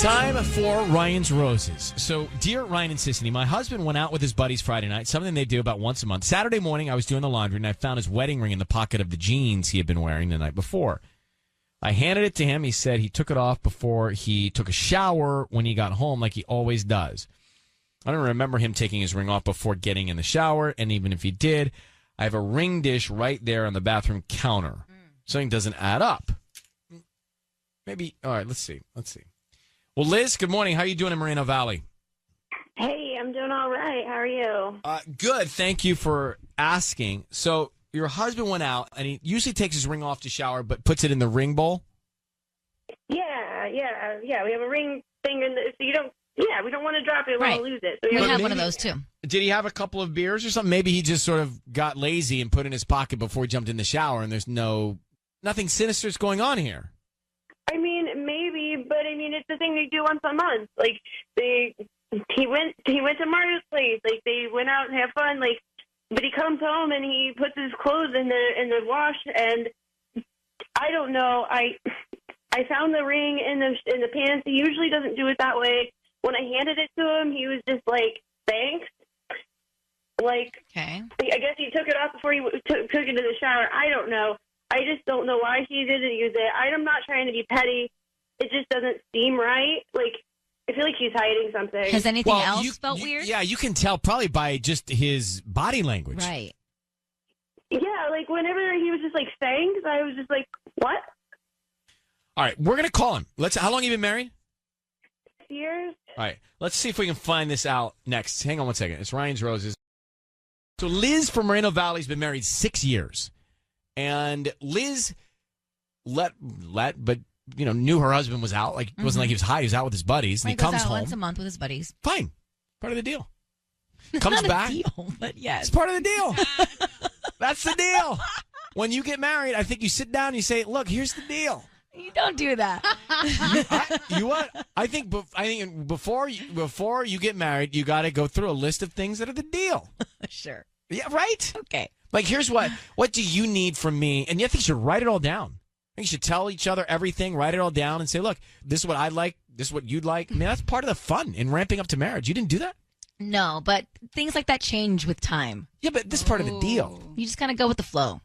Time for Ryan's Roses. So, dear Ryan and Sissany, my husband went out with his buddies Friday night, something they do about once a month. Saturday morning, I was doing the laundry, and I found his wedding ring in the pocket of the jeans he had been wearing the night before. I handed it to him. He said he took it off before he took a shower when he got home, like he always does. I don't remember him taking his ring off before getting in the shower, and even if he did, I have a ring dish right there on the bathroom counter. Something doesn't add up. Maybe, all right, let's see. Well, Liz, good morning. How are you doing in Moreno Valley? Hey, I'm doing all right. How are you? Good. Thank you for asking. So your husband went out, and he usually takes his ring off to shower, but puts it in the ring bowl? Yeah. We have a ring thing, so you don't. Yeah, we don't want to drop it. We want to lose it. So we have one of those, too. Did he have a couple of beers or something? Maybe he just sort of got lazy and put it in his pocket before he jumped in the shower, and there's nothing sinister is going on here. I mean, maybe, but I mean, it's the thing they do once a month. Like, he went to Mario's place. Like, they went out and have fun. Like, but he comes home and he puts his clothes in the wash, and I don't know. I found the ring in the pants. He usually doesn't do it that way. When I handed it to him, he was just like, thanks. Like, okay. I guess he took it off before he took it to the shower. I don't know. I just don't know why he didn't use it. I'm not trying to be petty. It just doesn't seem right. Like, I feel like he's hiding something. Has anything else felt weird? Yeah, you can tell probably by just his body language. Right. Yeah, like whenever he was just like thanks, I was just like, what? All right, we're going to call him. How long have you been married? 6 years. All right, let's see if we can find this out next. Hang on one second. It's Ryan's Roses. So Liz from Moreno Valley has been married 6 years. And Liz but knew her husband was out. Like, it wasn't like he was high. He was out with his buddies. And he comes home once a month with his buddies. Fine. Part of the deal. Comes Not back. A deal, but yes. It's part of the deal. That's the deal. When you get married, I think you sit down and you say, look, here's the deal. You don't do that. I think before you get married, you got to go through a list of things that are the deal. Sure. Yeah, right? Okay. Like, here's what do you need from me? And you think you should write it all down. I think you should tell each other everything, write it all down, and say, look, this is what I'd like, this is what you'd like. I mean, that's part of the fun in ramping up to marriage. You didn't do that? No, but things like that change with time. Yeah, but this is part of the deal. You just kind of go with the flow.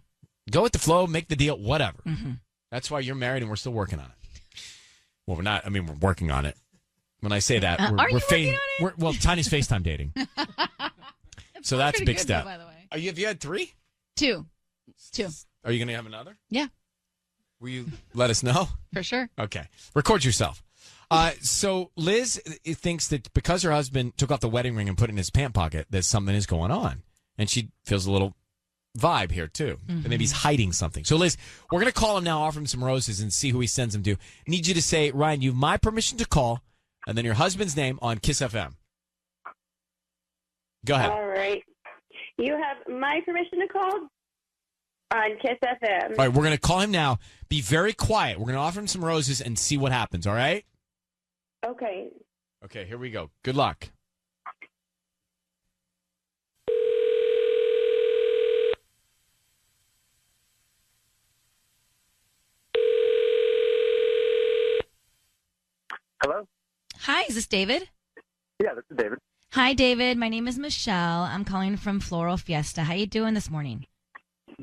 Go with the flow, make the deal, whatever. Mm-hmm. That's why you're married and we're still working on it. Well, we're not. I mean, we're working on it. When I say that, are you working on it? Well, Tiny's FaceTime dating. So that's a big step. By the way. Have you had 3? 2. Are you going to have another? Yeah. Will you let us know? For sure. Okay. Record yourself. So Liz thinks that because her husband took off the wedding ring and put it in his pant pocket, that something is going on. And she feels a little vibe here, too. Mm-hmm. That maybe he's hiding something. So, Liz, we're going to call him now, offer him some roses, and see who he sends them to. Need you to say, Ryan, you have my permission to call, and then your husband's name on Kiss FM. Go ahead. All right. You have my permission to call on Kiss FM. All right, we're going to call him now. Be very quiet. We're going to offer him some roses and see what happens, all right? Okay. Okay, here we go. Good luck. Hello? Hi, is this David? Yeah, this is David. Hi, David. My name is Michelle. I'm calling from Floral Fiesta. How you doing this morning?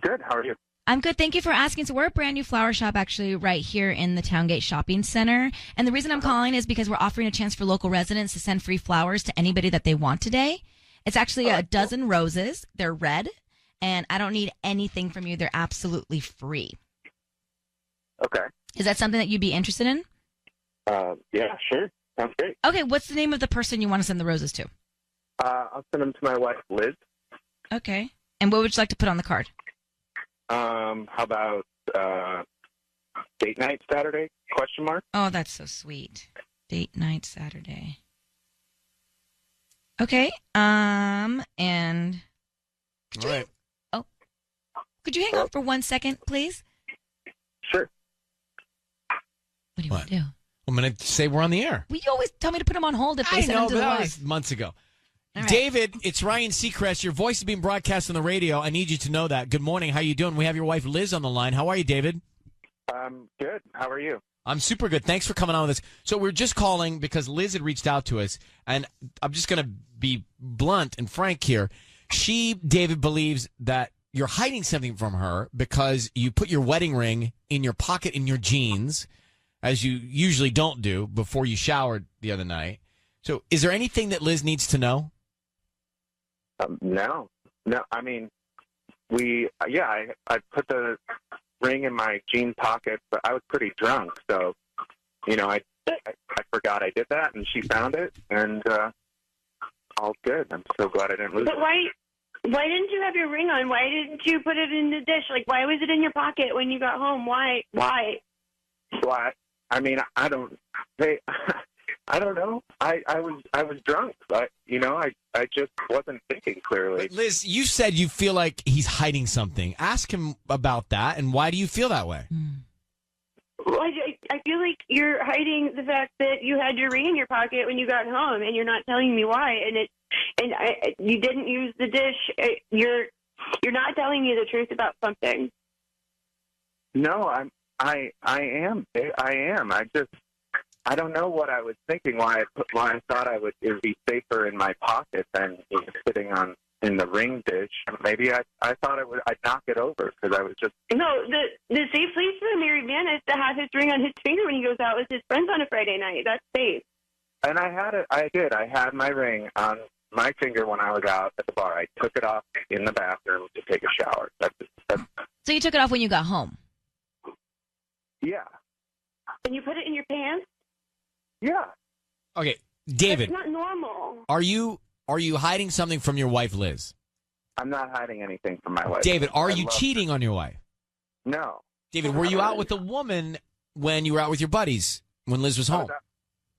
Good. How are you? I'm good. Thank you for asking. So we're a brand new flower shop actually right here in the Towngate Shopping Center. And the reason I'm calling is because we're offering a chance for local residents to send free flowers to anybody that they want today. It's actually a dozen roses. They're red. And I don't need anything from you. They're absolutely free. Okay. Is that something that you'd be interested in? Yeah, sure. Sounds great. Okay. What's the name of the person you want to send the roses to? I'll send them to my wife, Liz. Okay. And what would you like to put on the card? How about date night Saturday? Question mark. Oh, that's so sweet. Date night Saturday. Okay. And All right. could you hang on for 1 second, please? Sure. What do you want to do? I'm going to say we're on the air. Well, you always tell me to put them on hold if they I send know, them to but the that wife. was months ago. All right. David, it's Ryan Seacrest. Your voice is being broadcast on the radio. I need you to know that. Good morning. How you doing? We have your wife, Liz, on the line. How are you, David? Good. How are you? I'm super good. Thanks for coming on with us. So we're just calling because Liz had reached out to us, and I'm just going to be blunt and frank here. She, David, believes that you're hiding something from her because you put your wedding ring in your pocket in your jeans, as you usually don't do before you showered the other night. So is there anything that Liz needs to know? No. I mean, I put the ring in my jean pocket, but I was pretty drunk, so I forgot I did that, and she found it, and all good. I'm so glad I didn't lose it. But why didn't you have your ring on? Why didn't you put it in the dish? Like, why was it in your pocket when you got home? Why? Well, I mean, I don't know. I was drunk, but I just wasn't thinking clearly. But Liz, you said you feel like he's hiding something. Ask him about that, and why do you feel that way? Well, I feel like you're hiding the fact that you had your ring in your pocket when you got home, and you're not telling me why. You didn't use the dish. You're not telling me the truth about something. No, I am. I don't know what I was thinking. Why I thought it would be safer in my pocket than sitting in the ring dish. Maybe I thought I'd knock it over because I was just. No, the safe place for a married man is to have his ring on his finger when he goes out with his friends on a Friday night. That's safe. And I had it. I did. I had my ring on my finger when I was out at the bar. I took it off in the bathroom to take a shower. So you took it off when you got home? Yeah. And you put it in your pants? Yeah. Okay, David. That's not normal. Are you hiding something from your wife, Liz? I'm not hiding anything from my wife. David, are you cheating on your wife? No. David, were you out with a woman when you were out with your buddies when Liz was home?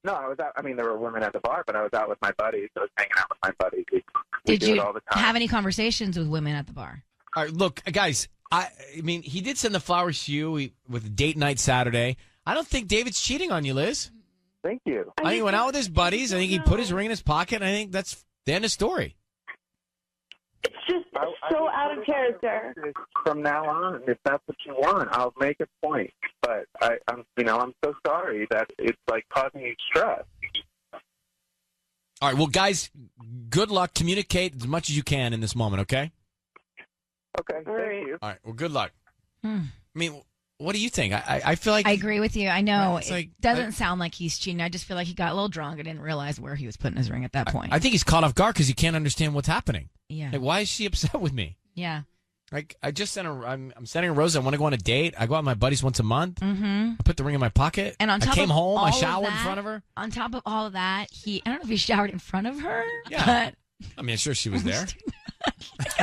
I was out. I mean, there were women at the bar, but I was out with my buddies. I was hanging out with my buddies. We Did do you it all the time. have any conversations with women at the bar? All right, look, guys, I mean, he did send the flowers to you with a date night Saturday. I don't think David's cheating on you, Liz. Thank you. I think he went out with his buddies. I think he put his ring in his pocket. And I think that's the end of the story. It's just so out of character. From now on, if that's what you want, I'll make a point. But I'm so sorry that it's like causing you stress. All right, well, guys, good luck. Communicate as much as you can in this moment, okay? Okay, thank you. All right, well, good luck. I mean, what do you think? I feel like... I agree with you. I know. It's like, doesn't sound like he's cheating. I just feel like he got a little drunk and didn't realize where he was putting his ring at that point. I think he's caught off guard because he can't understand what's happening. Yeah. Like, why is she upset with me? Yeah. Like, I just sent her... I'm sending her Rose. I want to go on a date. I go out with my buddies once a month. Mm-hmm. I put the ring in my pocket. And on top I came of home. all I of showered in that- front of her. On top of all of that, I don't know if he showered in front of her. Yeah. But I mean, sure, she was there.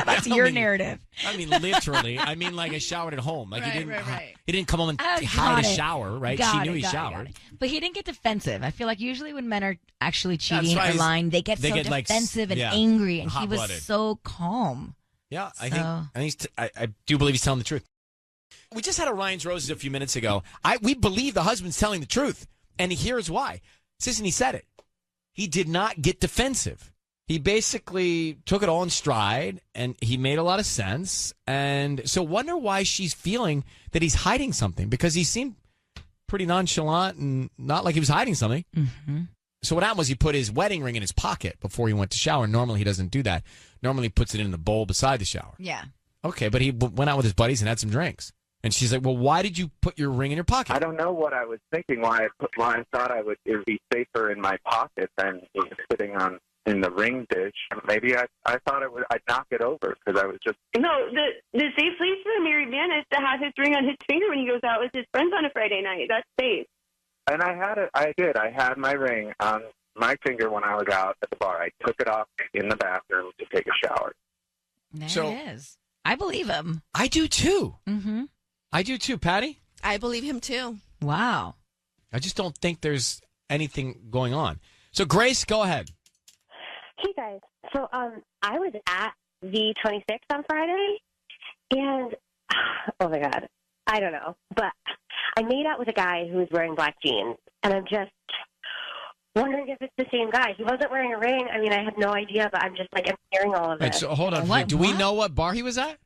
that's I your mean- narrative. I mean, literally. I mean, like I showered at home. Like he Right. didn't come home and Oh, hide a got it. shower, right? Got She it, knew he got it, showered. got it. But he didn't get defensive. I feel like usually when men are actually cheating why or he's- lying, they get they so get, like, defensive and yeah, angry, and he was hot-blooded. so calm. Yeah, I So- think I do believe he's telling the truth. We just had a Ryan's Roses a few minutes ago. We believe the husband's telling the truth, and here's why. Sissany said it. He did not get defensive. He basically took it all in stride, and he made a lot of sense. And so wonder why she's feeling that he's hiding something, because he seemed pretty nonchalant and not like he was hiding something. Mm-hmm. So what happened was he put his wedding ring in his pocket before he went to shower. Normally he doesn't do that. Normally he puts it in the bowl beside the shower. Yeah. Okay, but he went out with his buddies and had some drinks. And she's like, well, why did you put your ring in your pocket? I don't know what I was thinking. Why I thought it would be safer in my pocket than sitting in the ring dish. Maybe I thought I'd knock it over because I was just. No, the safe place for a married man is to have his ring on his finger when he goes out with his friends on a Friday night. That's safe. And I had it. I did. I had my ring on my finger when I was out at the bar. I took it off in the bathroom to take a shower. There So- it is. I believe him. I do too. Mm-hmm. I do too, Patty. I believe him too. Wow. I just don't think there's anything going on. So, Grace, go ahead. Hey guys, so I was at the 26th on Friday, and oh my god, I don't know, but I made out with a guy who was wearing black jeans, and I'm just wondering if it's the same guy. He wasn't wearing a ring. I mean, I had no idea, but I'm hearing all of Right, it. so hold on. What- Do we what? know what bar he was at?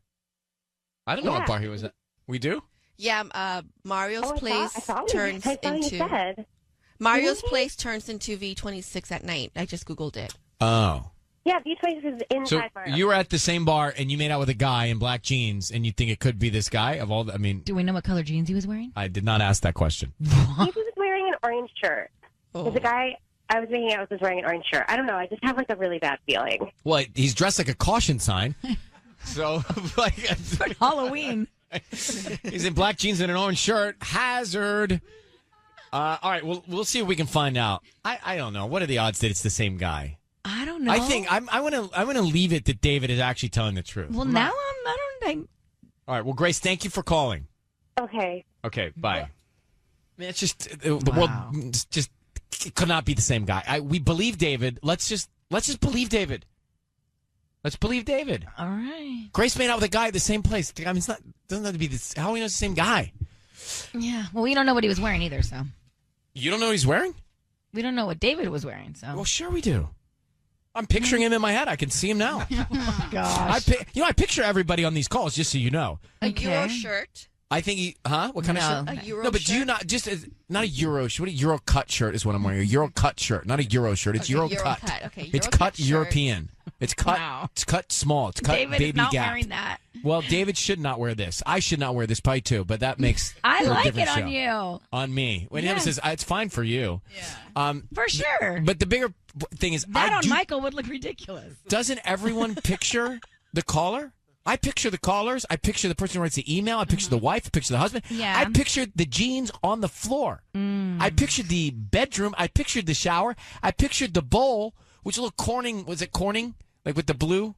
I don't know what Yeah. bar he was at. We do? Yeah, Mario's Place turns I thought into you said. Mario's Really? Place turns into V26 at night. I just Googled it. Oh. Yeah, V26 is inside So Mario. you were at the same bar and you made out with a guy in black jeans, and you think it could be this guy? I mean, Do we know what color jeans he was wearing? I did not ask that question. He was wearing an orange shirt. Oh. The guy I was making out with was wearing an orange shirt. I don't know. I just have like a really bad feeling. Well, he's dressed like a caution sign. So, like, Halloween. he's in black jeans and an orange shirt. Hazard. All right, we'll see if we can find out. I don't know. What are the odds that it's the same guy? I don't know. I think I want to leave it that David is actually telling the truth. Well, now I All right. Well, Grace, thank you for calling. Okay. Okay. Bye. Man, it's just the world just it could not be the same guy. We believe David. Let's just believe David. Let's believe David. All right. Grace made out with a guy at the same place. I mean, doesn't have to be this. How do we know it's the same guy? Yeah. Well, we don't know what he was wearing either, so You don't know what he's wearing? we don't know what David was wearing. So. Well, sure we do. I'm picturing him in my head. I can see him now. Oh gosh. I picture everybody on these calls, just so you know. A Okay. Euro shirt. I think he, What kind of shirt? A Euro No, but shirt. do you not not a Euro shirt? What a Euro cut shirt is what I'm wearing. A Euro cut shirt, not a Euro shirt. It's Okay, Euro Euro cut. cut. Okay, It's Euro cut cut shirt. European. It's cut. Wow. It's cut small. It's cut David baby is not gap. wearing that. Well, David should not wear this. I should not wear this probably too, but that makes I for a like different it on show. you. On me. When Yeah. him says it's fine for you. Yeah. For sure. But the bigger thing is, That on Michael would look ridiculous. doesn't everyone picture the caller? I picture the callers. I picture the person who writes the email. I picture the wife. I picture the husband. Yeah. I pictured the jeans on the floor. I pictured the bedroom. I pictured the shower. I pictured the bowl, which looked Corning. Was it Corning? Like with the blue?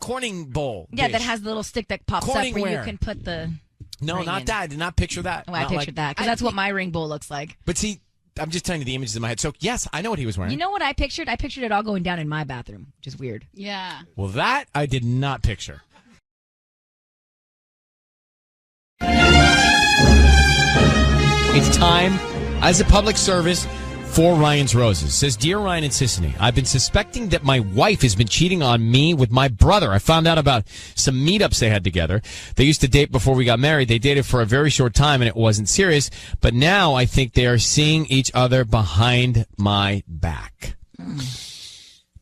Corning bowl. Yeah, dish. that has the little stick that pops Corning up where ware. you can put the. No, ring not in. that. I did not picture that. Oh, I Not pictured like- that because that's what my ring bowl looks like. But see, I'm just telling you the images in my head. So, yes, I know what he was wearing. You know what I pictured? I pictured it all going down in my bathroom, which is weird. Yeah. Well, that I did not picture. It's time, as a public service, for Ryan's Roses. Says, Dear Ryan and Sissany, I've been suspecting that my wife has been cheating on me with my brother. I found out about some meetups they had together. They used to date before we got married. They dated for a very short time and it wasn't serious. But now I think they are seeing each other behind my back.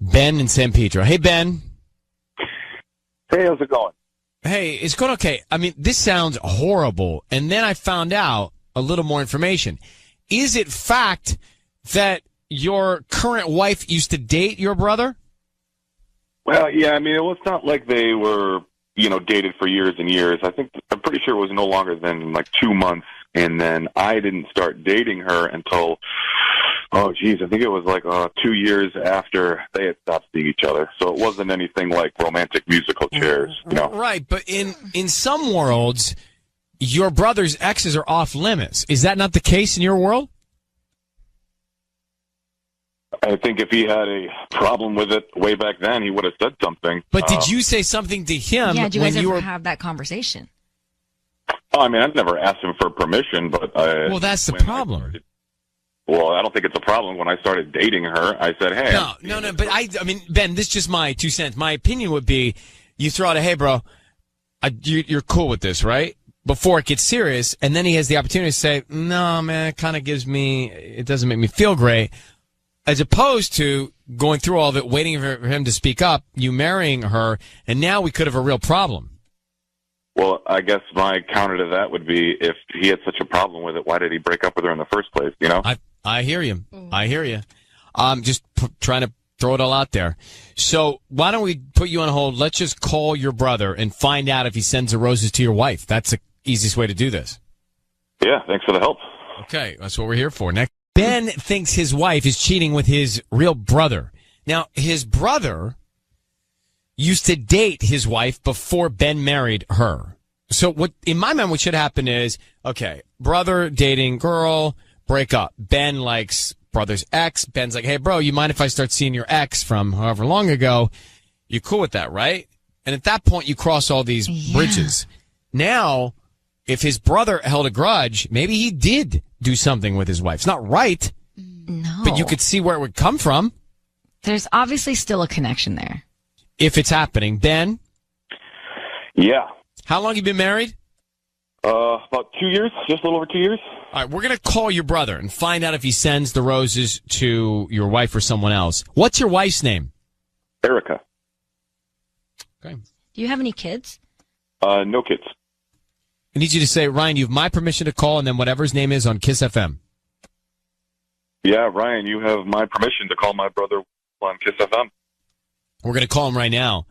Ben in San Pedro. Hey, Ben. Hey, how's it going? Hey, it's going okay. I mean, this sounds horrible. And then I found out a little more information. Is it fact that your current wife used to date your brother? Well, yeah, I mean, it was not like they were, dated for years and years. I'm pretty sure it was no longer than like 2 months. And then I didn't start dating her until, I think it was like 2 years after they had stopped seeing each other. So it wasn't anything like romantic musical chairs, Right, but in some worlds, your brother's exes are off limits. Is that not the case in your world? I think if he had a problem with it way back then, he would have said something. But did you say something to him Yeah, did you when guys you ever were... have that conversation? I mean, I've never asked him for permission, but Well, that's the problem. I don't think it's a problem. When I started dating her, I said, hey. No, but I mean, Ben, this is just my 2 cents. My opinion would be, you throw out a, hey, bro, you're cool with this, right? Before it gets serious, and then he has the opportunity to say, no, man, it kind of it doesn't make me feel great. As opposed to going through all of it, waiting for him to speak up, you marrying her, and now we could have a real problem. Well, I guess my counter to that would be, if he had such a problem with it, why did he break up with her in the first place, I hear you. I hear you. Just trying to throw it all out there. So why don't we put you on hold? Let's just call your brother and find out if he sends the roses to your wife. That's the easiest way to do this. Yeah, thanks for the help. Okay, that's what we're here for. Next, Ben thinks his wife is cheating with his real brother. Now, his brother used to date his wife before Ben married her. So what, in my mind, what should happen is, okay, brother dating girl, break up. Ben likes brother's ex. Ben's like, hey, bro, you mind if I start seeing your ex from however long ago? You cool with that, right? And at that point, you cross all these bridges. Now, if his brother held a grudge, maybe he did do something with his wife. It's not right, No. but you could see where it would come from There's obviously still a connection there. if it's happening. Ben, Yeah. how long you been married? About 2 years, just a little over 2 years. All right, we're going to call your brother and find out if he sends the roses to your wife or someone else. What's your wife's name? Erica. Okay. Do you have any kids? No kids. I need you to say, Ryan, you have my permission to call, and then whatever his name is on Kiss FM. Yeah, Ryan, you have my permission to call my brother on Kiss FM. We're going to call him right now.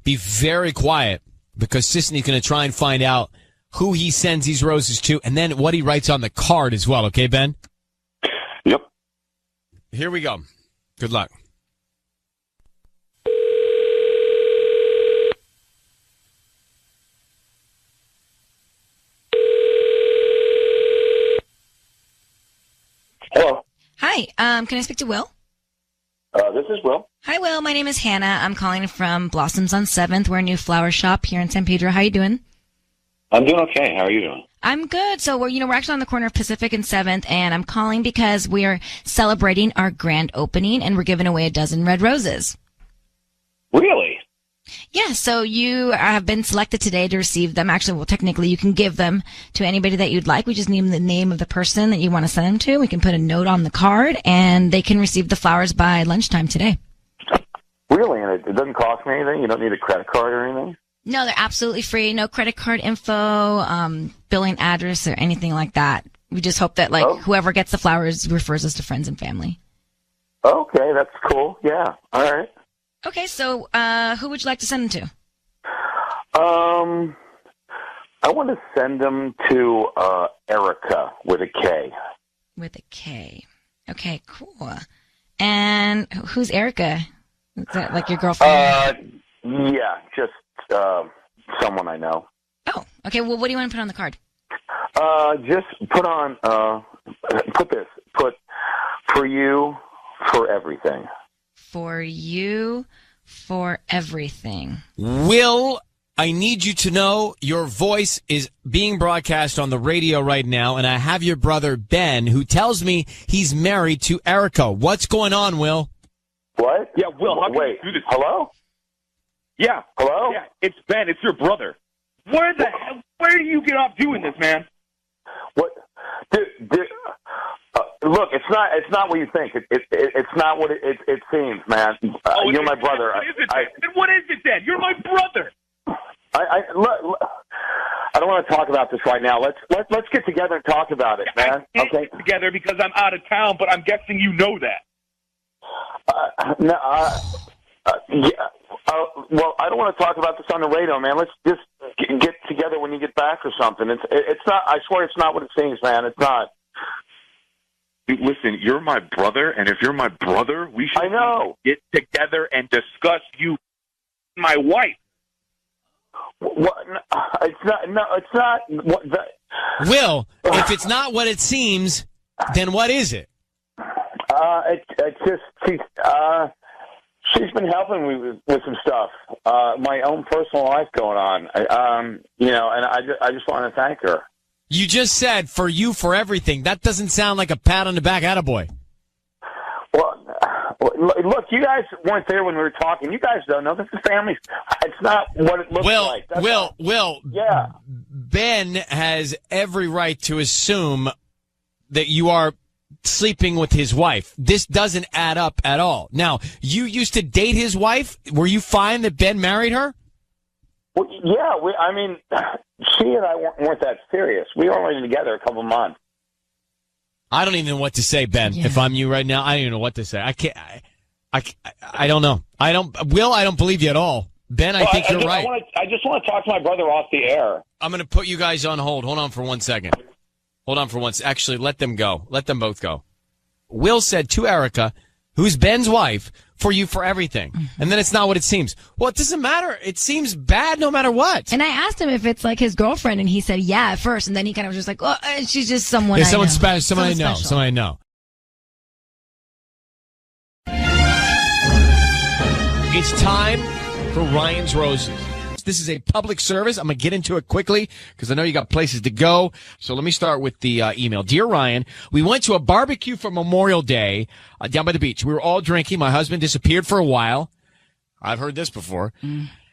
Be very quiet, because Sisney's going to try and find out who he sends these roses to, and then what he writes on the card as well. Okay, Ben? Yep. Here we go. Good luck. Hello. Hi, can I speak to Will? This is Will. Hi, Will. My name is Hannah. I'm calling from Blossoms on 7th. We're a new flower shop here in San Pedro. How you doing? I'm doing okay. How are you doing? I'm good. So we're actually on the corner of Pacific and 7th, and I'm calling because we are celebrating our grand opening, and we're giving away a dozen red roses. Really? Yeah, so you have been selected today to receive them. Actually, well, technically, you can give them to anybody that you'd like. We just need the name of the person that you want to send them to. We can put a note on the card, and they can receive the flowers by lunchtime today. Really? And it doesn't cost me anything? You don't need a credit card or anything? No, they're absolutely free. No credit card info, billing address, or anything like that. We just hope that, whoever gets the flowers refers us to friends and family. Okay, that's cool. Yeah. All right. Okay, so who would you like to send them to? I want to send them to Erica with a K. With a K. Okay, cool. And who's Erica? Is that like your girlfriend? Yeah, just someone I know. Oh, okay. Well, what do you want to put on the card? Just put for you, for everything. For you, for everything. Will, I need you to know your voice is being broadcast on the radio right now, and I have your brother Ben, who tells me he's married to Erica. What's going on, Will? What? Yeah, Will, how can Wait, you do this? hello? Yeah. Hello? Yeah, it's Ben. It's your brother. Where do you get off doing this, man? What? Look, it's not what you think. It's not what it seems, man. You're my brother. What is it then? Then what is it then? You're my brother. I don't want to talk about this right now. Let's get together and talk about it, man. I can't Okay. get together because I'm out of town, but I'm guessing you know that. Well, I don't want to talk about this on the radio, man. Let's just get together when you get back or something. It's not. I swear, it's not what it seems, man. It's not. Listen, you're my brother, and if you're my brother, we should I know. get together and discuss you, my wife. What? It's not. No, it's not. What, Will, if it's not what it seems, then what is it? It's just she's been helping me with some stuff. My own personal life going on. And I just want to thank her. You just said for you, for everything. That doesn't sound like a pat on the back, attaboy. Well, look, you guys weren't there when we were talking. You guys don't know. This is family. It's not what it looks like. Will, yeah. Ben has every right to assume that you are sleeping with his wife. This doesn't add up at all. Now, you used to date his wife. Were you fine that Ben married her? Well, yeah. She and I weren't that serious. We were only together a couple months. I don't even know what to say, Ben. Yeah. If I'm you right now, I don't even know what to say. I can't. I don't know. I don't believe you at all. Ben, I think you're right. I just want to talk to my brother off the air. I'm going to put you guys on hold. Hold on for 1 second. Actually, let them go. Let them both go. Will said to Erica, who's Ben's wife, for you, for everything. Mm-hmm. And then it's not what it seems. Well, it doesn't matter. It seems bad no matter what. And I asked him if it's like his girlfriend, and he said, yeah, at first. And then he kind of was just like, she's just someone I know. Someone I know. It's time for Ryan's Roses. This is a public service. I'm going to get into it quickly because I know you got places to go. So let me start with the email. Dear Ryan, we went to a barbecue for Memorial Day down by the beach. We were all drinking. My husband disappeared for a while. I've heard this before.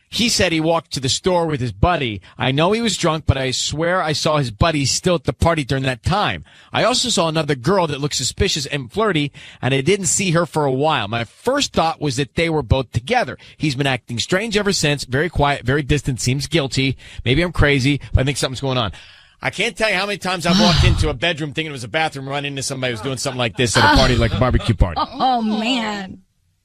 He said he walked to the store with his buddy. I know he was drunk, but I swear I saw his buddy still at the party during that time. I also saw another girl that looked suspicious and flirty, and I didn't see her for a while. My first thought was that they were both together. He's been acting strange ever since, very quiet, very distant, seems guilty. Maybe I'm crazy, but I think something's going on. I can't tell you how many times I've walked into a bedroom thinking it was a bathroom, run into somebody who's doing something like this at a party, like a barbecue party. Oh, man.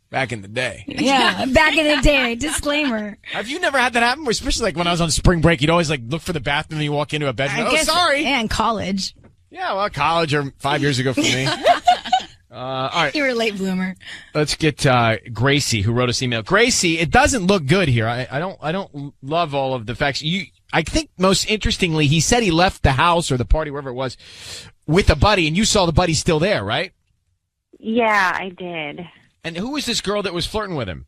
Back in the day. Yeah, back in the day. Disclaimer. Have you never had that happen? Especially like when I was on spring break, you'd always like look for the bathroom and you walk into a bedroom. Oh, sorry. And college. Yeah, well, college or 5 years ago for me. All right. You were a late bloomer. Let's get Gracie, who wrote us email. Gracie, it doesn't look good here. I don't love all of the facts. I think most interestingly, he said he left the house or the party, wherever it was, with a buddy, and you saw the buddy still there, right? Yeah, I did. And who was this girl that was flirting with him?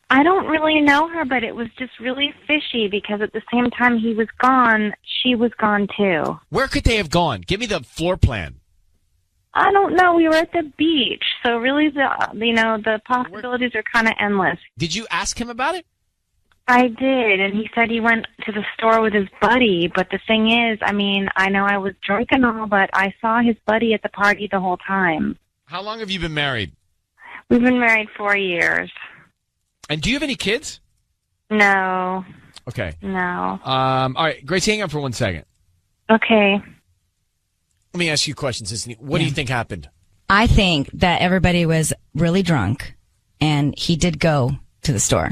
I don't really know her, but it was just really fishy because at the same time he was gone, she was gone too. Where could they have gone? Give me the floor plan. I don't know. We were at the beach, so really the possibilities are kind of endless. Did you ask him about it? I did, and he said he went to the store with his buddy, but the thing is, I mean, I know I was drunk and all, but I saw his buddy at the party the whole time. How long have you been married? We've been married 4 years. And do you have any kids? No. Okay. No. All right, Grace, hang on for 1 second. Okay. Let me ask you a question, Sissany. What do you think happened? I think that everybody was really drunk, and he did go to the store.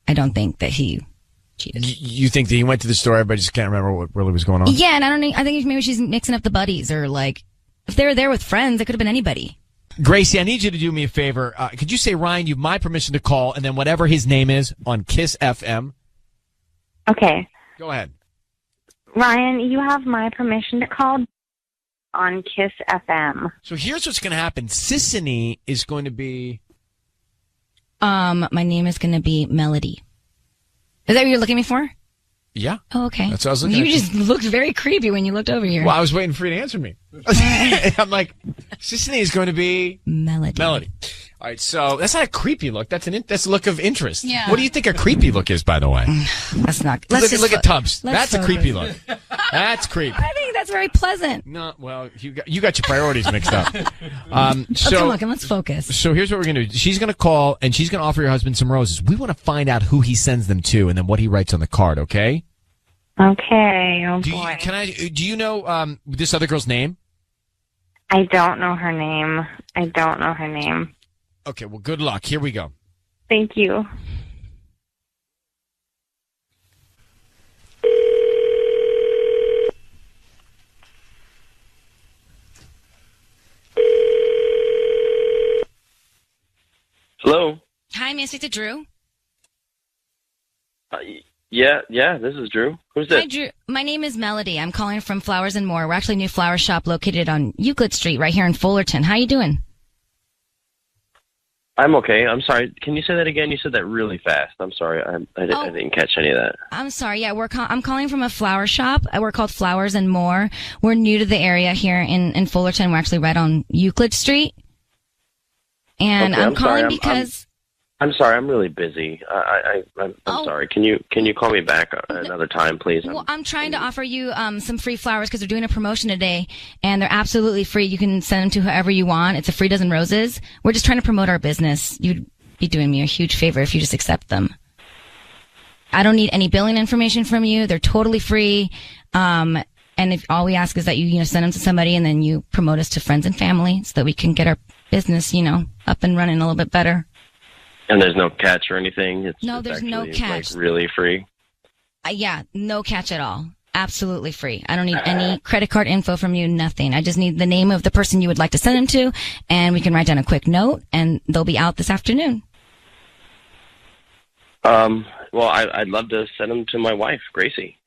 I don't think that he cheated. You think that he went to the store, everybody just can't remember what really was going on? Yeah, and I think maybe she's mixing up the buddies, or like, if they were there with friends, it could have been anybody. Gracie, I need you to do me a favor. Could you say, Ryan, you have my permission to call, and then whatever his name is on Kiss FM? Okay. Go ahead. Ryan, you have my permission to call on Kiss FM. So here's what's going to happen. Sissany is going to be... My name is going to be Melody. Is that what you're looking at me for? Yeah. Oh, okay. That's what I was looking You at. just looked very creepy when you looked over here. Well, I was waiting for you to answer me. I'm like, Sissany is going to be... Melody. All right, so that's not a creepy look. That's a look of interest. Yeah. What do you think a creepy look is, by the way? That's not... Look at Tubbs. That's a focus. creepy look. That's creepy. I think that's very pleasant. No, well, you got your priorities mixed up. So okay, let's focus. So here's what we're going to do. She's going to call, and she's going to offer your husband some roses. We want to find out who he sends them to and then what he writes on the card, okay? Okay. Oh, boy. Do you know this other girl's name? I don't know her name. Okay, well, good luck. Here we go. Thank you. Hello. Hi, may I speak to Drew? Yeah, this is Drew. Who's this? Hi, Drew. My name is Melody. I'm calling from Flowers and More. We're actually a new flower shop located on Euclid Street right here in Fullerton. How you doing? I'm okay. I'm sorry. Can you say that again? You said that really fast. I'm sorry. I didn't catch any of that. I'm sorry. Yeah, I'm calling from a flower shop. We're called Flowers and More. We're new to the area here in Fullerton. We're actually right on Euclid Street. And Okay, I'm calling sorry. because... I'm sorry. I'm really busy. I'm sorry. Can you call me back another time, please? Well, I'm trying to offer you some free flowers because they're doing a promotion today, and they're absolutely free. You can send them to whoever you want. It's a free dozen roses. We're just trying to promote our business. You'd be doing me a huge favor if you just accept them. I don't need any billing information from you. They're totally free. And if all we ask is that you send them to somebody, and then you promote us to friends and family so that we can get our business, up and running a little bit better. And there's no catch or anything? No, there's no catch. Like, really free? Yeah, no catch at all. Absolutely free. I don't need any credit card info from you, nothing. I just need the name of the person you would like to send them to, and we can write down a quick note, and they'll be out this afternoon. Well, I'd love to send them to my wife, Gracie.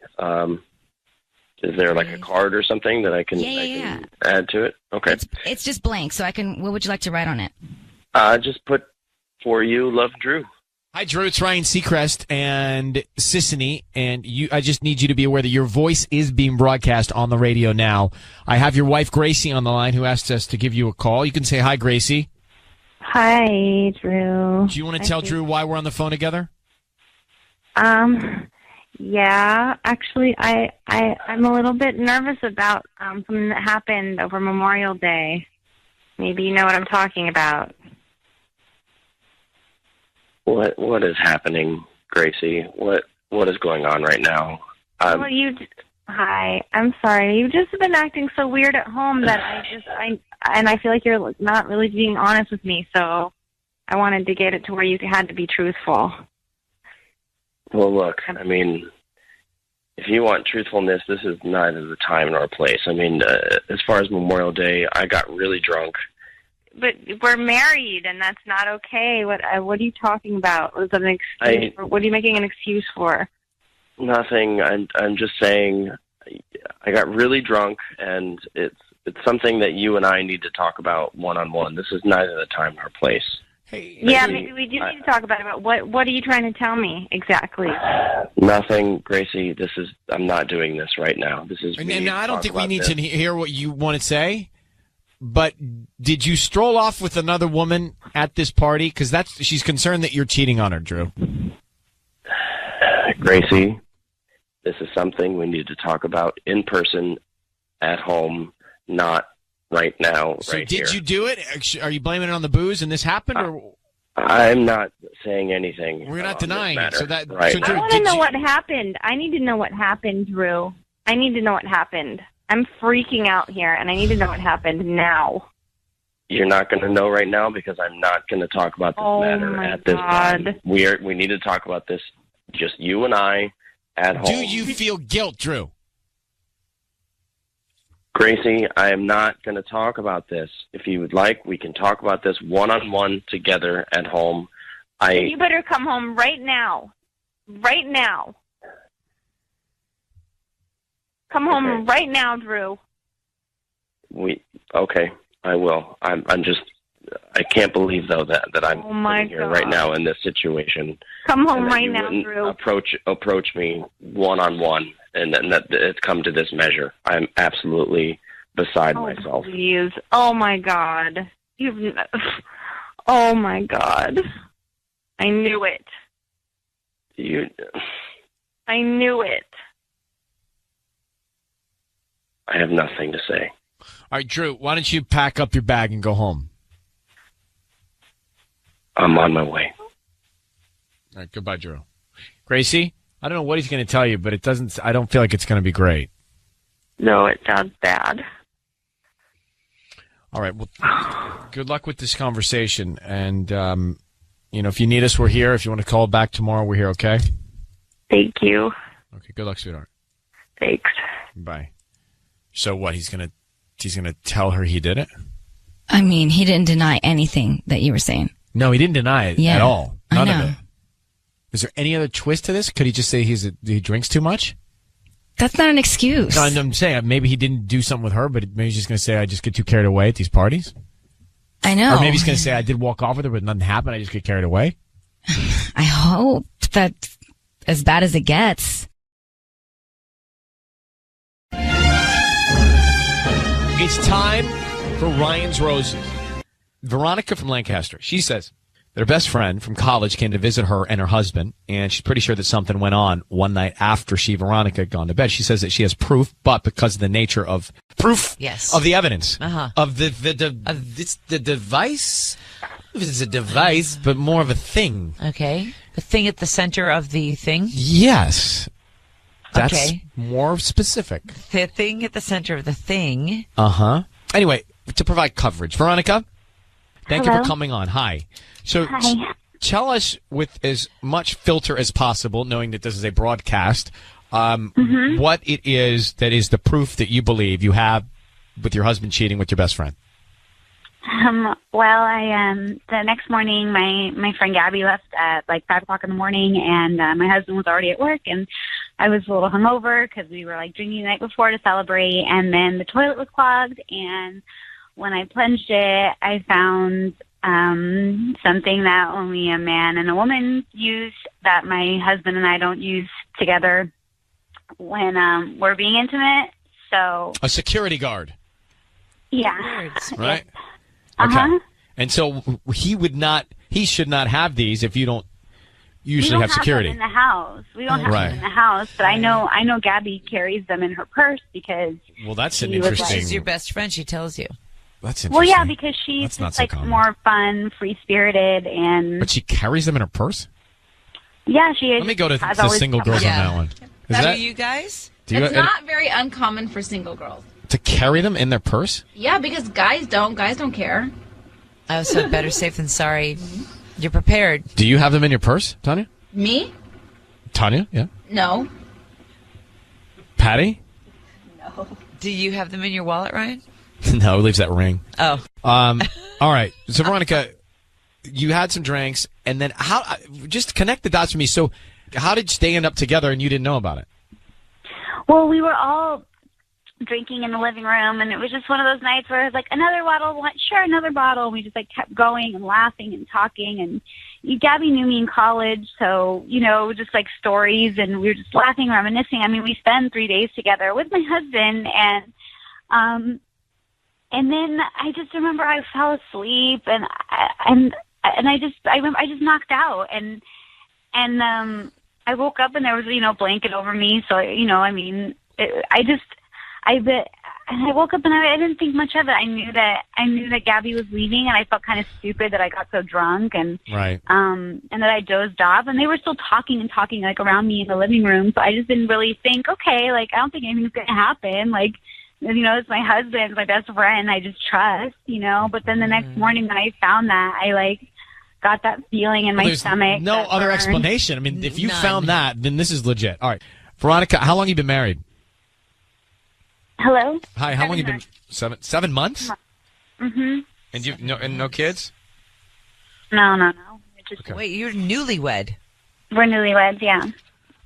Is there like a card or something that I can add to it? Okay. It's just blank, so what would you like to write on it? Just put, for you, love, Drew. Hi, Drew. It's Ryan Seacrest and Sissany, and I just need you to be aware that your voice is being broadcast on the radio now. I have your wife, Gracie, on the line, who asked us to give you a call. You can say hi, Gracie. Hi, Drew. Do you want to tell Drew why we're on the phone together? Yeah, actually, I'm a little bit nervous about something that happened over Memorial Day. Maybe you know what I'm talking about. What is happening, Gracie? What is going on right now? Well, hi, I'm sorry. You've just been acting so weird at home that I feel like you're not really being honest with me. So I wanted to get it to where you had to be truthful. Well, look, I mean, if you want truthfulness, this is neither the time nor place. I mean, as far as Memorial Day, I got really drunk. But we're married, and that's not okay. What are you talking about? Was that an excuse? What are you making an excuse for? Nothing. I'm just saying I got really drunk, and it's something that you and I need to talk about one-on-one. This is neither the time nor place. Hey, yeah, maybe we do need to talk about it. What are you trying to tell me exactly? Nothing, Gracie. I'm not doing this right now. This is. And I don't think we need to hear what you want to say. But did you stroll off with another woman at this party? Because she's concerned that you're cheating on her, Drew. Gracie, this is something we need to talk about in person, at home, not right now. So right did here. you do it? Are you blaming it on the booze and this happened? Or I'm not saying anything. We're not denying it. So right. I want to know what happened. I need to know what happened, Drew. I need to know what happened. I'm freaking out here, and I need to know what happened now. You're not going to know right now because I'm not going to talk about this matter at this time. We need to talk about this, just you and I, at home. Do you feel guilt, Drew? Gracie, I am not going to talk about this. If you would like, we can talk about this one-on-one together at home. You better come home right now. Right now. Come home right now, Drew. Okay, I will. I can't believe though that I'm sitting here right now in this situation. Come home right now, Drew. Approach me one-on-one, and that it's come to this measure. I'm absolutely beside myself. Please. Oh my God. Oh my God. I knew it. I knew it. I have nothing to say. All right, Drew, why don't you pack up your bag and go home? I'm on my way. All right, goodbye, Drew. Gracie, I don't know what he's going to tell you, but I don't feel like it's going to be great. No, it sounds bad. All right, well, good luck with this conversation. And, if you need us, we're here. If you want to call back tomorrow, we're here, okay? Thank you. Okay, good luck, sweetheart. Thanks. Bye. So what, he's gonna tell her he did it? I mean, he didn't deny anything that you were saying. No, he didn't deny it at all. None of it. Is there any other twist to this? Could he just say he drinks too much? That's not an excuse. No, I'm saying maybe he didn't do something with her, but maybe he's just going to say, I just get too carried away at these parties. I know. Or maybe he's going to say, I did walk off with her, but nothing happened. I just get carried away. I hope that's as bad as it gets. It's time for Ryan's Roses. Veronica from Lancaster. She says their best friend from college came to visit her and her husband, and she's pretty sure that something went on one night after Veronica, had gone to bed. She says that she has proof, but because of the nature of proof of the evidence of the device. It's a device, but more of a thing. Okay, the thing at the center of the thing. Yes. That's more specific. The thing at the center of the thing. Anyway, to provide coverage, Veronica, thank you for coming on. Hi. So tell us with as much filter as possible, knowing that this is a broadcast, what it is that is the proof that you believe you have with your husband cheating with your best friend. Well, the next morning, my friend Gabby left at like 5 o'clock in the morning, and my husband was already at work, and I was a little hungover because we were like drinking the night before to celebrate, and then the toilet was clogged, and when I plunged it, I found something that only a man and a woman use that my husband and I don't use together when we're being intimate. So a security guard. Yeah. Right? Okay. And so he should not have these if you don't You usually we have don't security them in the house. We don't have them in the house, but I know Gabby carries them in her purse because. Well, that's an she was interesting. She's your best friend. She tells you. That's interesting. Well, yeah, because she's That's not just so like common. more fun, free spirited, and But she carries them in her purse. yeah, she. Let me go to has the always single girls Yeah. on that one. Is Do that you guys? do you It's not very uncommon for single girls. to carry them in their purse? Yeah, because guys don't care. Oh, so better safe than sorry. You're prepared. Do you have them in your purse, Tanya? Me? Tanya, yeah. No. Patty? Do you have them in your wallet, Ryan? No, leaves that ring. Oh. All right. So Veronica, you had some drinks, and then just connect the dots for me. So how did they end up together and you didn't know about it? Well, we were all drinking in the living room, and it was just one of those nights where it was like, another bottle, sure, another bottle. And we just like kept going and laughing and talking. And Gabby knew me in college, so, just like stories, and we were just laughing, reminiscing. I mean, we spent 3 days together with my husband, and then I just remember I fell asleep, and I just knocked out, and I woke up and there was blanket over me, so I woke up and I didn't think much of it. I knew that Gabby was leaving, and I felt kind of stupid that I got so drunk, and right, and that I dozed off, and they were still talking like around me in the living room. So I just didn't really think, okay, like I don't think anything's gonna happen, like. It's my husband, my best friend. I just trust, But then the next morning when I found that, I got that feeling in my stomach. No other burned. explanation. I mean, if you found that, then this is legit. All right, Veronica, how long have you been married? Hello. Hi, how long have you been? 7 months? Mhm. And no kids? No. Just Wait, you're newlywed. We're newlyweds, yeah.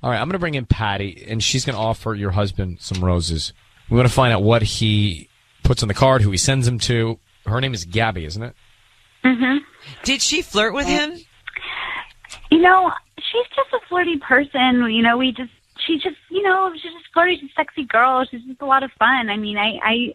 All right, I'm going to bring in Patty, and she's going to offer your husband some roses. We want to find out what he puts on the card, who he sends them to. Her name is Gabby, isn't it? Mhm. Did she flirt with him? She's just a flirty person. She's just flirty, she's a sexy girl. She's just a lot of fun. I mean, I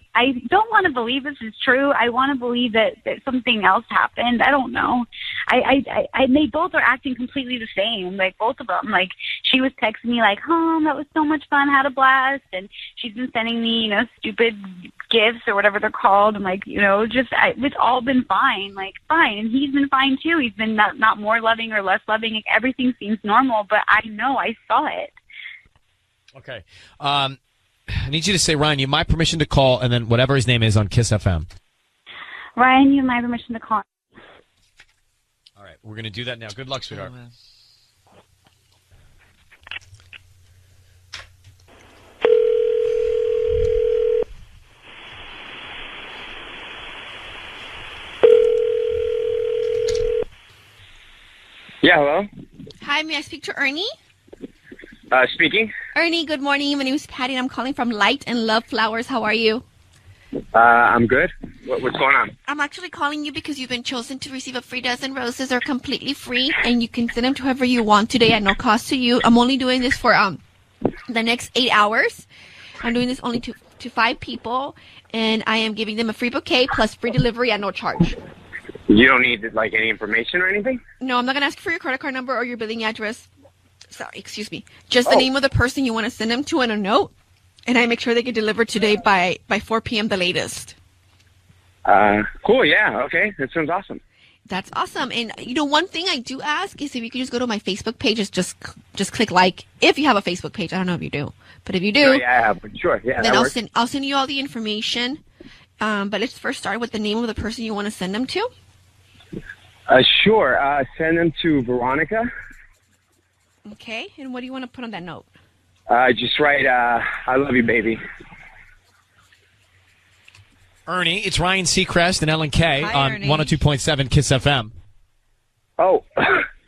don't want to believe this is true. I want to believe that something else happened. I don't know. They both are acting completely the same. Like both of them. Like she was texting me like, "Home, that was so much fun, had a blast," and she's been sending me, stupid gifts or whatever they're called. And like, it's all been fine. Like fine, and he's been fine too. He's been not more loving or less loving. Like, everything seems normal, but I know I saw it. Okay. I need you to say, Ryan, you have my permission to call, and then whatever his name is on Kiss FM. Ryan, you have my permission to call. All right, we're going to do that now. Good luck, sweetheart. Yeah, hello? Hi, may I speak to Ernie? Speaking. Ernie, good morning. My name is Patty, and I'm calling from Light and Love Flowers. How are you? I'm good. What's going on? I'm actually calling you because you've been chosen to receive a free dozen roses. They're completely free, and you can send them to whoever you want today at no cost to you. I'm only doing this for the next 8 hours. I'm doing this only to 5 people, and I am giving them a free bouquet plus free delivery at no charge. You don't need, any information or anything? No, I'm not going to ask for your credit card number or your billing address. Sorry, excuse me. Just the name of the person you want to send them to and a note. And I make sure they get delivered today by 4 p.m. the latest. Cool, yeah, okay. That sounds awesome. That's awesome. And, one thing I do ask is if you could just go to my Facebook page, just click like, if you have a Facebook page. I don't know if you do. But if you do, yeah, I have. Sure, yeah, then I'll send you all the information. But let's first start with the name of the person you want to send them to. Sure. Send them to Veronica. Okay. And what do you want to put on that note? Just write, I love you, baby. Ernie, it's Ryan Seacrest and Ellen K on Ernie. 102.7 Kiss FM. Oh.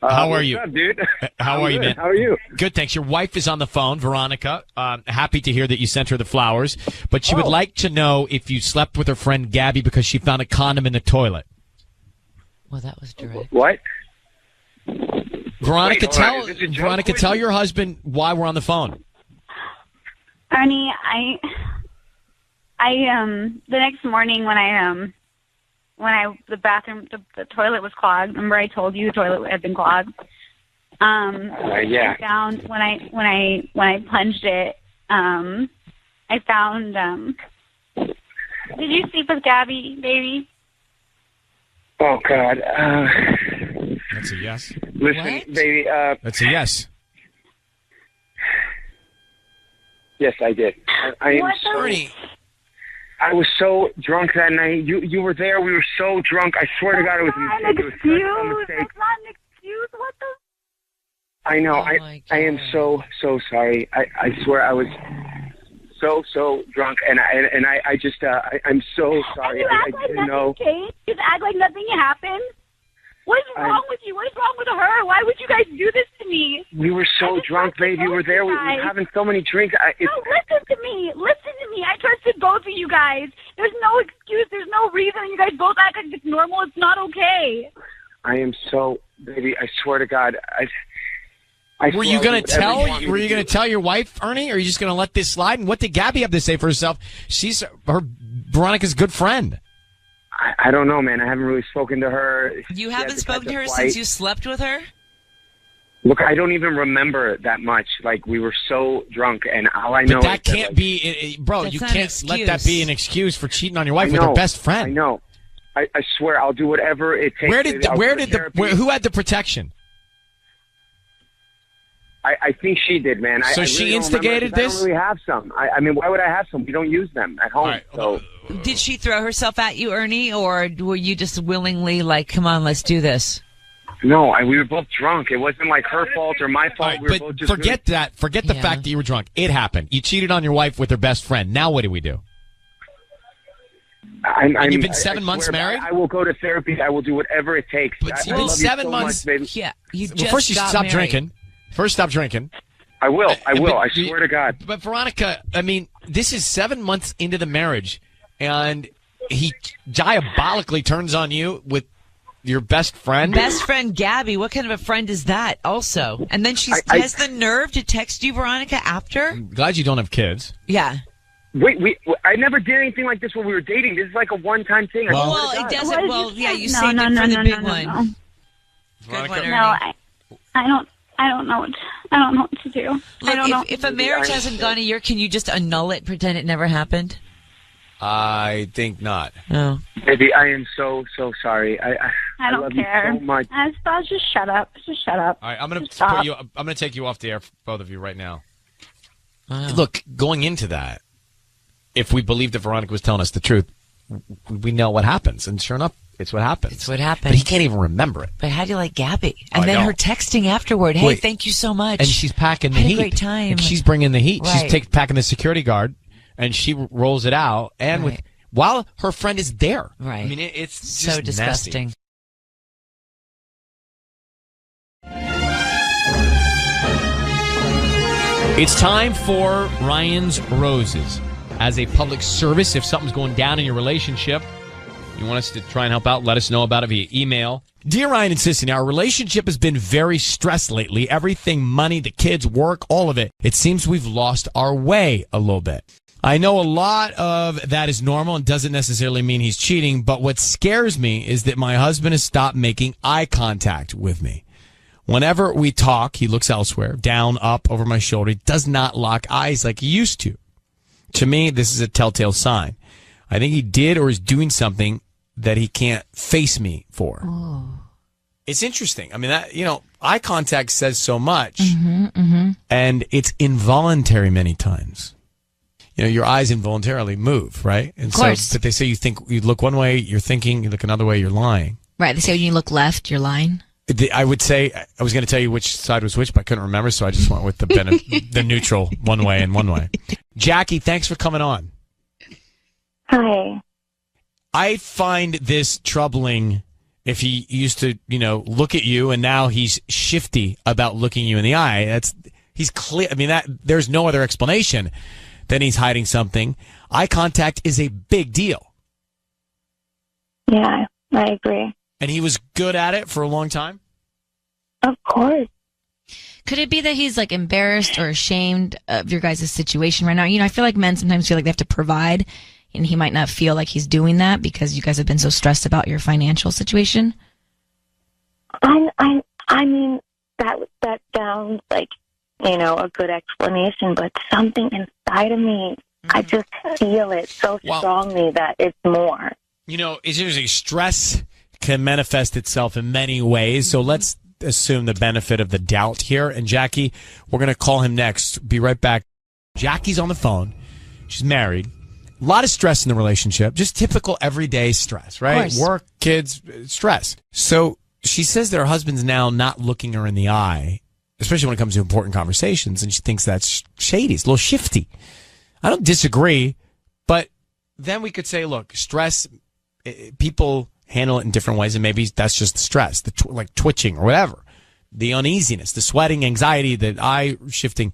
How are you? What's up, dude? How are you, man? How are you? Good, thanks. Your wife is on the phone, Veronica. Happy to hear that you sent her the flowers. But she would like to know if you slept with her friend Gabby because she found a condom in the toilet. Well, that was direct. What? Veronica, Wait, hold on. Is this a joke? Veronica, tell your husband why we're on the phone. Ernie, the next morning when the bathroom, the toilet was clogged. Remember I told you the toilet had been clogged? Yeah. I found when I plunged it, I found. Did you sleep with Gabby, baby? Oh God. That's a yes. Listen, What? baby. That's a yes. Yes, I did. I am What the- Ernie, I was so drunk that night. You were there. We were so drunk. I swear to God, it was a That's mistake. not It an was such a excuse. mistake. That's not an excuse. What the? I know. Oh my I am God. so sorry. I swear I was so drunk, and I just I'm so And sorry. you I act like didn't nothing know. changed. You just act like nothing happened. What is wrong with you? What is wrong with her? Why would you guys do this to me? We were so drunk, babe. You were there. We guys. were having so many drinks. No, listen to me. Listen to me. I trusted both of you guys. There's no excuse. There's no reason. You guys both act like it's normal. It's not okay. I am so, baby. I swear to God. I were swear you I'll going do to whatever tell? you want me Were to you going do. to tell your wife, Ernie, or are you just going to let this slide? And what did Gabby have to say for herself? She's Veronica's good friend. I don't know, man. I haven't really spoken to her. You She haven't had to spoken catch to a her flight. since you slept with her? Look, I don't even remember that much. Like, we were so drunk, and all I know But that is can't like, be, bro. That's You not an can't let that excuse. be an excuse for cheating on your wife I with her know, best friend. I know. I swear, I'll do whatever it takes. Where baby. did I'll where go to did the therapy. who had the protection? I think she did, man. So I she really don't instigated remember, 'cause this? I don't really have some. I mean, why would I have some? We don't use them at home. So Did she throw herself at you, Ernie, or were you just willingly like, come on, let's do this? no, we were both drunk. It wasn't like her fault or my All fault. right, We were but both just forget that. Forget the Yeah. fact that you were drunk. It happened. You cheated on your wife with her best friend. Now what do we do? And you've been 7 months married? I will go to therapy. I will do whatever it takes. But I you've been love 7 you so months- much, baby. Yeah, you Well, just first you got stop married. drinking. First, stop drinking. I will. I will. I But you- swear to God. But Veronica, I mean, this is 7 months into the marriage, and he diabolically turns on you with your best friend. Best friend Gabby, what kind of a friend is that also? And then she I- has the nerve to text you, Veronica, after? I'm glad you don't have kids. Yeah. Wait, I never did anything like this when we were dating. This is like a one-time thing. I Well- swear to Well, God. it doesn't. What? Well, yeah, you No, saved no, it no, for the no, big no, no, one. no. Good Veronica- one, Ernie. No, I don't know what to do. I don't know. Look, if a marriage hasn't gone a year, can you just annul it, pretend it never happened? I think not. No. Baby, I am so sorry. I don't love care. you so much. I'll just shut up. Just shut up. All right, I'm gonna Just stop. put you. I'm gonna take you off the air, both of you, right now. Look, going into that, if we believed that Veronica was telling us the truth, we know what happens, and sure enough, it's what happens. It's what happened. But he can't even remember it. But how do you like Gabby? And I then know. her texting afterward, hey, Wait. thank you so much. And she's packing the Had a heat. great time. And she's bringing the heat. Right. She's packing the security guard, and she rolls it out, and Right. with while her friend is there. Right. I mean, it's just so disgusting. nasty. It's time for Ryan's Roses. As a public service, if something's going down in your relationship, you want us to try and help out, let us know about it via email. Dear Ryan and Sissy, our relationship has been very stressed lately. Everything, money, the kids, work, all of it. It seems we've lost our way a little bit. I know a lot of that is normal and doesn't necessarily mean he's cheating, but what scares me is that my husband has stopped making eye contact with me. Whenever we talk, he looks elsewhere, down, up, over my shoulder. He does not lock eyes like he used to. To me, this is a telltale sign. I think he did or is doing something that he can't face me for. It's interesting. I mean, that, eye contact says so much, and it's involuntary many times. Your eyes involuntarily move, right? And Of course. So, but they say you look one way, you're thinking, you look another way, you're lying. Right. They say when you look left, you're lying. I would say, I was going to tell you which side was which, but I couldn't remember, so I just went with the neutral one way and one way. Jackie, thanks for coming on. Hi. I find this troubling if he used to, look at you and now he's shifty about looking you in the eye. He's clear. I mean, there's no other explanation than he's hiding something. Eye contact is a big deal. Yeah, I agree. And he was good at it for a long time? Of course. Could it be that he's like embarrassed or ashamed of your guys' situation right now? I feel like men sometimes feel like they have to provide, and he might not feel like he's doing that because you guys have been so stressed about your financial situation. I mean, that sounds like, a good explanation, but something inside of me, I just feel it so strongly that it's more. It's usually stress can manifest itself in many ways. So let's assume the benefit of the doubt here. And Jackie, we're going to call him next. Be right back. Jackie's on the phone. She's married. A lot of stress in the relationship. Just typical everyday stress, right? Work, kids, stress. So she says that her husband's now not looking her in the eye, especially when it comes to important conversations, and she thinks that's shady. It's a little shifty. I don't disagree, but then we could say, look, stress, people handle it in different ways, and maybe that's just the stress, like twitching or whatever. The uneasiness, the sweating, anxiety, the eye shifting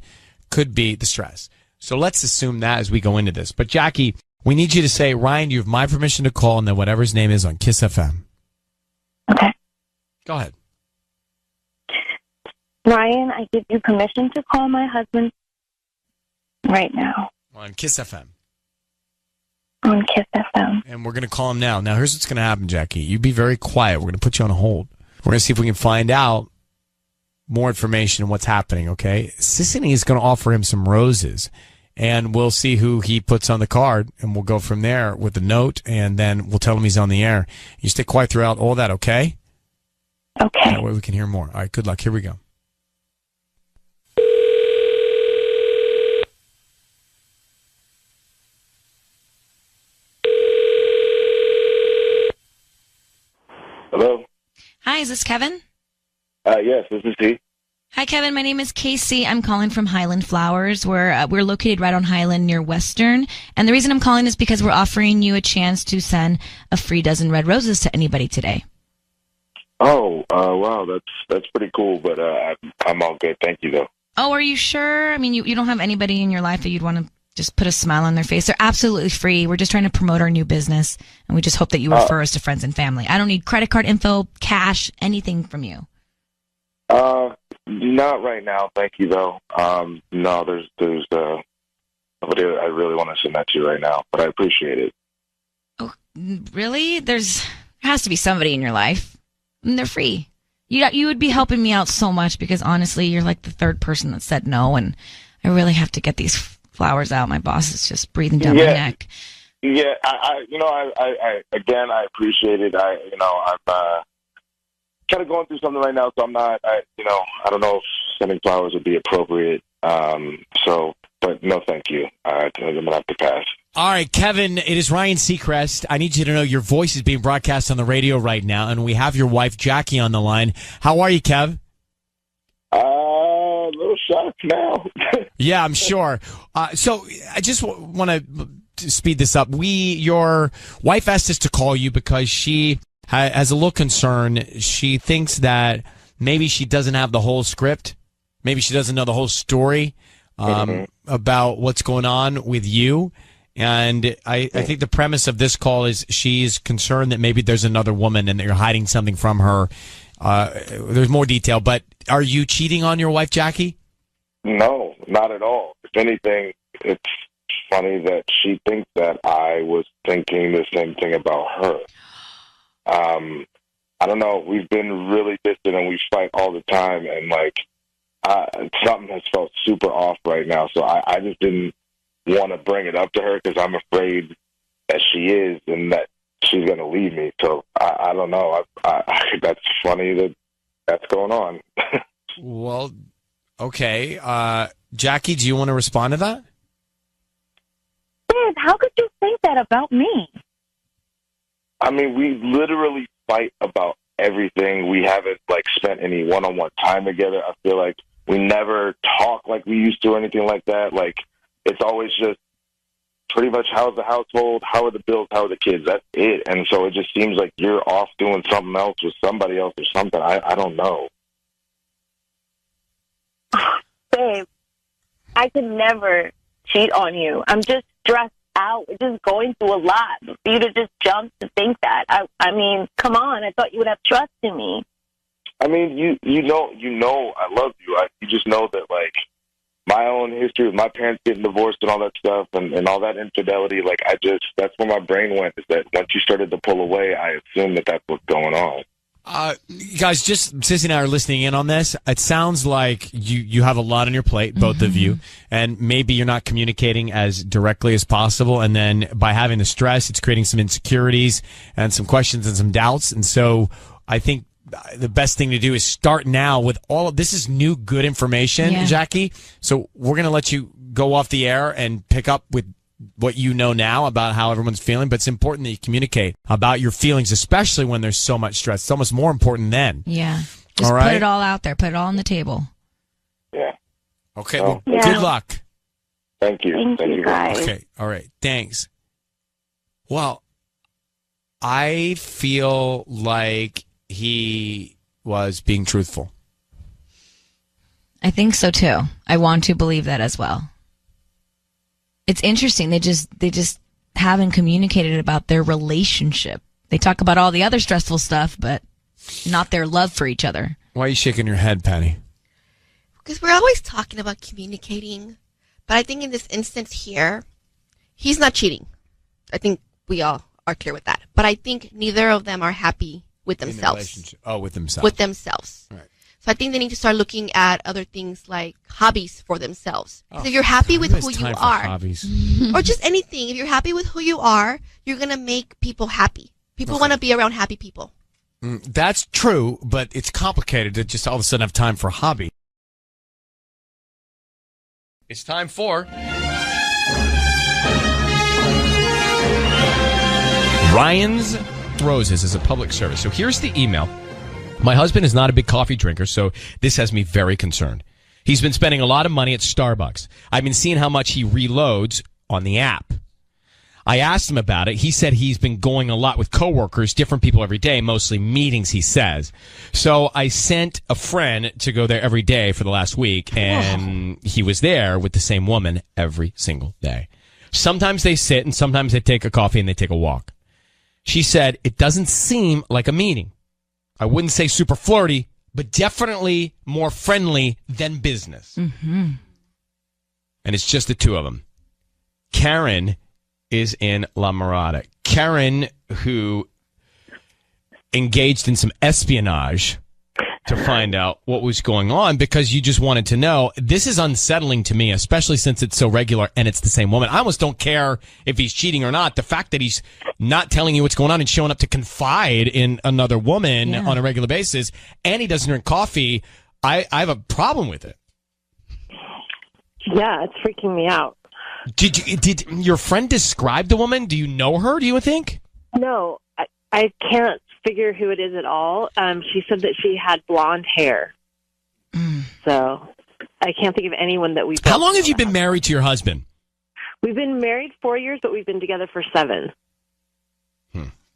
could be the stress. So let's assume that as we go into this. But Jackie, we need you to say, Ryan, you have my permission to call, and then whatever his name is on Kiss FM. Okay. Go ahead. Ryan, I give you permission to call my husband right now. On Kiss FM. On Kiss FM. And we're going to call him now. Now, here's what's going to happen, Jackie. You be very quiet. We're going to put you on hold. We're going to see if we can find out more information on what's happening, okay? Sissany is going to offer him some roses, and we'll see who he puts on the card, and we'll go from there with the note, and then we'll tell him he's on the air. You stay quiet throughout all that, okay? Okay. That way we can hear more. All right, good luck. Here we go. Hello? Hi, is this Kevin? Yes, this is he. Hi, Kevin. My name is Casey. I'm calling from Highland Flowers. We're located right on Highland near Western. And the reason I'm calling is because we're offering you a chance to send a free dozen red roses to anybody today. Oh, wow, that's pretty cool, but I'm all good. Thank you, though. Oh, are you sure? I mean, you don't have anybody in your life that you'd want to just put a smile on their face. They're absolutely free. We're just trying to promote our new business, and we just hope that you refer us to friends and family. I don't need credit card info, cash, anything from you. Not right now, thank you, though. No, there's nobody I really want to send that to right now, but I appreciate it. Oh, really? There has to be somebody in your life, and they're free. You would be helping me out so much because honestly, you're like the third person that said no, and I really have to get these flowers out. My boss is just breathing down my neck. Yeah, I again, I appreciate it. I'm kind of going through something right now, so I'm not, I don't know if sending flowers would be appropriate. But no, thank you. I'm going to have to pass. All right, Kevin, it is Ryan Seacrest. I need you to know your voice is being broadcast on the radio right now, and we have your wife, Jackie, on the line. How are you, Kev? A little shocked now. Yeah, I'm sure. So I just want to speed this up. Your wife asked us to call you because she has a little concern. She thinks that maybe she doesn't have the whole script. Maybe she doesn't know the whole story about what's going on with you. And I think the premise of this call is she's concerned that maybe there's another woman and that you're hiding something from her. There's more detail, but are you cheating on your wife, Jackie? No, not at all. If anything, it's funny that she thinks that I was thinking the same thing about her. I don't know. We've been really distant and we fight all the time, and something has felt super off right now. So I just didn't want to bring it up to her because I'm afraid that she is and that she's going to leave me. So I don't know. That's funny that's going on. Well, okay. Jackie, do you want to respond to that? Dad, how could you think that about me? I mean, we literally fight about everything. We haven't spent any one-on-one time together. I feel like we never talk like we used to or anything like that. It's always just pretty much how's the household, how are the bills, how are the kids. That's it. And so it just seems like you're off doing something else with somebody else or something. I don't know. Babe, I could never cheat on you. I'm just stressed out. We're just going through a lot. For you to just jump to think that. I mean, come on. I thought you would have trust in me. I mean, you know I love you. You just know that, my own history with my parents getting divorced and all that stuff and all that infidelity, that's where my brain went, is that once you started to pull away, I assumed that that's what's going on. Guys, just Sissy and I are listening in on this. It sounds like you have a lot on your plate, both of you, and maybe you're not communicating as directly as possible. And then by having the stress, it's creating some insecurities and some questions and some doubts. And so I think the best thing to do is start now with all of this is new, good information, Jackie. So we're going to let you go off the air and pick up with what you know now about how everyone's feeling, but it's important that you communicate about your feelings, especially when there's so much stress. It's almost more important then. Yeah. Just put it all out there. Put it all on the table. Yeah. Okay. Well, good luck. Thank you. Thank you, guys. Okay. All right. Thanks. Well, I feel like he was being truthful. I think so too. I want to believe that as well. It's interesting. They just haven't communicated about their relationship. They talk about all the other stressful stuff, but not their love for each other. Why are you shaking your head, Patty? Because we're always talking about communicating. But I think in this instance here, he's not cheating. I think we all are clear with that. But I think neither of them are happy with themselves. With themselves. With themselves. Right. So I think they need to start looking at other things like hobbies for themselves. So if you're happy with who you are, hobbies. or just anything, if you're happy with who you are, you're going to make people happy. People want to be around happy people. That's true, but it's complicated to just all of a sudden have time for a hobby. It's time for Ryan's Roses as a public service. So here's the email. My husband is not a big coffee drinker, so this has me very concerned. He's been spending a lot of money at Starbucks. I've been seeing how much he reloads on the app. I asked him about it. He said he's been going a lot with coworkers, different people every day, mostly meetings, he says. So I sent a friend to go there every day for the last week, and he was there with the same woman every single day. Sometimes they sit, and sometimes they take a coffee and they take a walk. She said it doesn't seem like a meeting. I wouldn't say super flirty, but definitely more friendly than business. And it's just the two of them. Karen is in La Mirada. Karen, who engaged in some espionage to find out what was going on because you just wanted to know. This is unsettling to me, especially since it's so regular and it's the same woman. I almost don't care if he's cheating or not. The fact that he's not telling you what's going on and showing up to confide in another woman on a regular basis, and he doesn't drink coffee, I have a problem with it. Yeah, it's freaking me out. Did your friend describe the woman? Do you know her, do you think? No, I can't figure who it is at all. She said that she had blonde hair. So I can't think of anyone that we've... How long have you been married to your husband? We've been married 4 years, but we've been together for 7.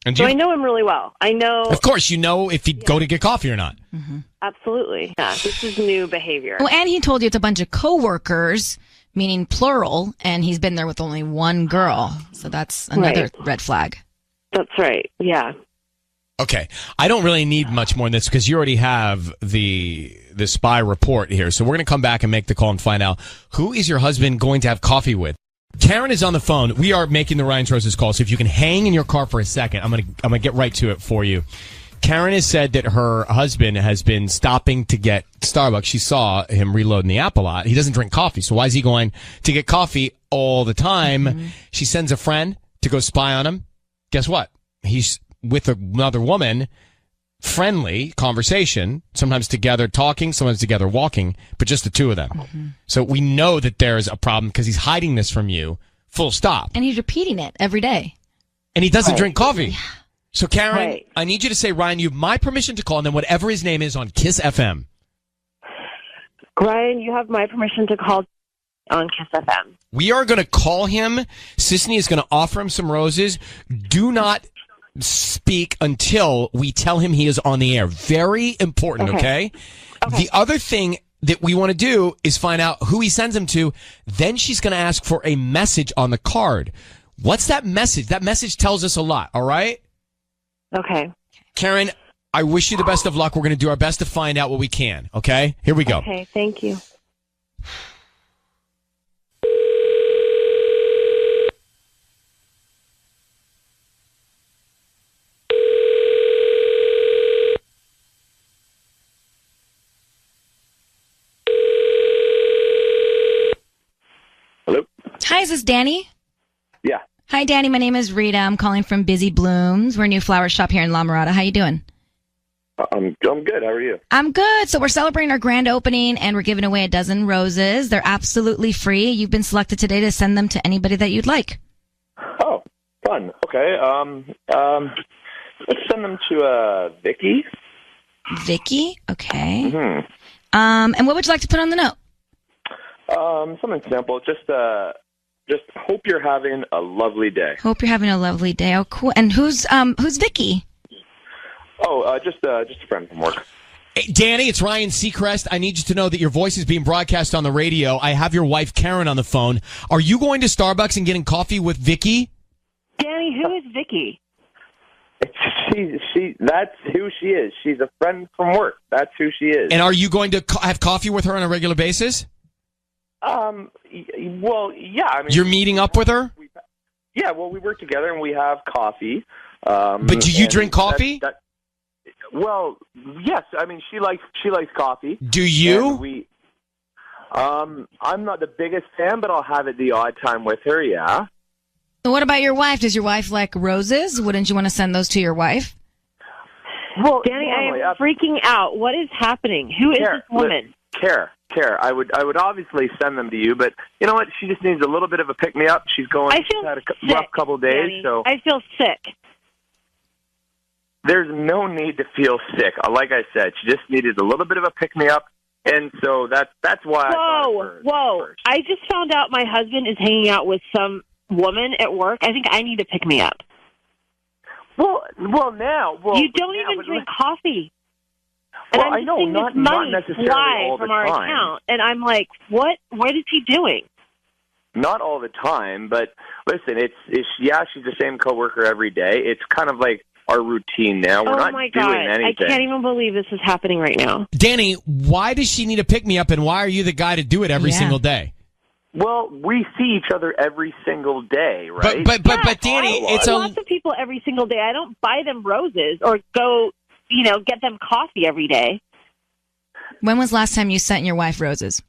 And so I know him really well. I know... Of course, you know if he'd go to get coffee or not. Absolutely. Yeah, this is new behavior. Well, and he told you it's a bunch of coworkers, meaning plural, and he's been there with only one girl. So that's another red flag. That's right. Yeah. Okay. I don't really need much more than this because you already have the spy report here. So we're going to come back and make the call and find out who is your husband going to have coffee with. Karen is on the phone. We are making the Ryan's Roses call. So if you can hang in your car for a second, I'm going to get right to it for you. Karen has said that her husband has been stopping to get Starbucks. She saw him reloading the app a lot. He doesn't drink coffee. So why is he going to get coffee all the time? She sends a friend to go spy on him. Guess what? He's with another woman, friendly conversation, sometimes together talking, sometimes together walking, but just the two of them. So we know that there's a problem because he's hiding this from you, full stop. And he's repeating it every day. And he doesn't drink coffee. So Karen, I need you to say, Ryan, you have my permission to call, and then whatever his name is on Kiss FM. Ryan, you have my permission to call on Kiss FM. We are going to call him. Sisney is going to offer him some roses. Do not speak until we tell him he is on the air. Very important, okay? The other thing that we want to do is find out who he sends him to. Then she's going to ask for a message on the card. What's that message? That message tells us a lot, all right? Okay. Karen, I wish you the best of luck. We're going to do our best to find out what we can, okay? Here we go. Okay, thank you. is this Danny? Yeah. Hi, Danny. My name is Rita. I'm calling from Busy Blooms. We're a new flower shop here in La Mirada. How you doing? I'm good. How are you? I'm good. So we're celebrating our grand opening, and we're giving away a dozen roses. They're absolutely free. You've been selected today to send them to anybody that you'd like. Oh, fun. Okay. Let's send them to Vicky. Vicky? Okay. Mm-hmm. And what would you like to put on the note? Something simple. Just hope you're having a lovely day. Hope you're having a lovely day. Oh, cool. And who's Vicky? Oh, just a friend from work. Hey, Danny, it's Ryan Seacrest. I need you to know that your voice is being broadcast on the radio. I have your wife, Karen, on the phone. Are you going to Starbucks and getting coffee with Vicky? Danny, who is Vicky? That's who she is. She's a friend from work. That's who she is. And are you going to have coffee with her on a regular basis? Well, yeah. I mean, you're meeting up with her? Yeah, well, we work together and we have coffee. But do you drink coffee? Well, yes. I mean, she likes coffee. Do you? I'm not the biggest fan, but I'll have it the odd time with her. Yeah. What about your wife? Does your wife like roses? Wouldn't you want to send those to your wife? Well, Danny, I am freaking out. What is happening? Who is this woman? Care. I would obviously send them to you, but you know what? She just needs a little bit of a pick me up. She's had a rough couple days, Danny. so I feel sick. There's no need to feel sick. Like I said, she just needed a little bit of a pick me up, and so that's why. Whoa! I just found out my husband is hanging out with some woman at work. I think I need to pick me up. Well, you don't even drink coffee. And Well, I'm I know, not necessarily all the from our time. account, and I'm like, what? What is he doing? Not all the time, but listen, it's she's the same coworker every day. It's kind of like our routine now. We're not my God. doing anything. I can't even believe this is happening right now. Danny, why does she need to pick me up, and why are you the guy to do it every single day? Well, we see each other every single day, right? But Danny, it's lots of people every single day. I don't buy them roses or go, get them coffee every day. When was last time you sent your wife roses?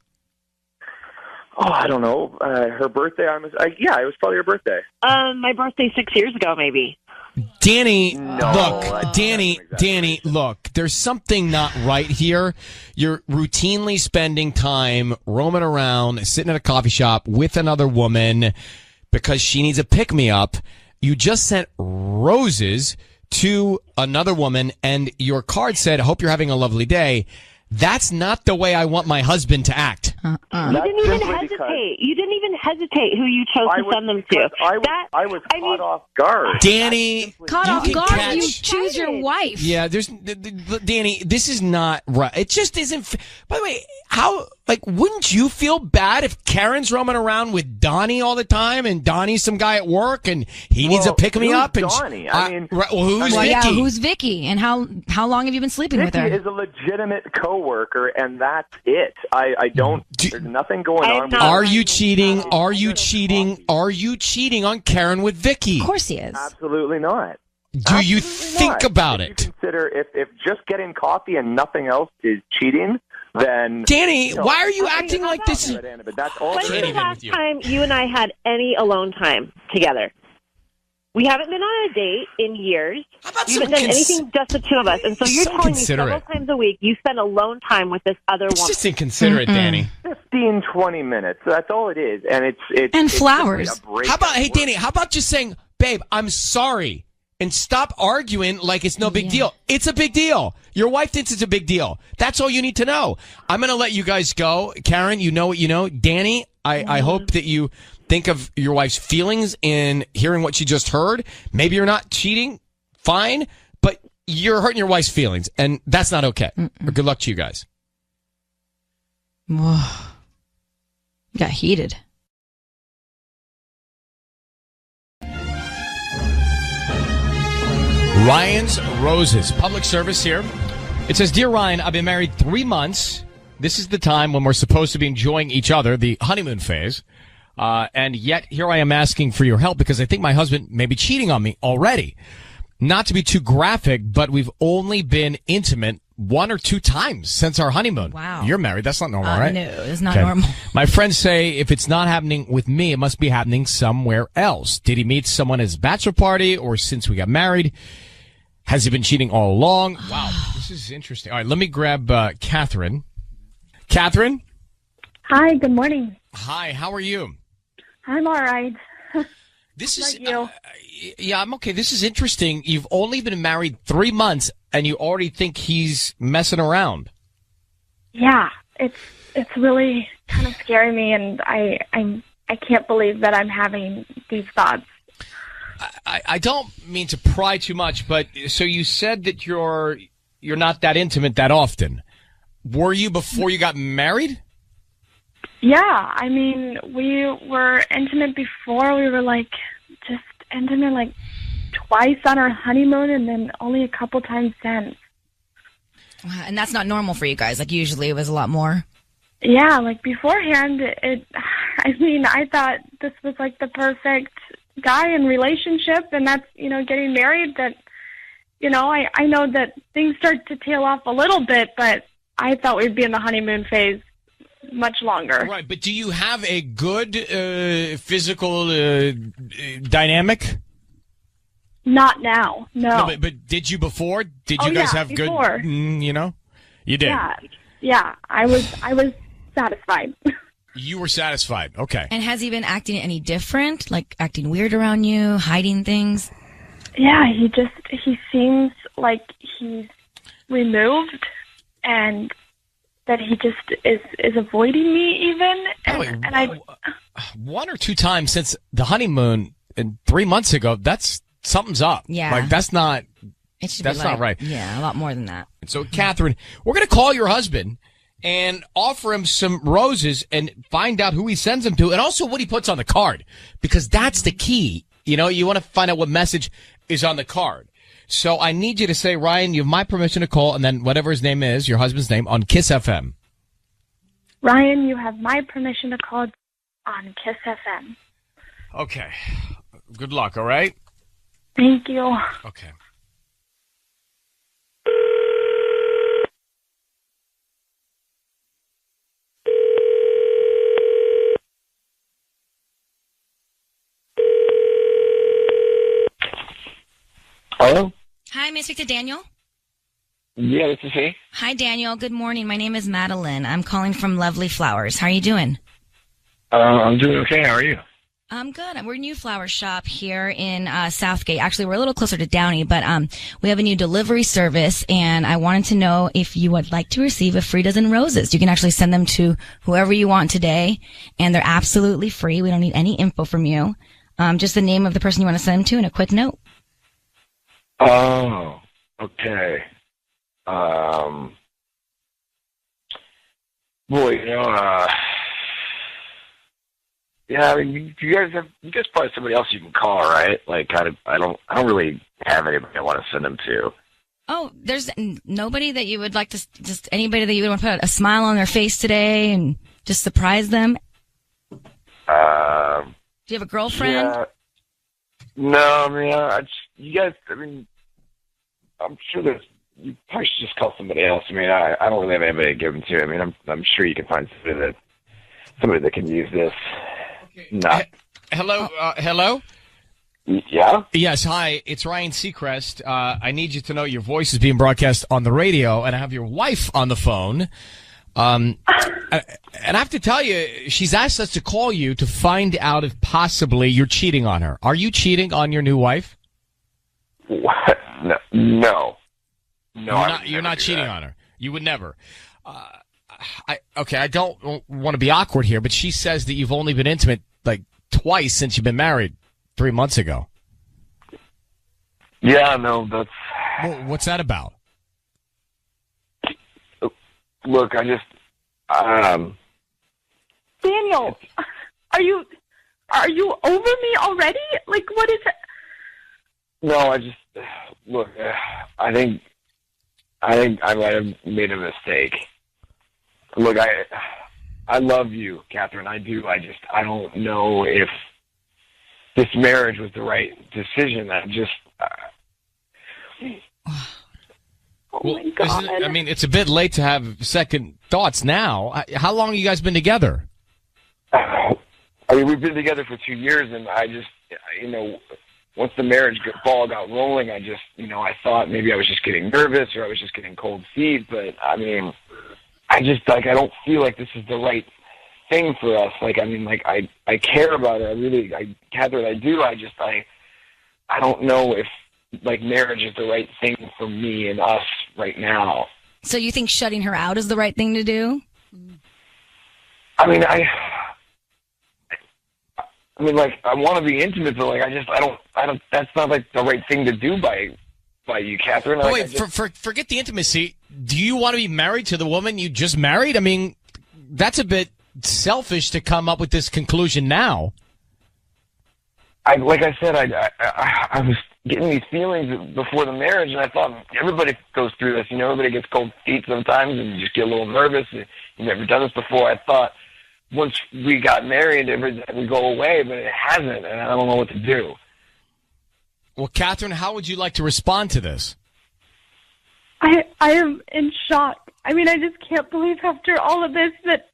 Oh, I don't know. Her birthday. It was probably her birthday. My birthday 6 years ago, maybe. Danny, Danny, look, there's something not right here. You're routinely spending time roaming around, sitting at a coffee shop with another woman because she needs a pick-me-up. You just sent roses to another woman, and your card said, "Hope you're having a lovely day." That's not the way I want my husband to act. You didn't even hesitate. You didn't even hesitate who you chose to send them to. I was caught off guard. Danny, caught off guard. You choose your wife. Yeah, Danny, this is not right. It just isn't. By the way, wouldn't you feel bad if Karen's roaming around with Donnie all the time, and Donnie's some guy at work, and he needs a pick me up? And Donnie? who's Vicky? Yeah, who's Vicky? And how long have you been sleeping with her? Vicky is a legitimate coworker, and that's it. I don't. There's nothing going on. Are you cheating? Are you cheating? Are you cheating on Karen with Vicky? Of course he is. Absolutely not. Do you think about it? You consider if just getting coffee and nothing else is cheating, then Danny, why are you acting like this? But that's all. When's the last time you and I had any alone time together? We haven't been on a date in years. We haven't done anything just the two of us. And so you're telling me several times a week you spend alone time with this other woman. It's just inconsiderate, Danny. 15, 20 minutes. That's all it is. And it's flowers. How about, hey, Danny, how about just saying, babe, I'm sorry, and stop arguing like it's no big deal. It's a big deal. Your wife thinks it's a big deal. That's all you need to know. I'm going to let you guys go. Karen, you know what you know. Danny, I hope that you think of your wife's feelings in hearing what she just heard. Maybe you're not cheating. Fine. But you're hurting your wife's feelings, and that's not okay. Good luck to you guys. Whoa. Got heated. Ryan's Roses. Public service here. It says, Dear Ryan, I've been married 3 months. This is the time when we're supposed to be enjoying each other, the honeymoon phase. And yet here I am asking for your help because I think my husband may be cheating on me already. Not to be too graphic, but we've only been intimate 1 or 2 times since our honeymoon. Wow. You're married. That's not normal, right? No, it's not normal. My friends say if it's not happening with me, it must be happening somewhere else. Did he meet someone at his bachelor party or since we got married? Has he been cheating all along? Wow, this is interesting. All right, let me grab Catherine. Catherine? Hi, good morning. Hi, how are you? I'm all right. This is you. Yeah, I'm okay. This is interesting. You've only been married 3 months, and you already think he's messing around. Yeah, it's really kind of scaring me, and I can't believe that I'm having these thoughts. I don't mean to pry too much, but so you said that you're not that intimate that often. Were you before you got married? Yeah, I mean, we were intimate before. We were just intimate twice on our honeymoon, and then only a couple times since. Wow, and that's not normal for you guys. Usually it was a lot more. Yeah, beforehand, I thought this was the perfect guy and relationship, and that's, getting married, that, I know that things start to tail off a little bit, but I thought we'd be in the honeymoon phase much longer. Right, but do you have a good physical dynamic? Not now, no. But did you before? Did you guys have before. Good, You did? Yeah, I was satisfied. You were satisfied, okay. And has he been acting any different? Acting weird around you, hiding things? Yeah, he seems like he's removed, and that he just is avoiding me even. And 1 or 2 times since the honeymoon and 3 months ago, something's up. Yeah. That's not not right. Yeah, a lot more than that. So, Catherine, we're going to call your husband and offer him some roses and find out who he sends them to and also what he puts on the card, because that's the key. You want to find out what message is on the card. So I need you to say, Ryan, you have my permission to call, and then whatever his name is, your husband's name, on Kiss FM. Ryan, you have my permission to call on Kiss FM. Okay. Good luck, all right? Thank you. Okay. Hello? Hi, may I speak to Daniel? Yeah, this is he. Hi, Daniel. Good morning. My name is Madeline. I'm calling from Lovely Flowers. How are you doing? I'm doing okay. How are you? I'm good. We're a new flower shop here in Southgate. Actually, we're a little closer to Downey, but we have a new delivery service, and I wanted to know if you would like to receive a free dozen roses. You can actually send them to whoever you want today, and they're absolutely free. We don't need any info from you. Just the name of the person you want to send them to and a quick note. Oh, okay. Boy, yeah, I mean, you guys probably somebody else you can call, right? I don't really have anybody I want to send them to. Oh, there's nobody that you would like to, just anybody that you would want to put a smile on their face today and just surprise them? Do you have a girlfriend? Yeah. No, I mean, you guys, I'm sure you probably should just call somebody else. I mean, I don't really have anybody to give them to. I mean, I'm sure you can find somebody that can use this. No. Hello? Hello? Yeah? Yes, hi. It's Ryan Seacrest. I need you to know your voice is being broadcast on the radio, and I have your wife on the phone. And I have to tell you, she's asked us to call you to find out if possibly you're cheating on her. Are you cheating on your new wife? What? No. You're not cheating on her. You would never. I don't want to be awkward here, but she says that you've only been intimate twice since you've been married 3 months ago. Yeah, no, that's... Well, what's that about? Look, Daniel, are you over me already? What is it? No, look, I think I might have made a mistake. Look, I love you, Catherine. I do. I don't know if this marriage was the right decision. Well, my God. I mean, it's a bit late to have second thoughts now. How long have you guys been together? I mean, we've been together for 2 years, and I just, once the marriage ball got rolling, I just, I thought maybe I was just getting nervous or I was just getting cold feet. But I mean, I just I don't feel like this is the right thing for us. Like, I mean, like I care about her. Catherine, I do. I don't know if like marriage is the right thing for me and us right now. So you think shutting her out is the right thing to do? I mean, I like, I want to be intimate, but like, I don't. That's not like the right thing to do by you, Catherine. Oh, wait, forget the intimacy. Do you want to be married to the woman you just married? I mean, that's a bit selfish to come up with this conclusion now. Like I said, I was getting these feelings before the marriage, and I thought everybody goes through this. Everybody gets cold feet sometimes, and you just get a little nervous. You've never done this before. I thought once we got married, it would go away, but it hasn't, and I don't know what to do. Well, Catherine, how would you like to respond to this? I am in shock. I mean, I just can't believe after all of this that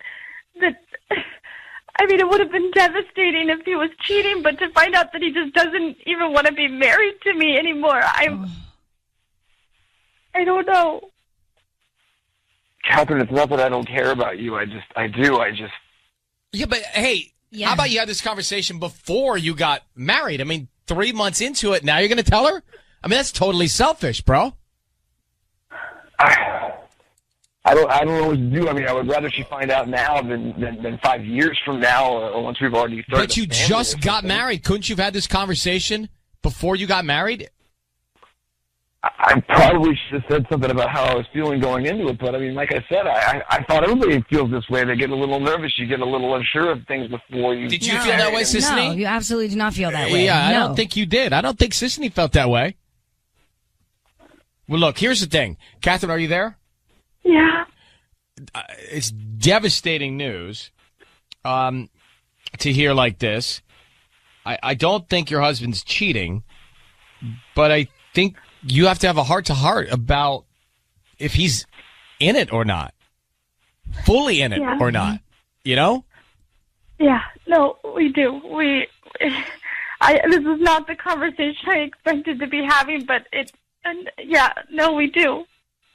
I mean, it would have been devastating if he was cheating, but to find out that he just doesn't even want to be married to me anymore, I don't know. Catherine, it's not that I don't care about you. I do. Yeah, but hey, how about you had this conversation before you got married? I mean, 3 months into it, now you're going to tell her? I mean, that's totally selfish, bro. I don't know what to do. I mean, I would rather she find out now than 5 years from now, or once we've already started. But you just got married. Couldn't you have had this conversation before you got married? I probably should have said something about how I was feeling going into it, but I mean, like I said, I thought everybody feels this way. They get a little nervous. You get a little unsure of things before you. Did you feel that way, Sissany? No, you absolutely do not feel that way. Yeah, I No. don't think you did. I don't think Sissany felt that way. Well, look, here's the thing. Catherine, are you there? Yeah. It's devastating news to hear like this. I don't think your husband's cheating, but I think you have to have a heart-to-heart about if he's in it or not, fully in it or not, Yeah, no, we do. This is not the conversation I expected to be having, but we do.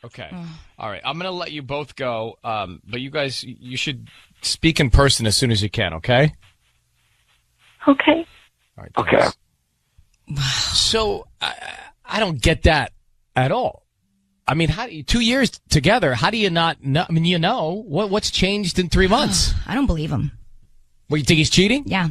Okay. All right. I'm going to let you both go, but you guys, you should speak in person as soon as you can, okay? Okay. All right. Okay. So, I don't get that at all. I mean, 2 years together, how do you not know? I mean, what's changed in 3 months? I don't believe him. Well, you think he's cheating? Yeah.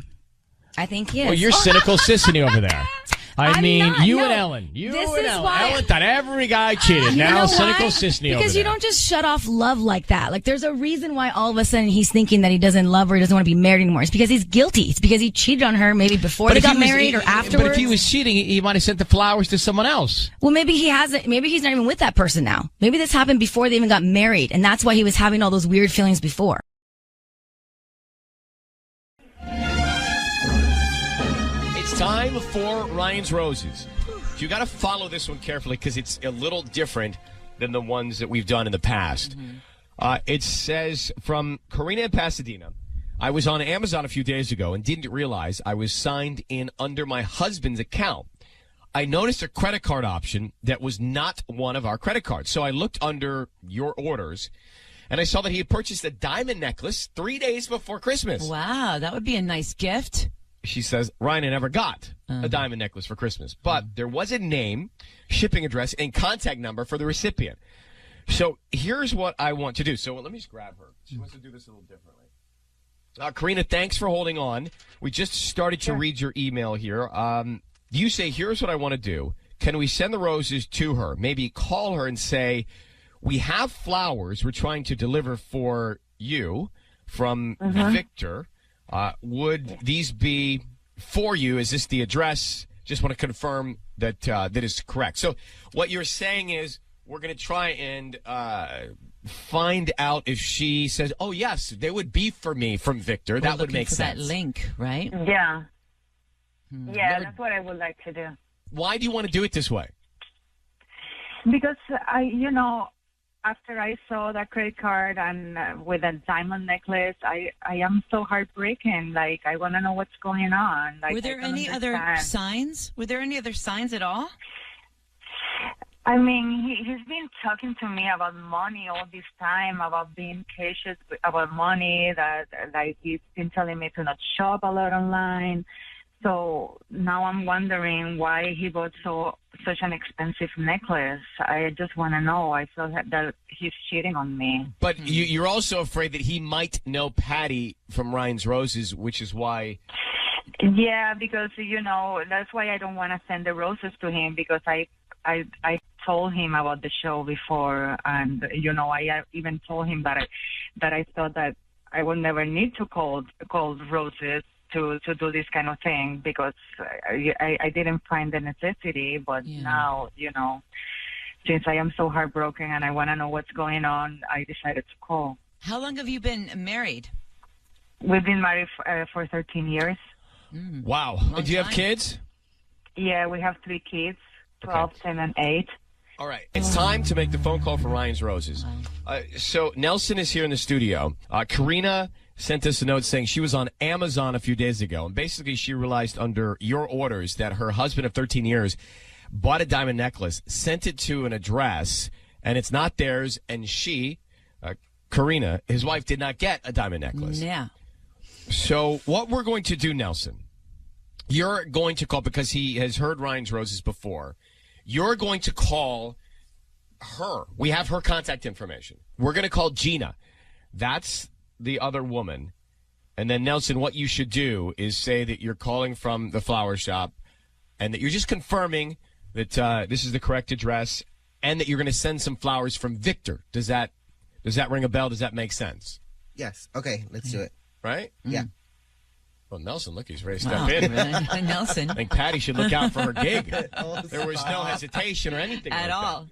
I think he is. Well, you're cynical Sissany over there. I mean, not, you no. and Ellen. This is why- Ellen thought every guy cheated. You Now know cynical why? Sissany over Because you there. don't just shut off love like that. Like, there's a reason why all of a sudden he's thinking that he doesn't love her, he doesn't want to be married anymore. It's because he's guilty. It's because he cheated on her maybe before they got married or afterwards. But if he was cheating, he might have sent the flowers to someone else. Well, maybe he hasn't. Maybe he's not even with that person now. Maybe this happened before they even got married, and that's why he was having all those weird feelings before. It's time for Ryan's Roses. You got to follow this one carefully because it's a little different than the ones that we've done in the past. It says from Karina in Pasadena, I was on Amazon a few days ago and didn't realize I was signed in under my husband's account. I noticed a credit card option that was not one of our credit cards. So I looked under your orders and I saw that he had purchased a diamond necklace 3 days before Christmas. Wow, that would be a nice gift. She says, Ryan, I never got a diamond necklace for Christmas, but there was a name, shipping address, and contact number for the recipient. So here's what I want to do. So let me just grab her. She wants to do this a little differently. Karina, thanks for holding on. We just started to read your email here. You say, here's what I want to do. Can we send the roses to her? Maybe call her and say, we have flowers we're trying to deliver for you from Victor. Would these be for you? Is this the address? Just want to confirm that that is correct. So what you're saying is we're going to try and find out if she says, oh, yes, they would be for me from Victor. That would make sense. That link, right? Yeah. Yeah, that's what I would like to do. Why do you want to do it this way? Because after I saw that credit card and with a diamond necklace, I am so heartbroken. Like, I want to know what's going on. Like, Were there any other signs? Were there any other signs at all? I mean, he's been talking to me about money all this time, about being cautious about money, that like he's been telling me to not shop a lot online. So now I'm wondering why he bought such an expensive necklace. I just want to know. I feel that he's cheating on me. But you're also afraid that he might know Patty from Ryan's Roses, which is why... Yeah, because, that's why I don't want to send the roses to him, because I told him about the show before, and, I even told him that I thought that I would never need to call roses to do this kind of thing, because I didn't find the necessity. But now, since I am so heartbroken and I want to know what's going on, I decided to call. How long have you been married? We've been married for 13 years. Wow. Do you have kids? Yeah, we have 3 kids, 12, 10, and 8. All right. It's time to make the phone call for Ryan's Roses. So Nelson is here in the studio. Karina sent us a note saying she was on Amazon a few days ago, and basically she realized under your orders that her husband of 13 years bought a diamond necklace, sent it to an address, and it's not theirs, and she, Karina, his wife, did not get a diamond necklace. Yeah. So what we're going to do, Nelson, you're going to call, because he has heard Ryan's Roses before, you're going to call her. We have her contact information. We're going to call Gina. That's the other woman. And then, Nelson, what you should do is say that you're calling from the flower shop and that you're just confirming that this is the correct address and that you're going to send some flowers from Victor. Does that ring a bell? Does that make sense? Yes. Okay, let's do it. Right? Yeah. Well, Nelson, look, he's ready to step in. Nelson. I think Patty should look out for her gig. There was no hesitation or anything at like all. That.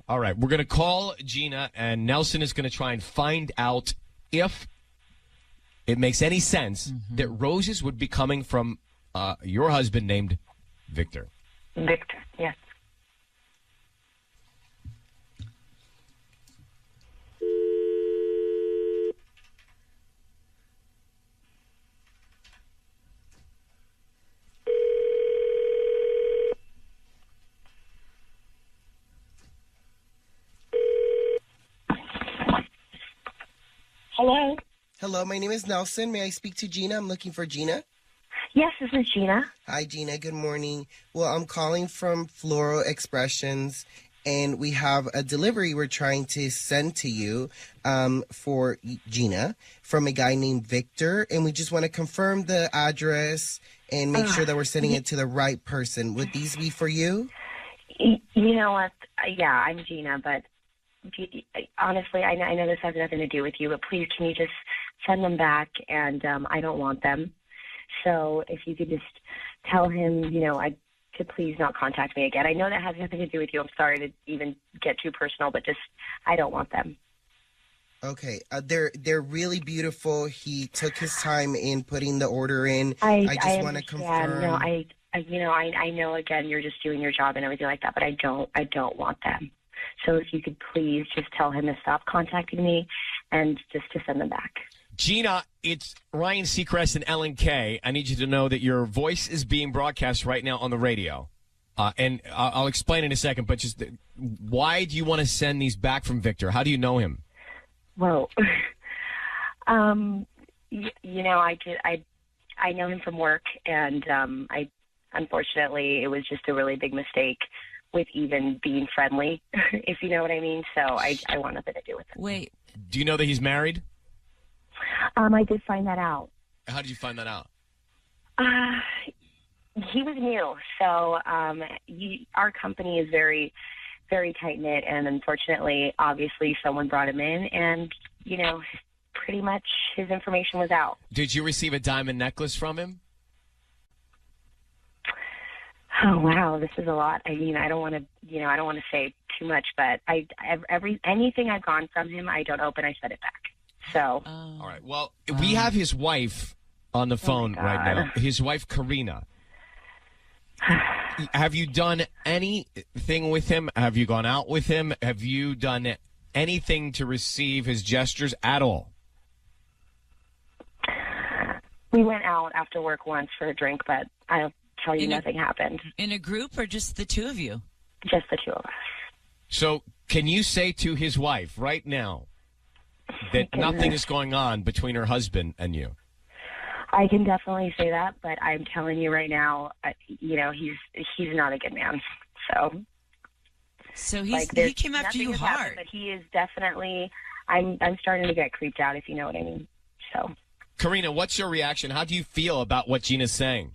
All right, we're going to call Gina, and Nelson is going to try and find out if it makes any sense that roses would be coming from your husband named Victor. Victor, yes. Hello. Hello, my name is Nelson. May I speak to Gina? I'm looking for Gina. Yes, this is Gina. Hi, Gina. Good morning. Well, I'm calling from Floral Expressions, and we have a delivery we're trying to send to you for Gina from a guy named Victor, and we just want to confirm the address and make sure that we're sending it to the right person. Would these be for you? You know what? Yeah, I'm Gina, but honestly, I know this has nothing to do with you, but please, can you just send them back? And I don't want them. So if you could just tell him, to please not contact me again. I know that has nothing to do with you. I'm sorry to even get too personal, but just, I don't want them. Okay, they're really beautiful. He took his time in putting the order in. I just want to confirm. No, I know. Again, you're just doing your job and everything like that, but I don't want them. So if you could please just tell him to stop contacting me and just to send them back. Gina, it's Ryan Seacrest and Ellen K. I need you to know that your voice is being broadcast right now on the radio. And I'll explain in a second, but just why do you want to send these back from Victor? How do you know him? Well, I know him from work, and unfortunately, it was just a really big mistake with even being friendly, if you know what I mean. So I want nothing to do with it. Wait. Do you know that he's married? I did find that out. How did you find that out? He was new. So our company is very, very tight-knit, and unfortunately, obviously, someone brought him in, and, pretty much his information was out. Did you receive a diamond necklace from him? Oh, wow, this is a lot. I mean, I don't want to say too much, but anything I've gone from him, I don't open, I send it back. So. All right. Well, we have his wife on the phone right now. His wife, Karina. Have you done anything with him? Have you gone out with him? Have you done anything to receive his gestures at all? We went out after work once for a drink, but I'll tell you, nothing happened. In a group or just the two of you? Just the two of us. So can you say to his wife right now that nothing is going on between her husband and you? I can definitely say that, but I'm telling you right now, he's not a good man. So he came after you hard. Happened, but he is definitely. I'm starting to get creeped out, if you know what I mean. So, Karina, what's your reaction? How do you feel about what Gina's saying?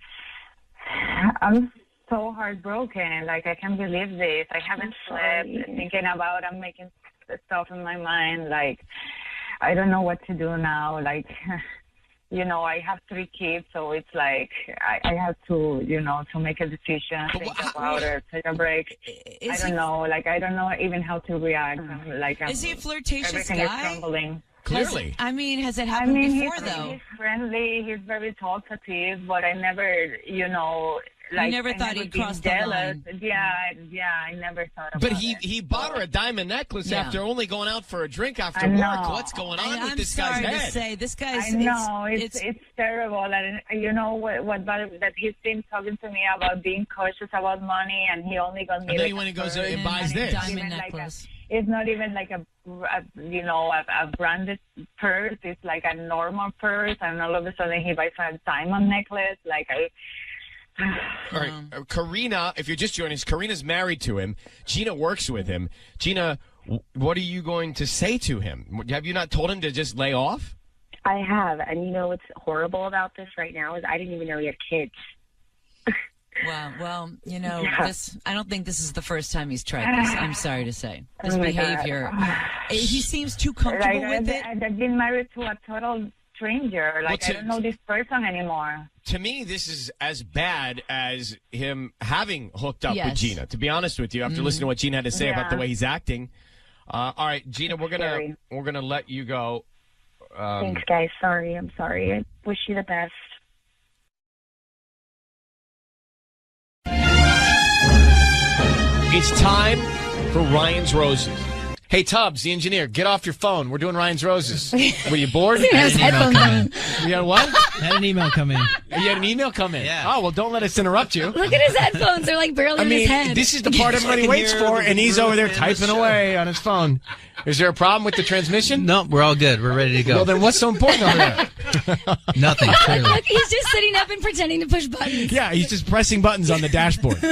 I'm so heartbroken. Like, I can't believe this. I haven't slept thinking about. I'm making stuff in my mind. Like, I don't know what to do now. Like. I have 3 kids, so it's like I have to, to make a decision, think about it, take a break. I don't know. Like, I don't know even how to react. Is he a flirtatious everything guy? Is crumbling. Clearly. Has it happened before, though? He's friendly. He's very talkative, but I never, I never thought he'd cross the line. Yeah, I never thought about But it. he bought her a diamond necklace after only going out for a drink after I know. work. What's going on with this guy's head? I'm sorry to say, this guy's... I know, it's terrible. And you know what that he's been talking to me about being cautious about money, and he only got me... And then when he goes and buys this. Diamond necklace. It's not even like a branded purse. It's like a normal purse, and all of a sudden he buys a diamond necklace. Like, All right, Karina, if you're just joining us, Karina's married to him. Gina works with him. Gina, what are you going to say to him? Have you not told him to just lay off? I have, and what's horrible about this right now is I didn't even know he had kids. Wow. Well, I don't think this is the first time he's tried this. I'm sorry to say. This behavior. He seems too comfortable with it. I've been married to a total stranger. Like, I don't know this person anymore. To me, this is as bad as him having hooked up with Gina. To be honest with you, after listening to what Gina had to say about the way he's acting. All right, Gina, we're gonna let you go. Thanks, guys. I'm sorry. I wish you the best. It's time for Ryan's Roses. Hey, Tubbs, the engineer, get off your phone. We're doing Ryan's Roses. Were you bored? He has headphones on. You had what? Had an email come in. You had an email come in? Yeah. Oh, well, don't let us interrupt you. Look at his headphones. They're like barely in his head. This is the part everybody waits for, and he's over there typing away on his phone. Is there a problem with the transmission? No, we're all good. We're ready to go. Well, then what's so important over there? Nothing, clearly. Look, he's just sitting up and pretending to push buttons. Yeah, he's just pressing buttons on the dashboard.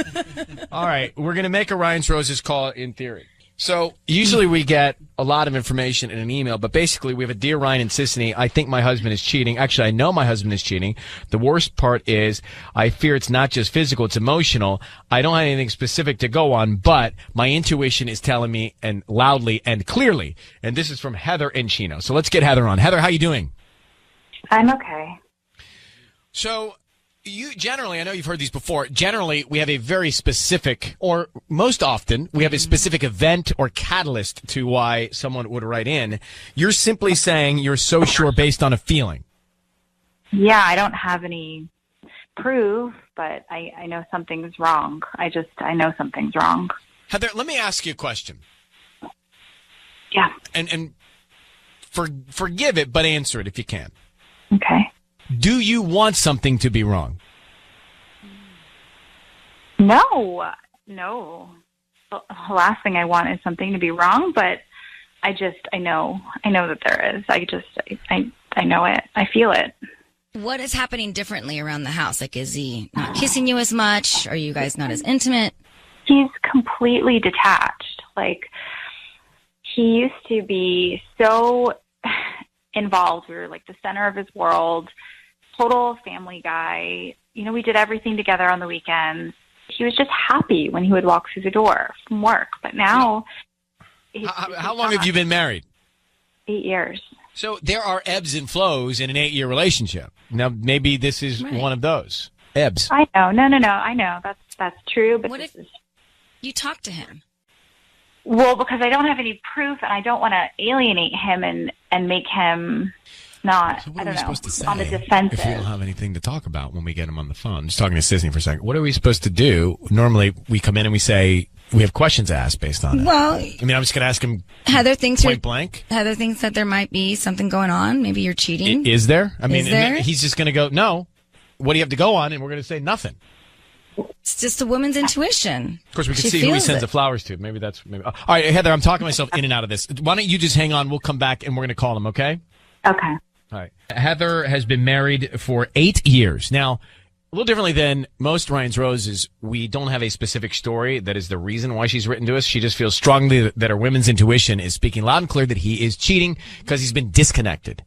All right, we're going to make a Ryan's Roses call in theory. So usually we get a lot of information in an email, but basically we have a Dear Ryan and Sissany, I think my husband is cheating. Actually, I know my husband is cheating. The worst part is I fear it's not just physical, it's emotional. I don't have anything specific to go on, but my intuition is telling me, and loudly and clearly, and this is from Heather in Chino. So let's get Heather on. Heather, how you doing? I'm okay. So you generally, I know you've heard these before, generally we have a very specific, or most often, we have a specific event or catalyst to why someone would write in. You're simply saying you're so sure based on a feeling. Yeah, I don't have any proof, but I know something's wrong. I know something's wrong. Heather, let me ask you a question. Yeah. And forgive it, but answer it if you can. Okay. Do you want something to be wrong? No. The last thing I want is something to be wrong, but I know that there is. I know it. I feel it. What is happening differently around the house? Like, is he not kissing you as much? Are you guys not as intimate? He's completely detached. Like, he used to be so involved. We were like the center of his world, total family guy. We did everything together on the weekends. He was just happy when he would walk through the door from work. But now... How long have you been married? 8 years. So there are ebbs and flows in an 8-year relationship. Now, maybe this is one of those. Ebbs. I know. No. I know. That's true. But what if you talk to him? Well, because I don't have any proof, and I don't want to alienate him and make him not, So I what are don't we know, supposed to say on the defensive. if we don't have anything to talk about when we get him on the phone? I'm just talking to Sissy for a second. What are we supposed to do? Normally, we come in and we say we have questions to ask based on it. Well, I mean, I'm just going to ask him Heather thinks point blank. Heather thinks that there might be something going on. Maybe you're cheating. Is there? I mean, Is there? and he's just going to go, no. What do you have to go on? And we're going to say nothing. It's just a woman's intuition. Of course, we can She see who he feels sends it. the flowers to. Maybe that's... All right, Heather, I'm talking myself in and out of this. Why don't you just hang on? We'll come back and we're going to call him, okay? Okay. All right. Heather has been married for 8 years. Now, a little differently than most Ryan's Roses, we don't have a specific story that is the reason why she's written to us. She just feels strongly that her women's intuition is speaking loud and clear that he is cheating because he's been disconnected.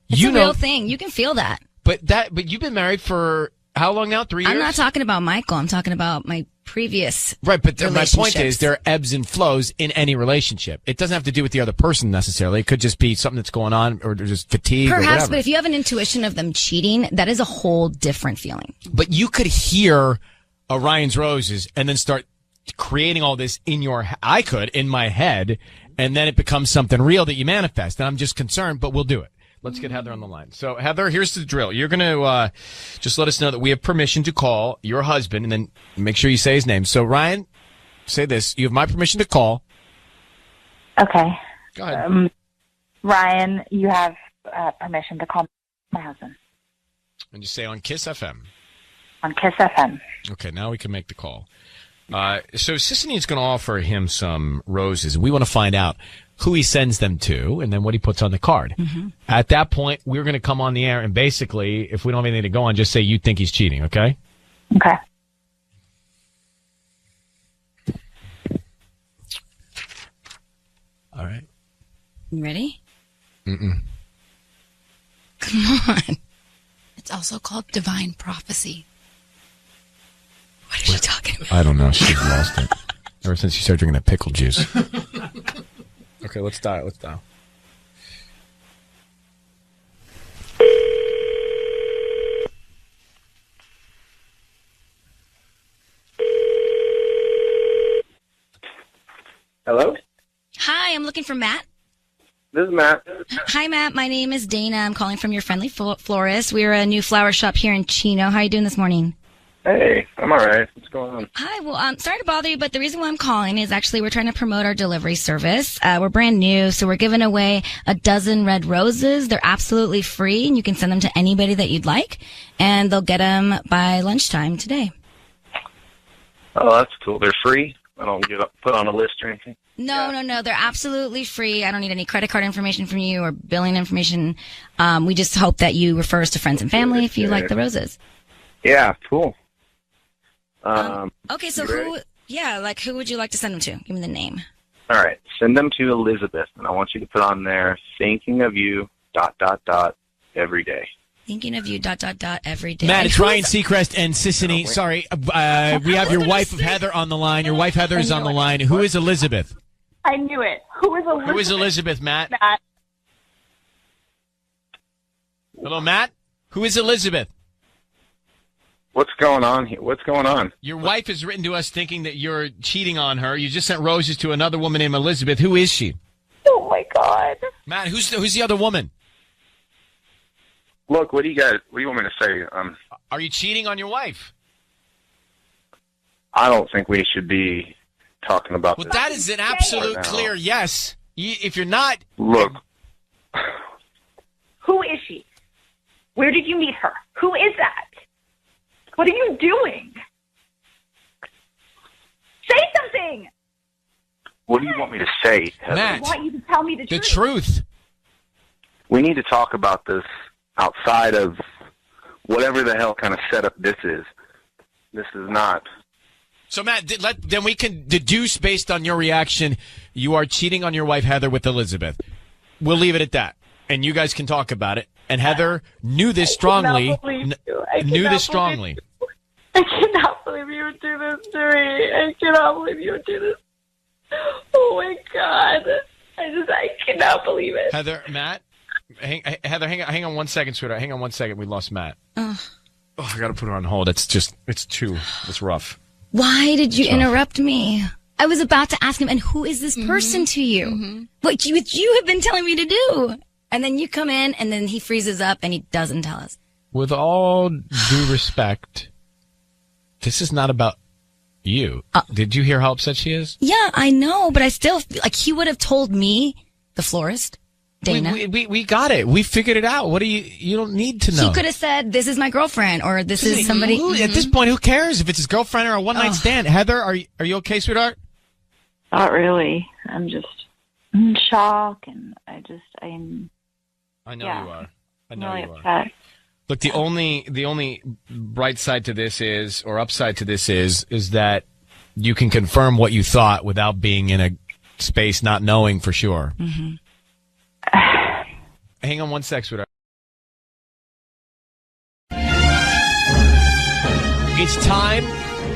It's a real thing. You can feel that. But you've been married for how long now? 3 years? I'm not talking about Michael. I'm talking about my previous Right, but my point relationships. is there are ebbs and flows in any relationship. It doesn't have to do with the other person necessarily. It could just be something that's going on or just fatigue or Perhaps, whatever. but if you have an intuition of them cheating, that is a whole different feeling. But you could hear Ryan's Roses and then start creating all this in I could, in my head, and then it becomes something real that you manifest. And I'm just concerned, but we'll do it. Let's get Heather on the line. So, Heather, here's the drill. You're going to just let us know that we have permission to call your husband, and then make sure you say his name. So, Ryan, say this. You have my permission to call. Okay. Go ahead. Ryan, you have permission to call my husband And just say on Kiss FM. on Kiss FM. Okay, now we can make the call. So, Sissany is going to offer him some roses. We want to find out who he sends them to, and then what he puts on the card. Mm-hmm. At that point, we're going to come on the air, and basically, if we don't have anything to go on, just say you think he's cheating, okay? Okay. All right. You ready? Mm-mm. Come on. It's also called divine prophecy. What is she talking about? I don't know. She's lost it. Ever since she started drinking that pickle juice. Okay, let's dial. Hello? Hi, I'm looking for Matt. This is Matt. Hi, Matt. My name is Dana. I'm calling from your friendly florist. We're a new flower shop here in Chino. How are you doing this morning? Hey, I'm all right. What's going on? Hi. Well, sorry to bother you, but the reason why I'm calling is actually we're trying to promote our delivery service. We're brand new, so we're giving away a dozen red roses. They're absolutely free, and you can send them to anybody that you'd like, and they'll get them by lunchtime today. Oh, that's cool. They're free? I don't get put on a list or anything? No. They're absolutely free. I don't need any credit card information from you or billing information. We just hope that you refer us to friends and family if you like the roses. Yeah, cool. Okay, so who would you like to send them to? Give me the name. All right. Send them to Elizabeth, and I want you to put on there, thinking of you, ... every day. Thinking of you, ... every day. Matt, And it's who's- Ryan Seacrest and Sissany. Sorry, we have your wife of Heather on the line. Your wife Heather is on the line. Who is Elizabeth? I knew it. Who is Elizabeth? Who is Elizabeth, Matt? Matt. Hello, Matt? Who is Elizabeth? What's going on here? What's going on? Your wife has written to us thinking that you're cheating on her. You just sent roses to another woman named Elizabeth. Who is she? Oh, my God. Matt, who's the other woman? Look, what do you want me to say? Are you cheating on your wife? I don't think we should be talking about Well, this. that is an absolute right now. clear yes. If you're not... Look, Who is she? Where did you meet her? Who is that? What are you doing? Say something! what do you want me to say, Heather? I want you to tell me the truth. truth. We need to talk about this outside of whatever the hell kind of setup this is. This is not. So, Matt, then we can deduce based on your reaction, you are cheating on your wife, Heather, with Elizabeth. We'll leave it at that. And you guys can talk about it. And Heather knew this strongly. I cannot believe you would do this to me. I cannot believe you would do this. Oh, my God. I cannot believe it. Heather, Matt, Heather, hang on 1 second, sweetheart. Hang on 1 second. We lost Matt. Oh, I got to put her on hold. It's rough. Why did you interrupt me? I was about to ask him, and who is this person to you? What you have been telling me to do? And then you come in, and then he freezes up, and he doesn't tell us. With all due respect, this is not about you. Did you hear how upset she is? Yeah, I know, but I still feel like he would have told me, the florist, Dana. We got it. We figured it out. What do you don't need to know. He could have said, this is my girlfriend, or this is somebody. At this point, who cares if it's his girlfriend or a one-night stand? Heather, are you okay, sweetheart? Not really. I'm just in shock, and I'm. I know you are. I know really you are. upset. Look, the only bright side to this is, or upside to this is that you can confirm what you thought without being in a space not knowing for sure. Mm-hmm. Hang on one sec, sweetheart. It's time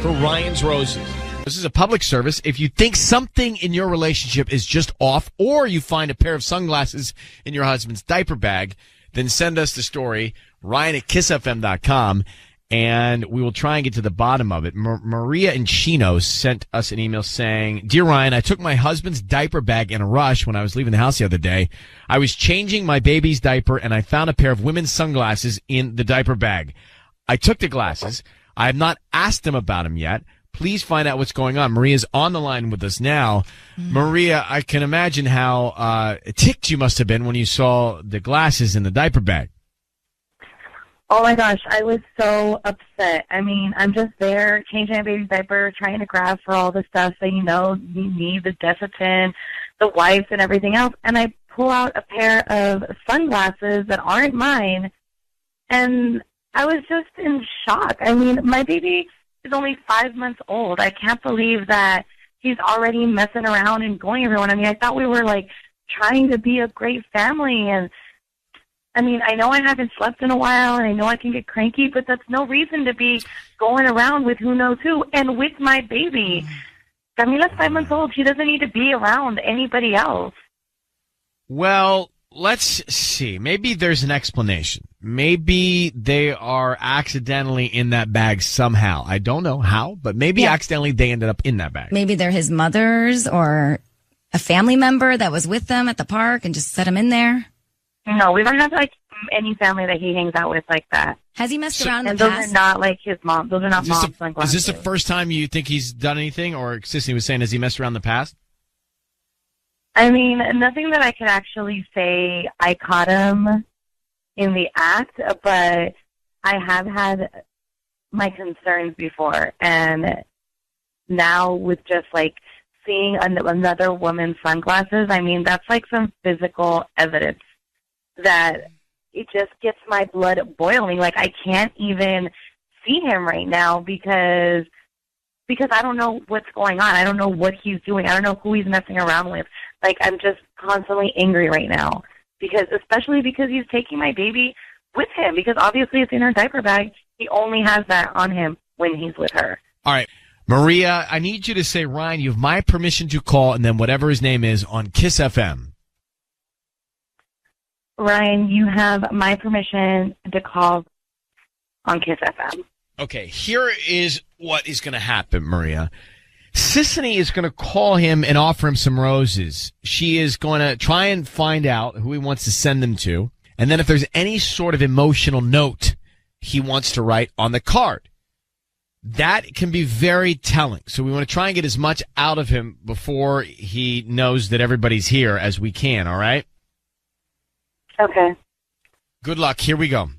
for Ryan's Roses. This is a public service. If you think something in your relationship is just off, or you find a pair of sunglasses in your husband's diaper bag, then send us the story, Ryan@kissfm.com, and we will try and get to the bottom of it. Maria in Chino sent us an email saying, Dear Ryan, I took my husband's diaper bag in a rush when I was leaving the house the other day. I was changing my baby's diaper, and I found a pair of women's sunglasses in the diaper bag. I took the glasses. I have not asked him about them yet. Please find out what's going on. Maria's on the line with us now. Maria, I can imagine how ticked you must have been when you saw the glasses in the diaper bag. Oh my gosh, I was so upset. I mean, I'm just there changing my baby's diaper, trying to grab for all the stuff that you need, the Desitin, the wipes, and everything else. And I pull out a pair of sunglasses that aren't mine, and I was just in shock. I mean, my baby is only 5 months old. I can't believe that he's already messing around and going everyone. I mean, I thought we were, trying to be a great family, and I mean, I know I haven't slept in a while, and I know I can get cranky, but that's no reason to be going around with who knows who, and with my baby. Camila's 5 months old. She doesn't need to be around anybody else. Well, let's see. Maybe there's an explanation. Maybe they are accidentally in that bag somehow. I don't know how, but maybe accidentally they ended up in that bag. Maybe they're his mother's or a family member that was with them at the park and just set them in there. No, we don't have any family that he hangs out with like that. Has he messed around in and the those past? are not like his mom. Those are not mom's sunglasses. Is this the first time you think he's done anything, or Sissy was saying, has he messed around in the past? I mean, nothing that I could actually say I caught him in the act, but I have had my concerns before, and now with just seeing another woman's sunglasses, I mean, that's some physical evidence that it just gets my blood boiling. I can't even see him right now because I don't know what's going on. I don't know what he's doing. I don't know who he's messing around with. I'm just constantly angry right now especially because he's taking my baby with him, because obviously it's in her diaper bag. He only has that on him when he's with her. All right. Maria, I need you to say, Ryan, you have my permission to call, and then whatever his name is on Kiss FM. Ryan, you have my permission to call on Kiss FM. Okay, here is what is going to happen, Maria. Sissany is going to call him and offer him some roses. She is going to try and find out who he wants to send them to, and then if there's any sort of emotional note he wants to write on the card. That can be very telling. So we want to try and get as much out of him before he knows that everybody's here as we can, all right? Okay. Good luck. Here we go.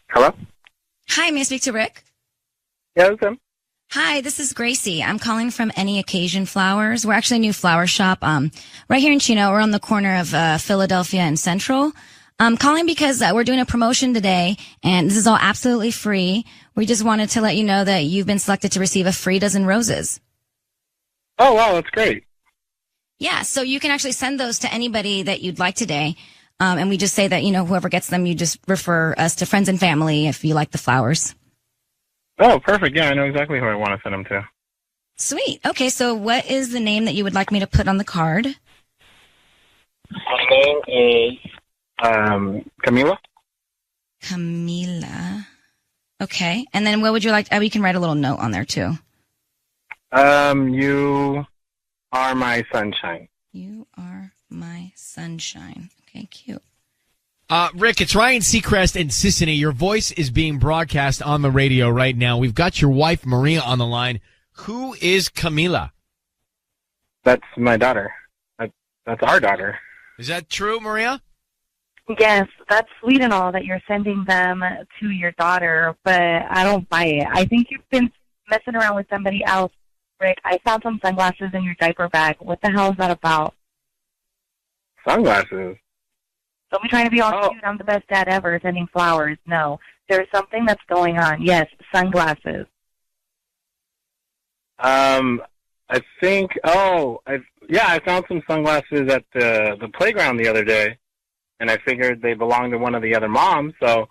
Hello? Hi, may I speak to Rick? Yeah, it's him. Hi, this is Gracie. I'm calling from Any Occasion Flowers. We're actually a new flower shop right here in Chino. We're on the corner of Philadelphia and Central. I'm calling because we're doing a promotion today, and this is all absolutely free. We just wanted to let you know that you've been selected to receive a free dozen roses. Oh, wow, that's great. Yeah, so you can actually send those to anybody that you'd like today. And we just say that, whoever gets them, you just refer us to friends and family if you like the flowers. Oh, perfect. Yeah, I know exactly who I want to send them to. Sweet. Okay, so what is the name that you would like me to put on the card? My name is Camila. Camila. Okay. And then what would you like? We can write a little note on there too. You are my sunshine. You are my sunshine. Okay, cute. Rick, it's Ryan Seacrest and Sissany. Your voice is being broadcast on the radio right now. We've got your wife, Maria, on the line. Who is Camila? That's my daughter. That's our daughter. Is that true, Maria? Yes, that's sweet and all that you're sending them to your daughter, but I don't buy it. I think you've been messing around with somebody else, Rick. I found some sunglasses in your diaper bag. What the hell is that about? Sunglasses? Don't be trying to be all cute. I'm the best dad ever sending flowers. No, there's something that's going on. Yes, sunglasses. I think. I found some sunglasses at the playground the other day, and I figured they belonged to one of the other moms, so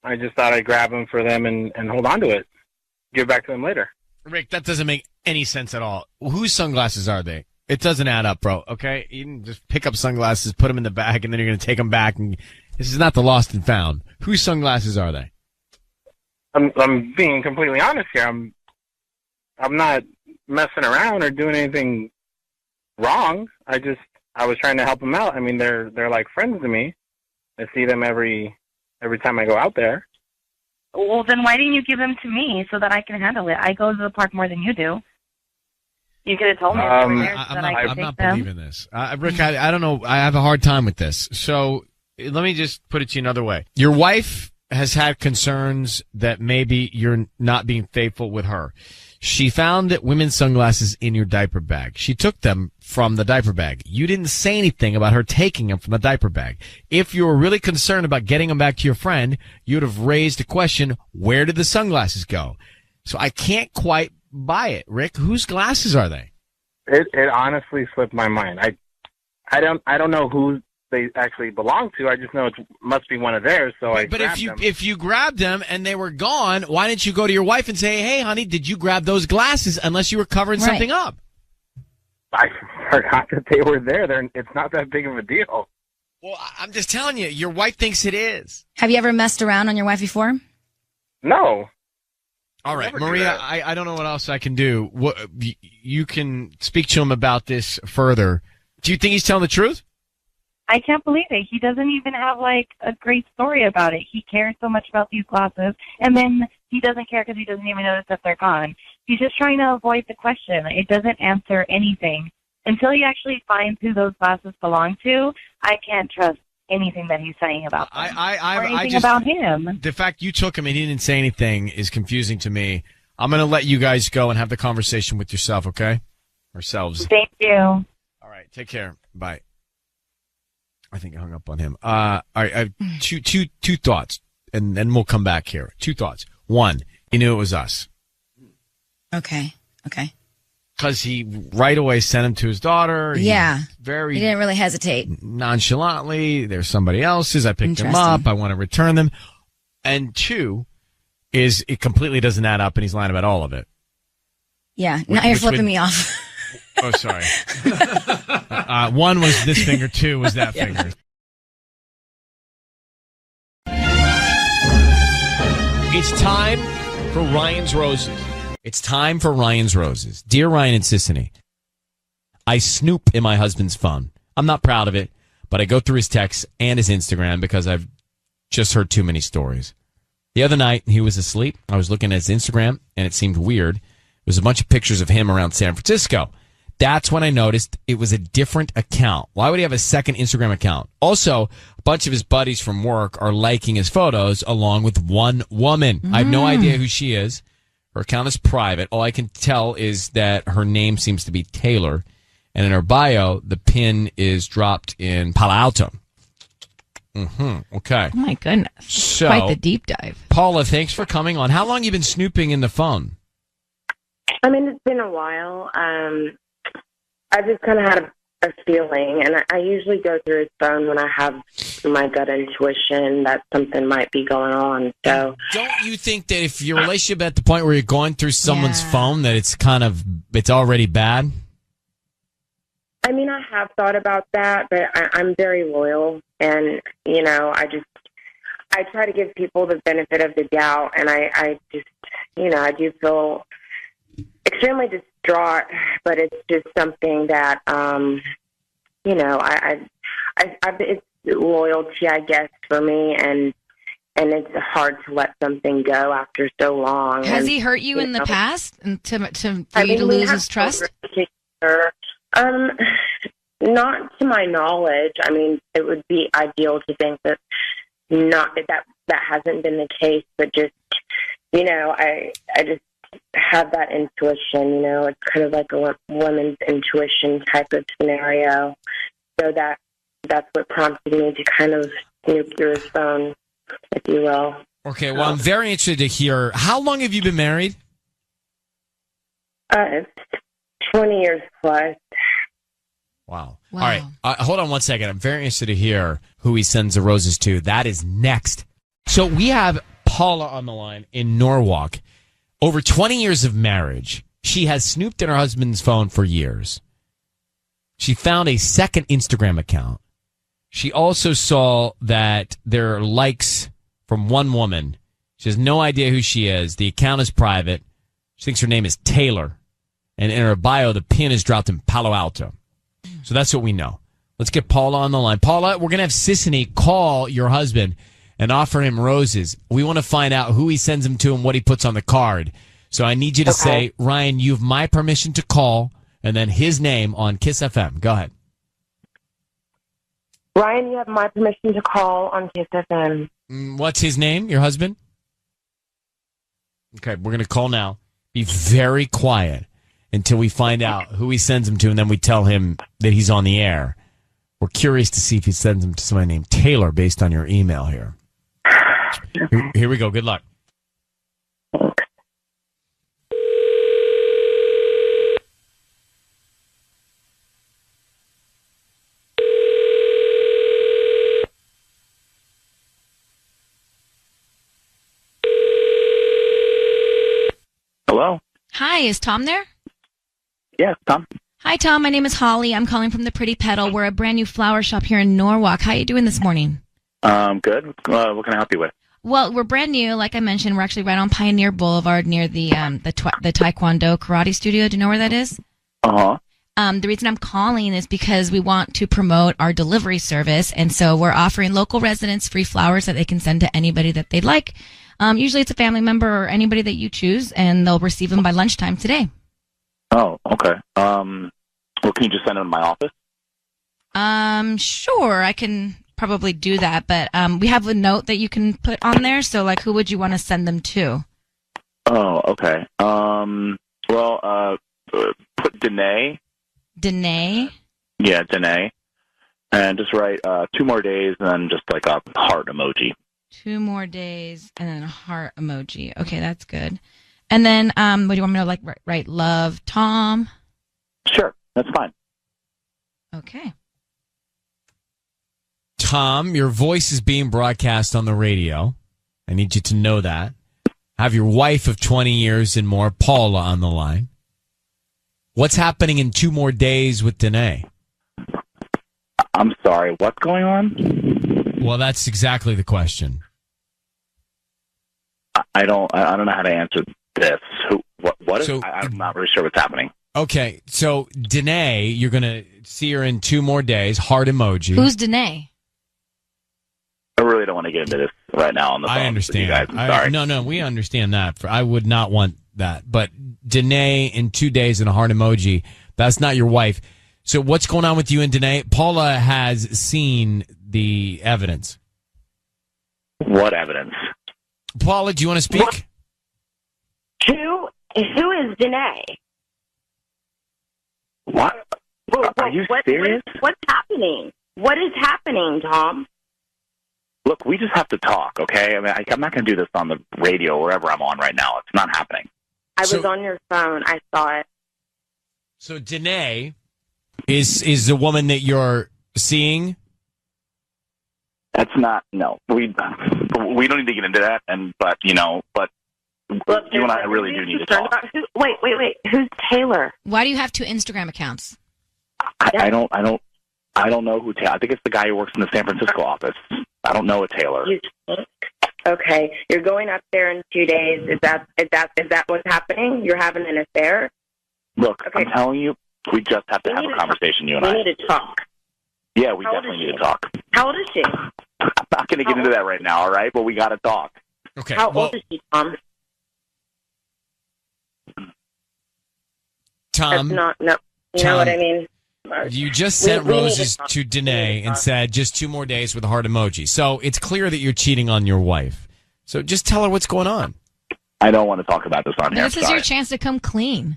I just thought I'd grab them for them and hold on to it, give back to them later. Rick, that doesn't make any sense at all. Whose sunglasses are they? It doesn't add up, bro, okay? You can just pick up sunglasses, put them in the bag, and then you're going to take them back. And this is not the lost and found. Whose sunglasses are they? I'm being completely honest here. I'm not messing around or doing anything wrong. I was trying to help them out. I mean, they're like friends to me. I see them every time I go out there. Well, then why didn't you give them to me so that I can handle it? I go to the park more than you do. You could have told me. I'm not believing this. Rick, I don't know. I have a hard time with this. So let me just put it to you another way. Your wife has had concerns that maybe you're not being faithful with her. She found women's sunglasses in your diaper bag. She took them from the diaper bag. You didn't say anything about her taking them from the diaper bag. If you were really concerned about getting them back to your friend, you'd have raised a question, where did the sunglasses go? So I can't quite buy it. Rick, whose glasses are they? It honestly slipped my mind. I don't know who they actually belong to. I just know it must be one of theirs. So But if you grabbed them and they were gone, why didn't you go to your wife and say, "Hey, honey, did you grab those glasses?" Unless you were covering something up. I forgot that they were there. It's not that big of a deal. Well, I'm just telling you, your wife thinks it is. Have you ever messed around on your wife before? No. All right, Maria, I don't know what else I can do. You can speak to him about this further. Do you think he's telling the truth? I can't believe it. He doesn't even have, like, a great story about it. He cares so much about these glasses, and then he doesn't care because he doesn't even notice that they're gone. He's just trying to avoid the question. It doesn't answer anything. Until he actually finds who those glasses belong to, I can't trust anything that he's saying about them or anything about him. The fact you took him and he didn't say anything is confusing to me. I'm going to let you guys go and have the conversation with yourself, okay? Ourselves. Thank you. All right, take care. Bye. I think I hung up on him. All right, I have two thoughts, and then we'll come back here. Two thoughts. One, he knew it was us. Okay. Because he right away sent him to his daughter. He didn't really hesitate. Nonchalantly, there's somebody else's. I picked them up. I want to return them. And two is it completely doesn't add up, and he's lying about all of it. Yeah, now you're flipping me off. Oh, sorry. One was this finger, two was that finger. It's time for Ryan's Roses. It's time for Ryan's Roses. Dear Ryan and Sissany, I snoop in my husband's phone. I'm not proud of it, but I go through his texts and his Instagram because I've just heard too many stories. The other night, he was asleep. I was looking at his Instagram, and it seemed weird. It was a bunch of pictures of him around San Francisco. That's when I noticed it was a different account. Why would he have a second Instagram account? Also, a bunch of his buddies from work are liking his photos along with one woman. I have no idea who she is. Her account is private. All I can tell is that her name seems to be Taylor. And in her bio, the pin is dropped in Palo Alto. Okay. Oh, my goodness. So, quite the deep dive. Paula, thanks for coming on. How long have you been snooping in the phone? I mean, it's been a while. I just kind of had a feeling, and I usually go through his phone when I have my gut intuition that something might be going on. So, don't you think that if your relationship at the point where you're going through someone's phone, that it's already bad? I mean, I have thought about that, but I'm very loyal, and I I try to give people the benefit of the doubt, and I just, I do feel extremely distraught, but it's just something that, it's loyalty, I guess, for me, and it's hard to let something go after so long. Has he hurt you in the past and for you to lose his trust? Not to my knowledge. I mean, it would be ideal to think that that hasn't been the case, but just, I just have that intuition, it's kind of like a woman's intuition type of scenario. So that's what prompted me to kind of snoop through his phone, if you will. Okay, well, I'm very interested to hear, how long have you been married? It's 20 years plus. Wow. All right. Hold on one second. I'm very interested to hear who he sends the roses to. That is next. So we have Paula on the line in Norwalk. Over 20 years of marriage. She has snooped in her husband's phone for years. She found a second Instagram account. She also saw that there are likes from one woman. She has no idea who she is. The account is private. She thinks her name is Taylor. And in her bio, the pin is dropped in Palo Alto. So that's what we know. Let's get Paula on the line. Paula, we're going to have Sissany call your husband and offer him roses. We want to find out who he sends them to and what he puts on the card. So I need you to say, Ryan, you have my permission to call, and then his name on Kiss FM. Go ahead. Ryan, you have my permission to call on Kiss FM. What's his name, your husband? Okay, we're going to call now. Be very quiet until we find out who he sends them to, and then we tell him that he's on the air. We're curious to see if he sends them to somebody named Taylor based on your email here. Here we go. Good luck. Hello? Hi, is Tom there? Yes, Tom. Hi, Tom. My name is Holly. I'm calling from the Pretty Petal. We're a brand new flower shop here in Norwalk. How are you doing this morning? Good. What can I help you with? Well, we're brand new. Like I mentioned, we're actually right on Pioneer Boulevard near the Taekwondo Karate Studio. Do you know where that is? Uh-huh. The reason I'm calling is because we want to promote our delivery service, and so we're offering local residents free flowers that they can send to anybody that they'd like. Usually it's a family member or anybody that you choose, and they'll receive them by lunchtime today. Oh, okay. Well, can you just send them to my office? Sure, I can probably do that, but we have a note that you can put on there, so like who would you want to send them to? Oh, okay. Put Danae. Danae? Yeah, Danae. And just write 2 more days and then just like a heart emoji. 2 more days and then a heart emoji. Okay, that's good. And then what do you want me to write love, Tom? Sure, that's fine. Okay. Tom, your voice is being broadcast on the radio. I need you to know that. Have your wife of 20 years and more, Paula, on the line. What's happening in 2 more days with Danae? I'm sorry, what's going on? Well, that's exactly the question. I don't know how to answer this. What is? I'm not really sure what's happening. Okay, so Danae, you're going to see her in 2 more days. Heart emoji. Who's Danae? I really don't want to get into this right now on the phone. I understand. With you guys. I'm sorry. No, we understand that. I would not want that. But Danae in 2 days and a heart emoji, that's not your wife. So what's going on with you and Danae? Paula has seen the evidence. What evidence? Paula, do you want to speak? Who is Danae? What? Are you serious? What's happening? What is happening, Tom? Look, we just have to talk, okay? I mean, I'm not going to do this on the radio or wherever I'm on right now. It's not happening. I was on your phone. I saw it. So Danae is the woman that you're seeing? That's not, no. We don't need to get into that, but you and I really do need to talk. Wait. Who's Taylor? Why do you have 2 Instagram accounts? I don't know who Taylor. I think it's the guy who works in the San Francisco office. I don't know a Taylor. You think? Okay, you're going up there in 2 days. Is that what's happening? You're having an affair? Look, I'm telling you, we just have to have a conversation, you and I. We need to talk. Yeah, we How old definitely is need to talk. How old is she? I'm not going to get into that right now, all right? But we got to talk. Okay. How old is she, Tom? Tom, That's not, no. You know Tom, what I mean? you just sent we need to roses talk. to Danae and said just 2 more days with a heart emoji. So it's clear that you're cheating on your wife. So just tell her what's going on. I don't want to talk about this on here. This is your chance to come clean.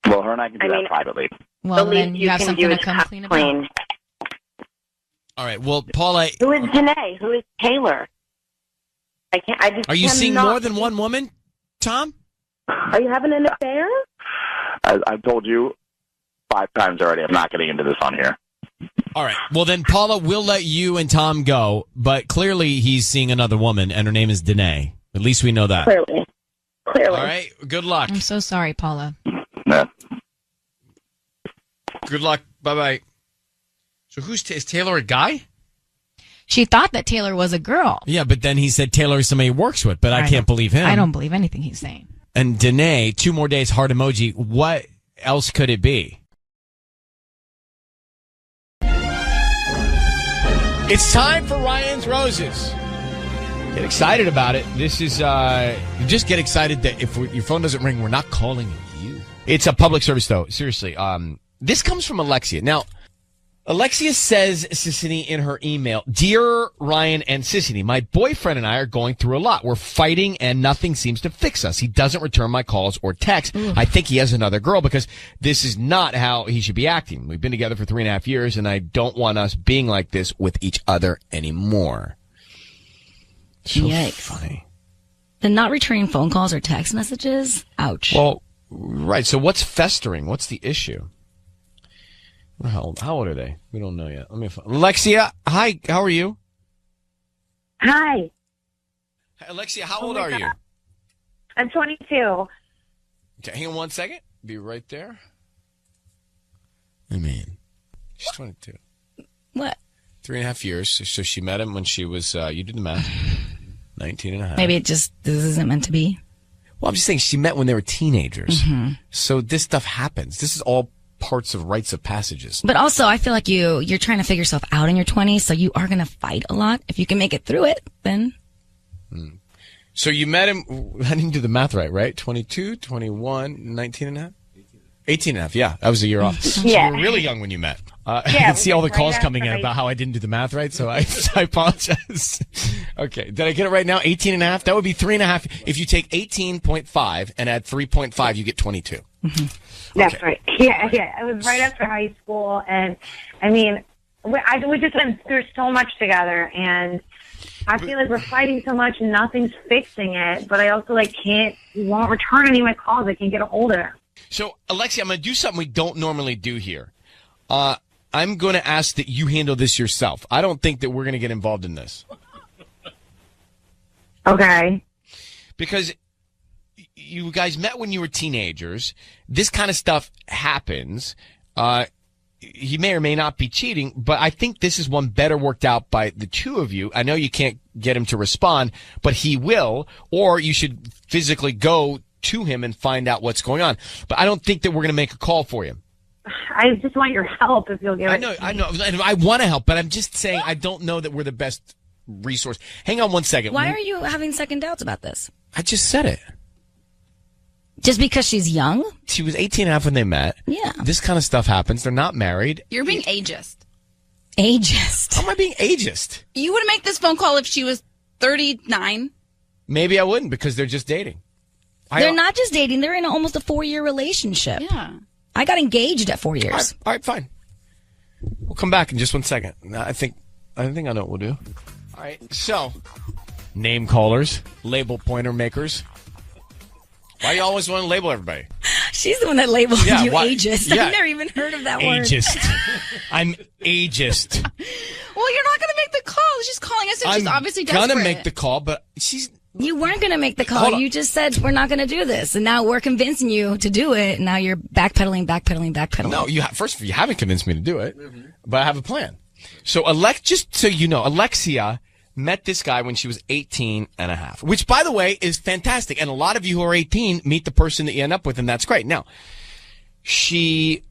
Well, her and I can do that privately. Well, The then least you have can something do to is come come clean clean. about. All right. Well, Paula, Who is Danae? Who is Taylor? I just are you seeing cannot- more than one woman, Tom? Are you having an affair? I've told you 5 times already. I'm not getting into this on here. All right. Well, then, Paula, we'll let you and Tom go. But clearly, he's seeing another woman, and her name is Danae. At least we know that. Clearly. All right. Good luck. I'm so sorry, Paula. Yeah. Good luck. Bye-bye. So is Taylor a guy? She thought that Taylor was a girl. Yeah, but then he said Taylor is somebody he works with, but I can't believe him. I don't believe anything he's saying. And Danae, 2 more days, heart emoji. What else could it be? It's time for Ryan's Roses. Get excited about it. This is, just get excited that if your phone doesn't ring, we're not calling you. It's a public service, though. Seriously. This comes from Alexia. Now, Alexia says, Sissany, in her email, Dear Ryan and Sissany, my boyfriend and I are going through a lot. We're fighting and nothing seems to fix us. He doesn't return my calls or texts. I think he has another girl because this is not how he should be acting. We've been together for 3.5 years and I don't want us being like this with each other anymore. So Yikes. funny. The not returning phone calls or text messages? Ouch. Well, right. So what's festering? What's the issue? How old are they? We don't know yet. Let me find. Alexia, hi. How are you? Hi. Hey, Alexia, how old are you? I'm 22. Okay, hang on 1 second. Be right there. I mean, she's 22. What? 3.5 years. So she met him when she was, you did the math, 19 and a half. Maybe this isn't meant to be. Well, I'm just saying she met when they were teenagers. Mm-hmm. So this stuff happens. This is all parts of rites of passages. But also, I feel like you're trying to figure yourself out in your 20s, so you are going to fight a lot. If you can make it through it, then... So you met him, I didn't do the math right? 22, 21, 19 and a half? 18 and a half, yeah. That was a year off. So Yeah. you were really young when you met. I Yeah, can see all the right calls after coming in I- about how I didn't do the math right, so I apologize. Okay, did I get it right now? 18 and a half? That would be 3.5. If you take 18.5 and add 3.5, you get 22. That's right. Yeah. It was right after high school, and I mean, we just went through so much together, and I feel like we're fighting so much, and nothing's fixing it. But I also he won't return any of my calls. I can't get a hold of him. So, Alexia, I'm going to do something we don't normally do here. I'm going to ask that you handle this yourself. I don't think that we're going to get involved in this. Okay. Because you guys met when you were teenagers. This kind of stuff happens. He may or may not be cheating, but I think this is one better worked out by the two of you. I know you can't get him to respond, but he will, or you should physically go to him and find out what's going on. But I don't think that we're going to make a call for you. I just want your help if you'll give it. I know. And I want to help, but I'm just saying I don't know that we're the best resource. Hang on 1 second. Why are you having second doubts about this? I just said it. Just because she's young? She was 18 and a half when they met. Yeah. This kind of stuff happens. They're not married. You're being ageist. Ageist? How am I being ageist? You would make this phone call if she was 39. Maybe I wouldn't because they're just dating. They're not just dating. They're in almost a 4-year relationship. Yeah. I got engaged at 4 years. All right, fine. We'll come back in just 1 second. I think I know what we'll do. All right, so name callers, label pointer makers. Why do you always want to label everybody? She's the one that labeled you ageist. Yeah. I've never even heard of that word. Ageist. I'm ageist. Well, you're not going to make the call. She's calling us and she's obviously desperate. I'm gonna make the call, but she's... You weren't going to make the Hold call. on. You just said we're not going to do this. And now we're convincing you to do it. And now you're backpedaling. No, first of all, you haven't convinced me to do it, but I have a plan. So, just so you know, Alexia met this guy when she was 18 and a half, which, by the way, is fantastic. And a lot of you who are 18 meet the person that you end up with, and that's great. Now, she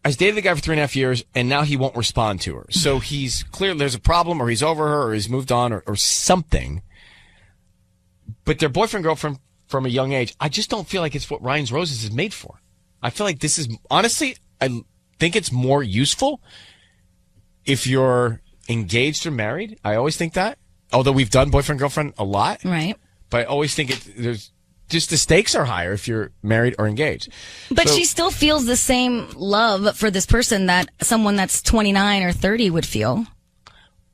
has dated the guy for 3.5 years, and now he won't respond to her. So he's clear there's a problem, or he's over her, or he's moved on, or something. But they're boyfriend-girlfriend from a young age. I just don't feel like it's what Ryan's Roses is made for. I feel like this is, honestly, I think it's more useful if you're engaged or married. I always think that. Although we've done boyfriend-girlfriend a lot. Right. But I always think there's just the stakes are higher if you're married or engaged. But she still feels the same love for this person that someone that's 29 or 30 would feel.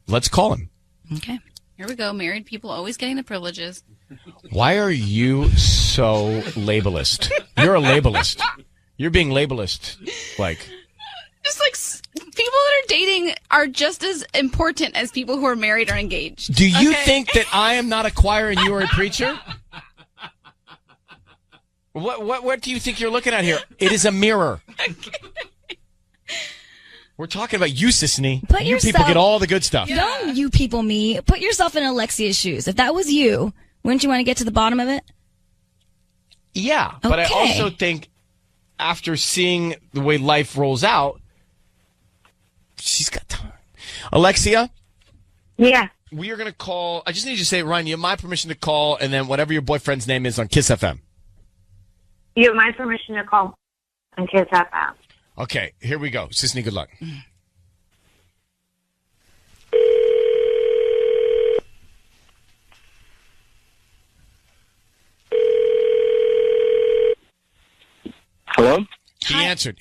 Let's call him. Okay. Here we go. Married people always getting the privileges. Why are you so labelist? You're a labelist. You're being labelist. Like, Just like people that are dating are just as important as people who are married or engaged. do you think that I am not a choir and you are a preacher? What do you think you're looking at here? It is a mirror. We're talking about you, Sisney. You people get all the good stuff. Don't you people me. Put yourself in Alexia's shoes. If that was you, wouldn't you want to get to the bottom of it? Yeah, but I also think after seeing the way life rolls out, she's got time. Alexia? Yeah. We are going to call. I just need you to say, Ryan, you have my permission to call, and then whatever your boyfriend's name is on Kiss FM. You have my permission to call on Kiss FM. Okay, here we go. Sisney, good luck. Hello? He answered.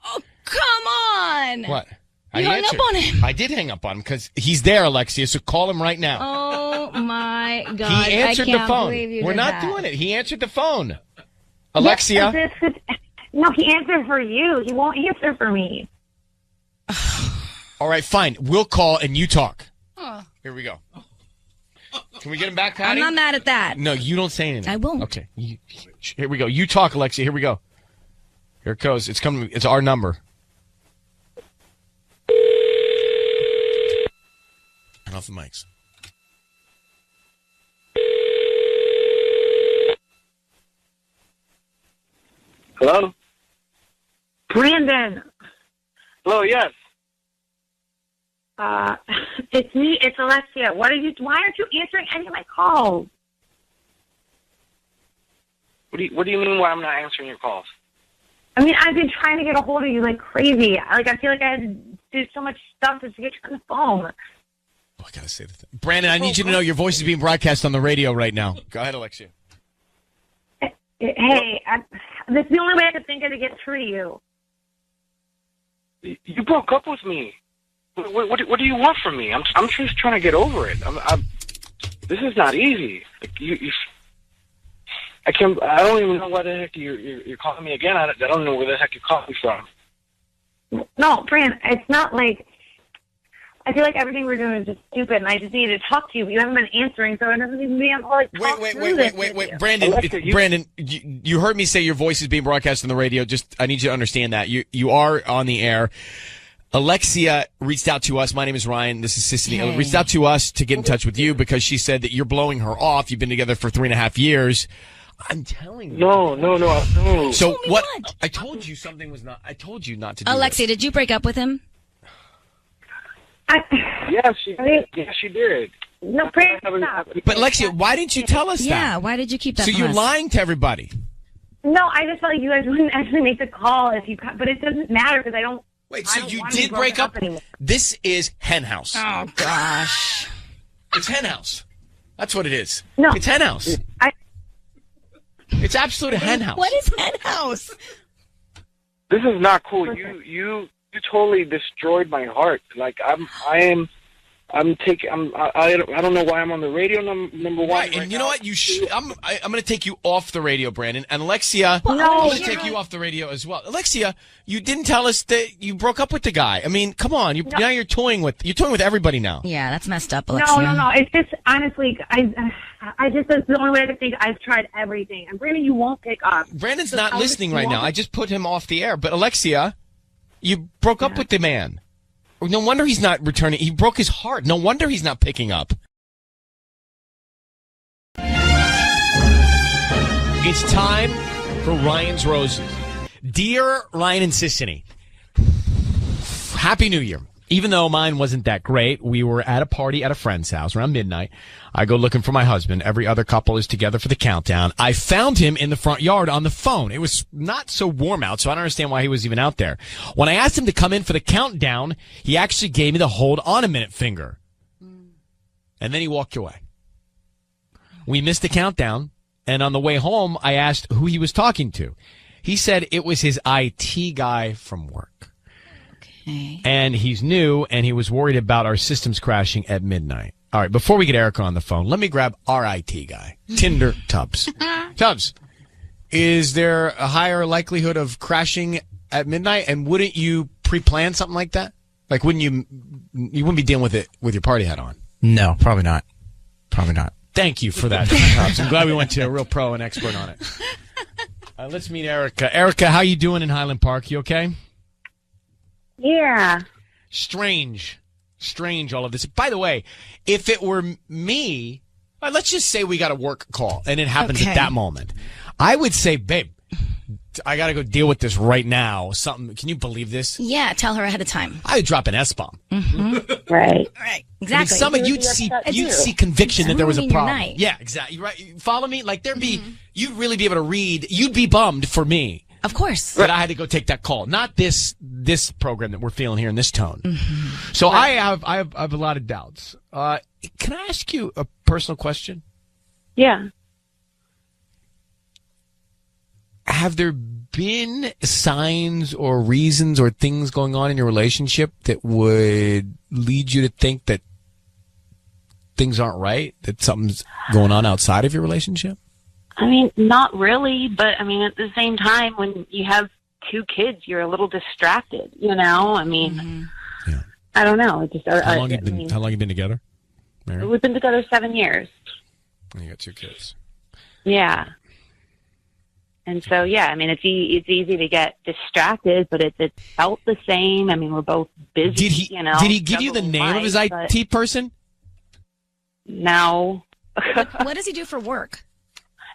Oh, come on. What? You hung up on him. I did hang up on him because he's there, Alexia, so call him right now. Oh, my God. He answered I can't the phone. believe you We're did not that. doing it. He answered the phone. Alexia? No, he answered for you. He won't answer for me. All right, fine. We'll call and you talk. Oh. Here we go. Can we get him back, Patty? I'm not mad at that. No, you don't say anything. I won't. Okay. Here we go. You talk, Alexia. Here we go. Here it goes. It's coming. It's our number. Turn off the mics. Hello? Brandon. Hello, yes. It's me. It's Alexia. Why aren't you answering any of my calls? What do you mean why I'm not answering your calls? I mean, I've been trying to get a hold of you like crazy. Like, I feel like I had to do so much stuff just to get you on the phone. Oh, I gotta say the thing. Brandon, I need you to know your voice is being broadcast on the radio right now. Go ahead, Alexia. Hey, this is the only way I could think of to get through to you. You broke up with me. What do you want from me? I'm just trying to get over it. This is not easy. Like, I don't even know why the heck you're calling me again. I don't know where the heck you're calling from. No, Brandon, it's not like. I feel like everything we're doing is just stupid, and I just need to talk to you, but you haven't been answering, so it doesn't even be able to like talk through this with you. Brandon, Brandon, you heard me say your voice is being broadcast on the radio. Just, I need you to understand that. You are on the air. Alexia reached out to us. My name is Ryan. This is Sisney. Hey. Reached out to us to get in touch with you because she said that you're blowing her off. You've been together for 3.5 years. I'm telling you. No. So what? I told you something was not. I told you not to do Alexia, did you break up with him? Yes, she did. Yes, she did. No, Brandon, stop. But Alexia, why didn't you tell us that? Yeah, why did you keep that So from you're us? lying to everybody. No, I just felt like you guys wouldn't actually make the call if you. But it doesn't matter because I don't. Wait, I so don't you want to be did break broken up? anymore. This is Hen House. Oh, gosh. It's Hen House. That's what it is. No. It's Hen House. It's absolute Hen House. What is Hen House? This is not cool. You totally destroyed my heart. Like I don't know why I'm on the radio. Number one, Right, and you know what? I'm going to take you off the radio, Brandon. And Alexia, I'm going to take you off the radio as well. Alexia, you didn't tell us that you broke up with the guy. I mean, come on. Now you're toying with everybody now. Yeah, that's messed up, Alexia. No. It's just honestly, I just that's the only way I could think. I've tried everything, and Brandon, you won't pick up. Brandon's So not I'll listening just right walk- now. I just put him off the air. But Alexia, you broke up with the man. No wonder he's not returning. He broke his heart. No wonder he's not picking up. It's time for Ryan's Roses. Dear Ryan and Sissany, Happy New Year. Even though mine wasn't that great, we were at a party at a friend's house around midnight. I go looking for my husband. Every other couple is together for the countdown. I found him in the front yard on the phone. It was not so warm out, so I don't understand why he was even out there. When I asked him to come in for the countdown, he actually gave me the hold on a minute finger. And then he walked away. We missed the countdown, and on the way home, I asked who he was talking to. He said it was his IT guy from work. Okay. And he's new, and he was worried about our systems crashing at midnight. All right, before we get Erica on the phone, let me grab our IT guy, Tinder Tubbs. Tubbs, is there a higher likelihood of crashing at midnight? And wouldn't you pre-plan something like that? Like, you wouldn't be dealing with it with your party hat on? No, probably not. Probably not. Thank you for that, Tubbs. I'm glad we went to a real pro and expert on it. Let's meet Erica. Erica, how you doing in Highland Park? You okay? Yeah. Strange, all of this. By the way, if it were me, let's just say we got a work call and it happens at that moment. I would say, babe, I got to go deal with this right now. Can you believe this? Yeah, tell her ahead of time. I would drop an S-bomb. Mm-hmm. Right. Exactly. I mean, you'd see conviction that there was a problem. Night. Yeah, exactly. Right. You follow me? Like you'd really be able to read. You'd be bummed for me. Of course. That I had to go take that call. Not this program that we're feeling here in this tone. Mm-hmm. So I have a lot of doubts. Can I ask you a personal question? Yeah. Have there been signs or reasons or things going on in your relationship that would lead you to think that things aren't right, that something's going on outside of your relationship? I mean, not really, but I mean, at the same time, when you have 2 kids, you're a little distracted, you know? I mean, I don't know. How long have you been together? Mary? We've been together 7 years. And you got 2 kids. Yeah. And so, yeah, I mean, it's easy to get distracted, but it felt the same. I mean, we're both busy, Did he give you the name of his IT person? No. What does he do for work?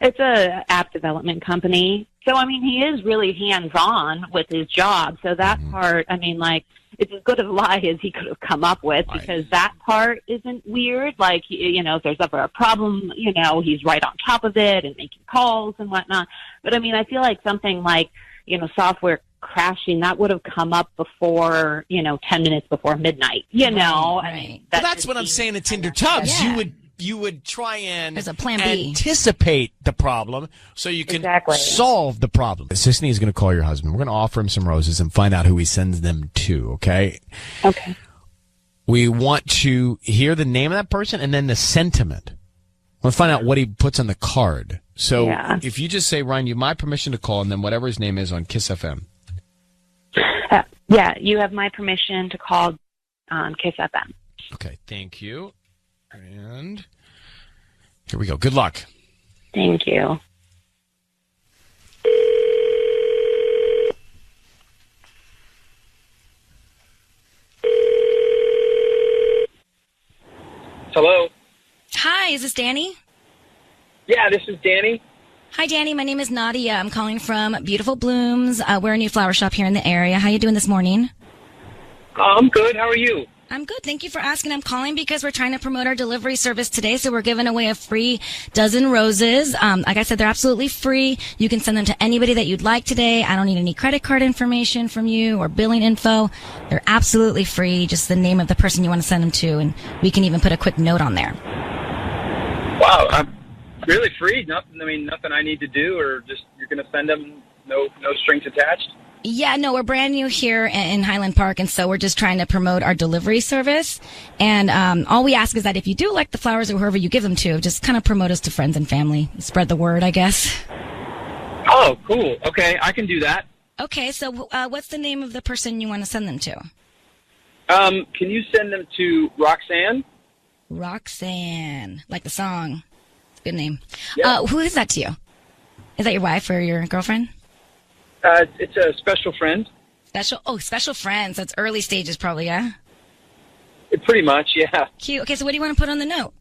It's a app development company. So, I mean, he is really hands-on with his job. So that part, I mean, like, it's as good a lie as he could have come up with because that part isn't weird. Like, you know, if there's ever a problem, you know, he's right on top of it and making calls and whatnot. But, I mean, I feel like something like, you know, software crashing, that would have come up before, you know, 10 minutes before midnight, you know? Right. I mean, that's what I'm saying to Tinder Tubbs. Yeah. You would try and There's a plan B. anticipate the problem so you can solve the problem. Sissany is going to call your husband. We're going to offer him some roses and find out who he sends them to, okay? Okay. We want to hear the name of that person and then the sentiment. We'll find out what he puts on the card. So if you just say, Ryan, you have my permission to call, and then whatever his name is on Kiss FM. Yeah, you have my permission to call on Kiss FM. Okay, thank you. And here we go. Good luck. Thank you. Hello. Hi, is this Danny? Yeah, this is Danny. Hi, Danny. My name is Nadia. I'm calling from Beautiful Blooms. We're a new flower shop here in the area. How you doing this morning? I'm good. How are you? I'm good. Thank you for asking. I'm calling because we're trying to promote our delivery service today. So we're giving away a free dozen roses. Like I said, they're absolutely free. You can send them to anybody that you'd like today. I don't need any credit card information from you or billing info. They're absolutely free. Just the name of the person you want to send them to. And we can even put a quick note on there. Wow. I'm really free. Nothing I need to do, or just you're going to send them, no strings attached? Yeah, no, we're brand new here in Highland Park, and so we're just trying to promote our delivery service. And all we ask is that if you do like the flowers or whoever you give them to, just kind of promote us to friends and family. Spread the word, I guess. Oh, cool. Okay, I can do that. Okay, so what's the name of the person you want to send them to? Can you send them to Roxanne? Roxanne, like the song. Good name. Yep. Who is that to you? Is that your wife or your girlfriend? It's a special friend. Special friends. That's early stages probably, yeah? Pretty much, yeah. Cute. Okay, so what do you want to put on the note?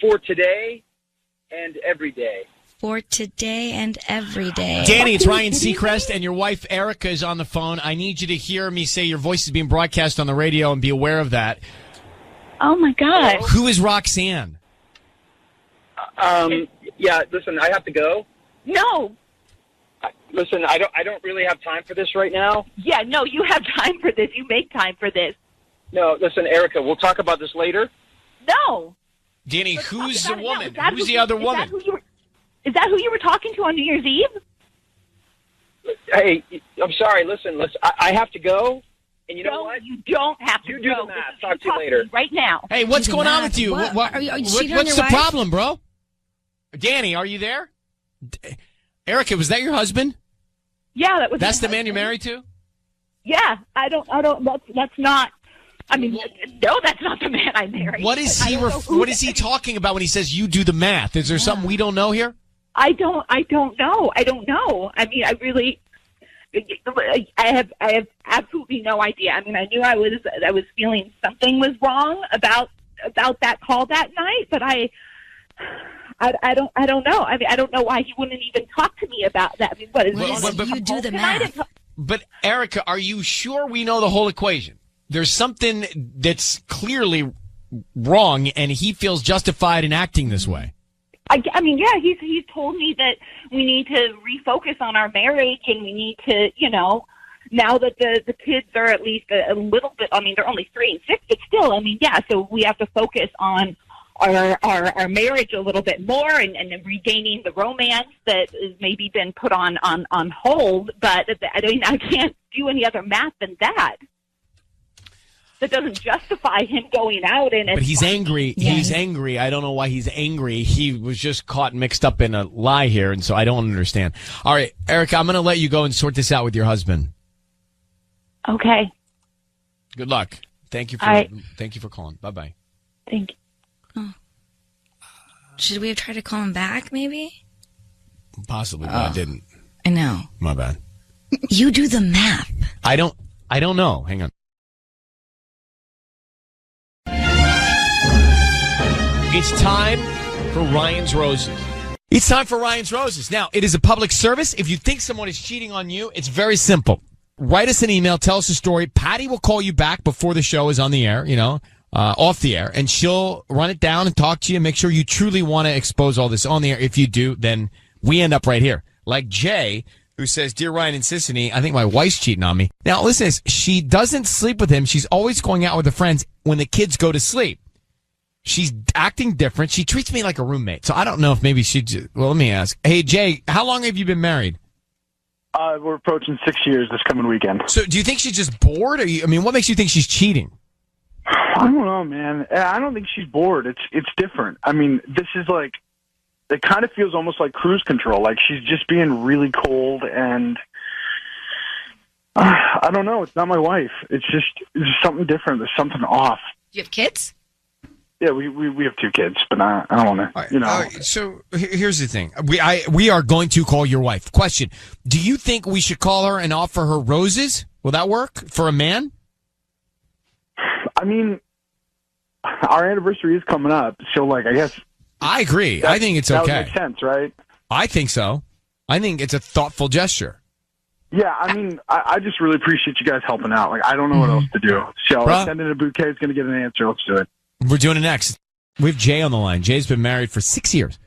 For today and every day. For today and every day. Danny, it's Ryan Seacrest, and your wife Erica is on the phone. I need you to hear me say your voice is being broadcast on the radio and be aware of that. Oh my God. Who is Roxanne? Yeah, listen, I have to go. No. Listen, I don't really have time for this right now. Yeah, no, you have time for this. You make time for this. No, listen, Erica, we'll talk about this later. No. Danny, who's the woman? Now. Who's the other woman? Is that who you were talking to on New Year's Eve? Hey, I'm sorry. Listen, I have to go. And you know what? You don't have to You go. do the math. Talk to you later. Right now. Hey, what's going on with you? What? Are you cheating on what's your the wife? problem, bro? Danny, are you there? Erica, was that your husband? Yeah, that was. That's the man you're married to? Yeah, I don't. That's not. I mean, no, that's not the man I married. What is he? What is he talking about when he says you do the math? Is there something we don't know here? I don't know. I mean, I really. I have absolutely no idea. I mean, I knew I was feeling something was wrong about that call that night, but I don't know. I mean, I don't know why he wouldn't even talk to me about that. I mean, what is you do the math? But Erica, are you sure we know the whole equation? There's something that's clearly wrong, and he feels justified in acting this way. I mean, yeah, he's told me that we need to refocus on our marriage, and we need to, now that the kids are at least a little bit. I mean, they're only 3 and 6, but still, I mean, yeah. So we have to focus on our marriage a little bit more, and regaining the romance that has maybe been put on hold. But I mean, I can't do any other math than that. That doesn't justify him going out and. But he's angry. Yeah. He's angry. I don't know why he's angry. He was just caught mixed up in a lie here, and so I don't understand. All right, Erica, I'm going to let you go and sort this out with your husband. Okay. Good luck. Thank you for calling. Bye bye. Thank you. Oh. Should we have tried to call him back? Maybe. Possibly, but I didn't. I know. My bad. You do the math. I don't know. Hang on. It's time for Ryan's Roses. It's time for Ryan's Roses. Now, it is a public service. If you think someone is cheating on you, it's very simple. Write us an email, tell us a story. Patty will call you back before the show is on the air, off the air, and she'll run it down and talk to you, make sure you truly want to expose all this on the air. If you do, then we end up right here. Like Jay, who says, Dear Ryan and Sissany, I think my wife's cheating on me. Now, listen to this. She doesn't sleep with him. She's always going out with her friends when the kids go to sleep. She's acting different. She treats me like a roommate. So I don't know if maybe let me ask. Hey, Jay, how long have you been married? We're approaching 6 years this coming weekend. So do you think she's just bored? What makes you think she's cheating? I don't know, man. I don't think she's bored. It's different. I mean, this is like, it kind of feels almost like cruise control. Like she's just being really cold, and I don't know. It's not my wife. It's just something different. There's something off. Do you have kids? Yeah, we have 2 kids, but I don't want to, All right, so here's the thing. We are going to call your wife. Question: do you think we should call her and offer her roses? Will that work for a man? I mean, our anniversary is coming up, so I guess. I agree. I think it's okay. That would make sense, right? I think so. I think it's a thoughtful gesture. Yeah, I mean, I just really appreciate you guys helping out. I don't know what else to do. So sending a bouquet is going to get an answer. Let's do it. We're doing it next. We have Jay on the line. Jay's been married for 6 years,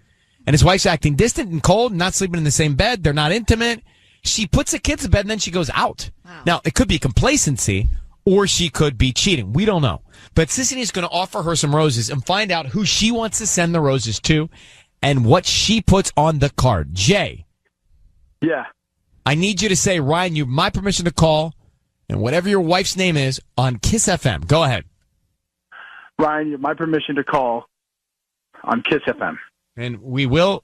and his wife's acting distant and cold, not sleeping in the same bed. They're not intimate. She puts the kids to bed, and then she goes out. Wow. Now, it could be complacency, or she could be cheating. We don't know. But Sissany is going to offer her some roses and find out who she wants to send the roses to and what she puts on the card. Jay. Yeah. I need you to say, Ryan, you have my permission to call, and whatever your wife's name is, on Kiss FM. Go ahead. Ryan, you have my permission to call on Kiss FM. And we do.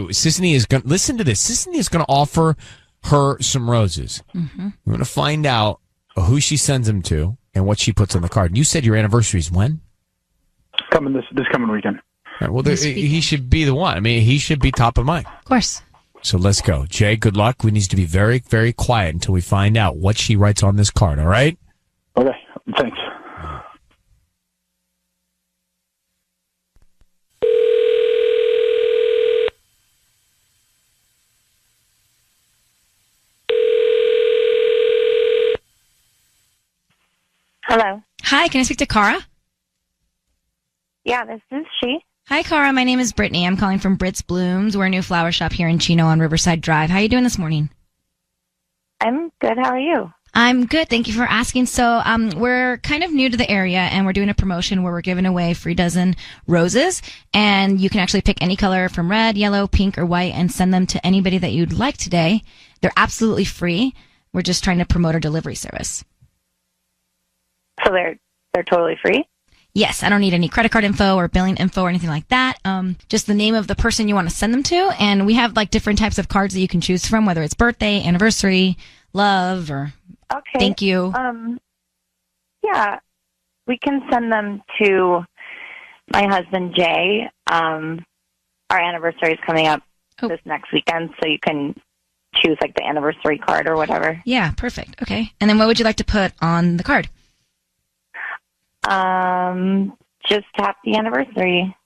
Sissany is going to, listen to this. Sissany is going to offer her some roses. Mm-hmm. We're going to find out who she sends them to and what she puts on the card. You said your anniversary is when? This coming weekend. All right, well, he should be the one. I mean, he should be top of mind. Of course. So let's go. Jay, good luck. We need to be very, very quiet until we find out what she writes on this card, all right? Okay, thanks. Hi, can I speak to Cara? Yeah, this is she. Hi, Cara. My name is Brittany. I'm calling from Brit's Blooms. We're a new flower shop here in Chino on Riverside Drive. How are you doing this morning? I'm good. How are you? I'm good. Thank you for asking. So we're kind of new to the area, and we're doing a promotion where we're giving away free dozen roses. And you can actually pick any color from red, yellow, pink, or white and send them to anybody that you'd like today. They're absolutely free. We're just trying to promote our delivery service. So they're totally free? Yes, I don't need any credit card info or billing info or anything like that. Just the name of the person you want to send them to. And we have like different types of cards that you can choose from, whether it's birthday, anniversary, love, or thank you. Yeah, we can send them to my husband, Jay. Our anniversary is coming up this next weekend, so you can choose like the anniversary card or whatever. Yeah, perfect. Okay. And then what would you like to put on the card? Just happy anniversary.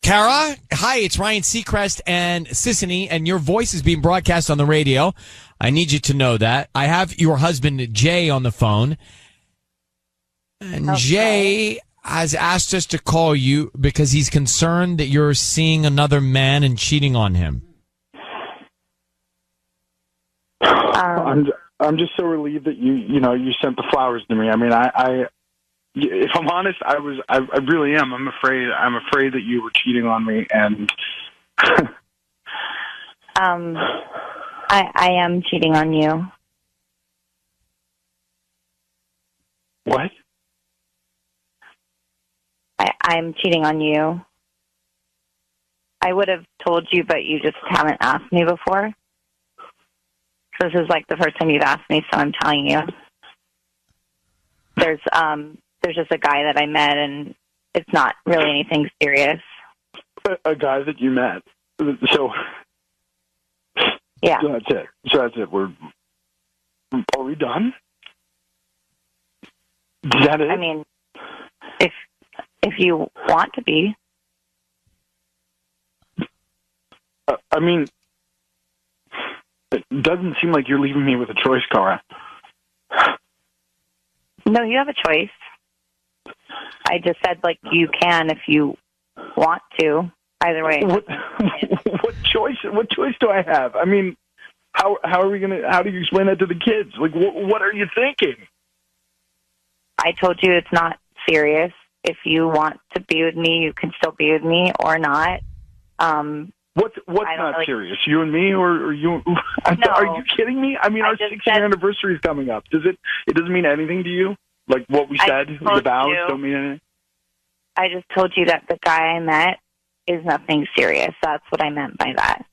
Cara, hi, it's Ryan Seacrest and Sissany, and your voice is being broadcast on the radio. I need you to know that. I have your husband, Jay, on the phone. And Jay has asked us to call you because he's concerned that you're seeing another man and cheating on him. I'm just so relieved that you sent the flowers to me. I mean, if I'm honest, I really am. I'm afraid that you were cheating on me, and I am cheating on you. What? I'm cheating on you. I would have told you, but you just haven't asked me before. So this is like the first time you've asked me, so I'm telling you. There's just a guy that I met, and it's not really anything serious. A guy that you met. So yeah. So that's it. Are we done? Is that it? I mean, if you want to be. I mean, it doesn't seem like you're leaving me with a choice, Cara. No, you have a choice. I just said, like, you can if you want to. Either way. What choice? What choice do I have? I mean, how are we gonna? How do you explain that to the kids? Like, what are you thinking? I told you it's not serious. If you want to be with me, you can still be with me or not. What's not serious? You and me, or you? No. Are you kidding me? I mean, our 6-year anniversary is coming up. It doesn't mean anything to you? Like what we said, the vows don't mean anything? I just told you that the guy I met is nothing serious. That's what I meant by that.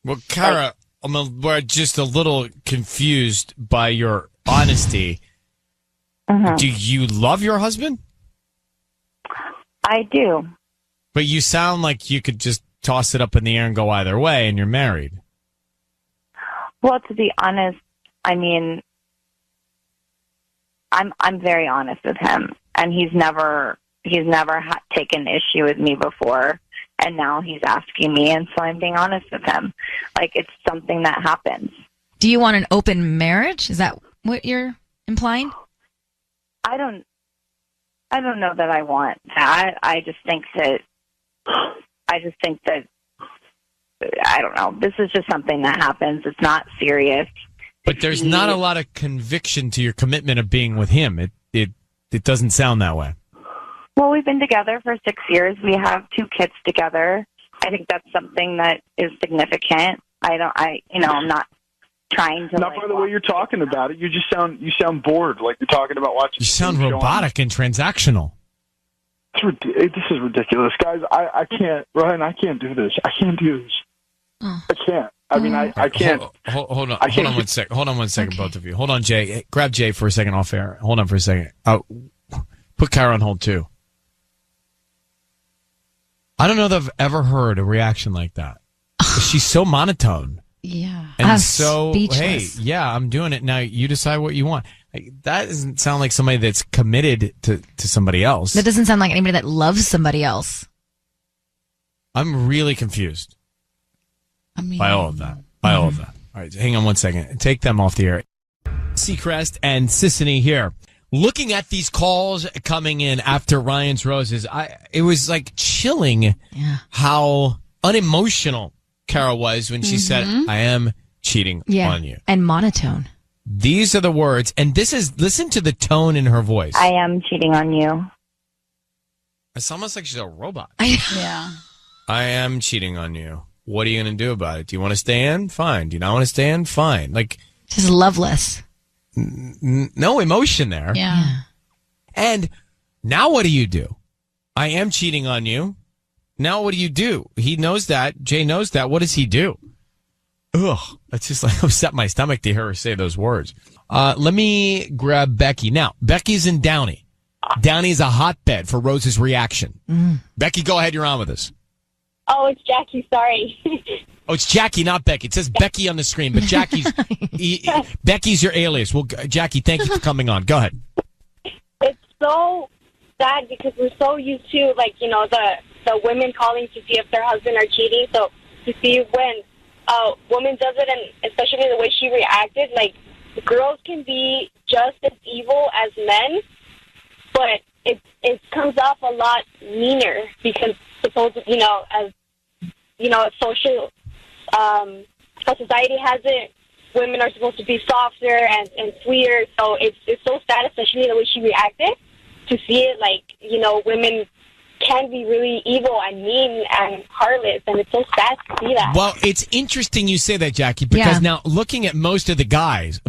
Well, Cara, we're just a little confused by your honesty. Do you love your husband? I do. But you sound like you could just toss it up in the air and go either way, and you're married. Well, to be honest, I mean, I'm very honest with him, and he's never taken issue with me before, and now he's asking me, and so I'm being honest with him. Like, it's something that happens. Do you want an open marriage? Is that what you're implying? I don't know that I want that. I just think that I don't know. This is just something that happens. It's not serious. But there's not a lot of conviction to your commitment of being with him. It doesn't sound that way. Well, we've been together for 6 years. We have 2 kids together. I think that's something that is significant. I'm not trying to. Not by the way you're talking about it. You sound bored, like you're talking about watching. You sound robotic and transactional. This is ridiculous, guys. I can't, Ryan. I can't do this. I can't do this. I can't. I mean, I can't. Hold on. Hold on one second. Hold on one second, okay. Both of you. Hold on, Jay. Hey, grab Jay for a second off air. Hold on for a second. Put Cara on hold too. I don't know that I've ever heard a reaction like that. She's so monotone. Yeah. And so, speechless. Hey, yeah, I'm doing it. Now you decide what you want. That doesn't sound like somebody that's committed to somebody else. That doesn't sound like anybody that loves somebody else. I'm really confused by all of that. All right, hang on one second. Take them off the air. Seacrest and Sissany here. looking at these calls coming in after Ryan's Roses, it was like chilling how unemotional Carol was when she said, I am cheating on you. And monotone. These are the words. And listen to the tone in her voice. I am cheating on you. It's almost like she's a robot. Yeah. I am cheating on you. What are you going to do about it? Do you want to stay in? Fine. Do you not want to stay in? Fine. Like, just loveless. No emotion there. Yeah. And now what do you do? I am cheating on you. Now what do you do? He knows that. Jay knows that. What does he do? Ugh. That's just like upset my stomach to hear her say those words. Let me grab Becky. Now, Becky's in Downey. Downey's a hotbed for Rose's reaction. Becky, go ahead. You're on with us. Oh, it's Jackie. Sorry. Oh, it's Jackie, not Becky. It says Becky on the screen, but Becky's your alias. Well, Jackie, thank you for coming on. Go ahead. It's so sad because we're so used to, like, you know, the women calling to see if their husband are cheating. So to see when a woman does it, and especially the way she reacted, like, girls can be just as evil as men, but it comes off a lot meaner because supposedly, you know, as you know, social, how society has it, women are supposed to be softer and sweeter. So it's so sad, especially the way she reacted, to see it like, you know, women can be really evil and mean and heartless, and it's so sad to see that. Well, it's interesting you say that, Jackie, because now looking at most of the guys